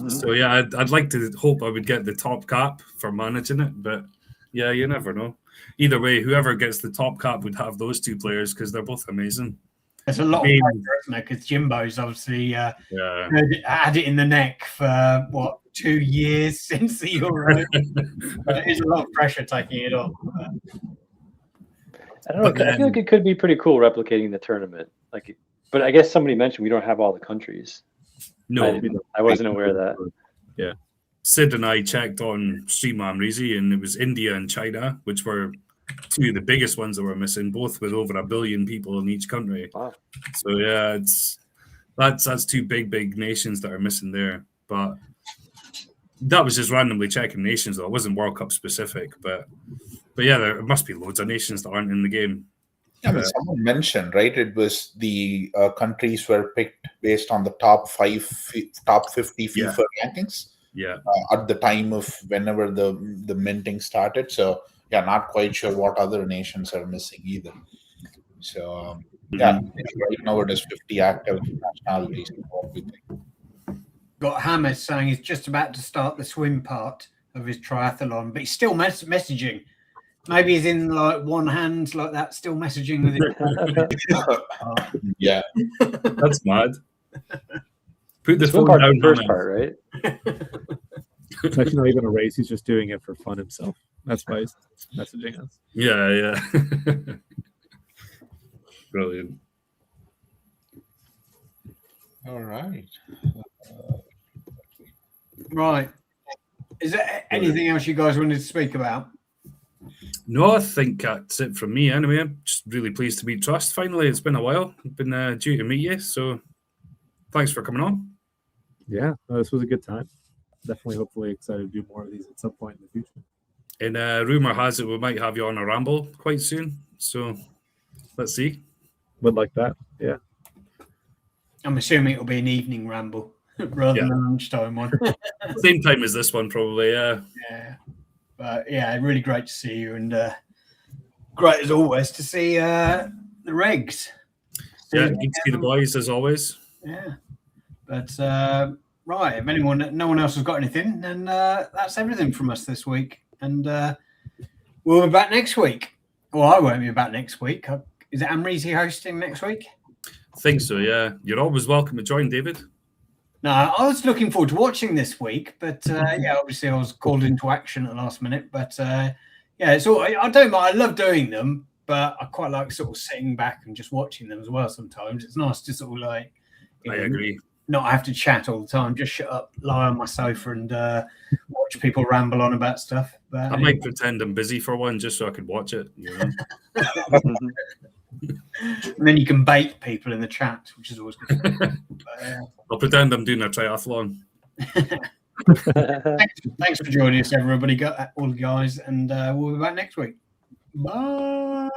So yeah, I'd like to hope I would get the top cap for managing it, but yeah, you never know. Either way, whoever gets the top cap would have those 2 players because they're both amazing. There's a lot of pressure, isn't there? Because Jimbo's obviously had it in the neck for 2 years since the Euro. There's a lot of pressure taking it on. I don't know. I feel like it could be pretty cool replicating the tournament. But I guess somebody mentioned we don't have all the countries. No, I wasn't aware of that. Yeah. Sid and I checked on Stream Amrizi, and it was India and China, which were 2 of the biggest ones that were missing, both with over 1 billion people in each country. Wow. So yeah, that's 2 big nations that are missing there. But that was just randomly checking nations, though. It wasn't World Cup specific, but yeah, there must be loads of nations that aren't in the game. Yeah, I mean, someone mentioned, right? It was the countries were picked based on the top 50 FIFA rankings. Yeah. At the time of whenever the minting started. So yeah, not quite sure what other nations are missing either. So right now it is 50 active nationalities. What we think. Got Hamez saying he's just about to start the swim part of his triathlon, but he's still messaging. Maybe he's in like one hand like that, still messaging with it. Yeah, that's mad. Put the phone down. First part, right? It's actually not even a race. He's just doing it for fun himself. That's why he's messaging us. Yeah. Brilliant. All right. Right. Is there anything else you guys wanted to speak about? No, I think that's it from me anyway. I'm just really pleased to meet Trust finally. It's been a while. I've been due to meet you, so thanks for coming on. Yeah, this was a good time. Definitely, hopefully excited to do more of these at some point in the future. And rumor has it we might have you on a Ramble quite soon, so let's see. Would like that, yeah. I'm assuming it'll be an evening Ramble rather than a lunchtime one. Same time as this one, probably, yeah. Yeah. But yeah, really great to see you, and great as always to see the regs. Yeah, good to see the boys as always. Yeah, but Right. If no one else has got anything, then that's everything from us this week. And we'll be back next week. Well, I won't be back next week. Is it Amrezi hosting next week? I think so, yeah. You're always welcome to join, David. No, I was looking forward to watching this week, but yeah, obviously I was called into action at the last minute. But yeah, it's all I don't mind. I love doing them, but I quite like sort of sitting back and just watching them as well. Sometimes it's nice to sort of like, I agree. Not have to chat all the time. Just shut up, lie on my sofa, and watch people ramble on about stuff. But I might pretend I'm busy for one just so I could watch it. You know? And then you can bait people in the chat, which is always good. But, I'll pretend I'm doing a triathlon. thanks for joining us, everybody, all the guys, and we'll be back next week. Bye.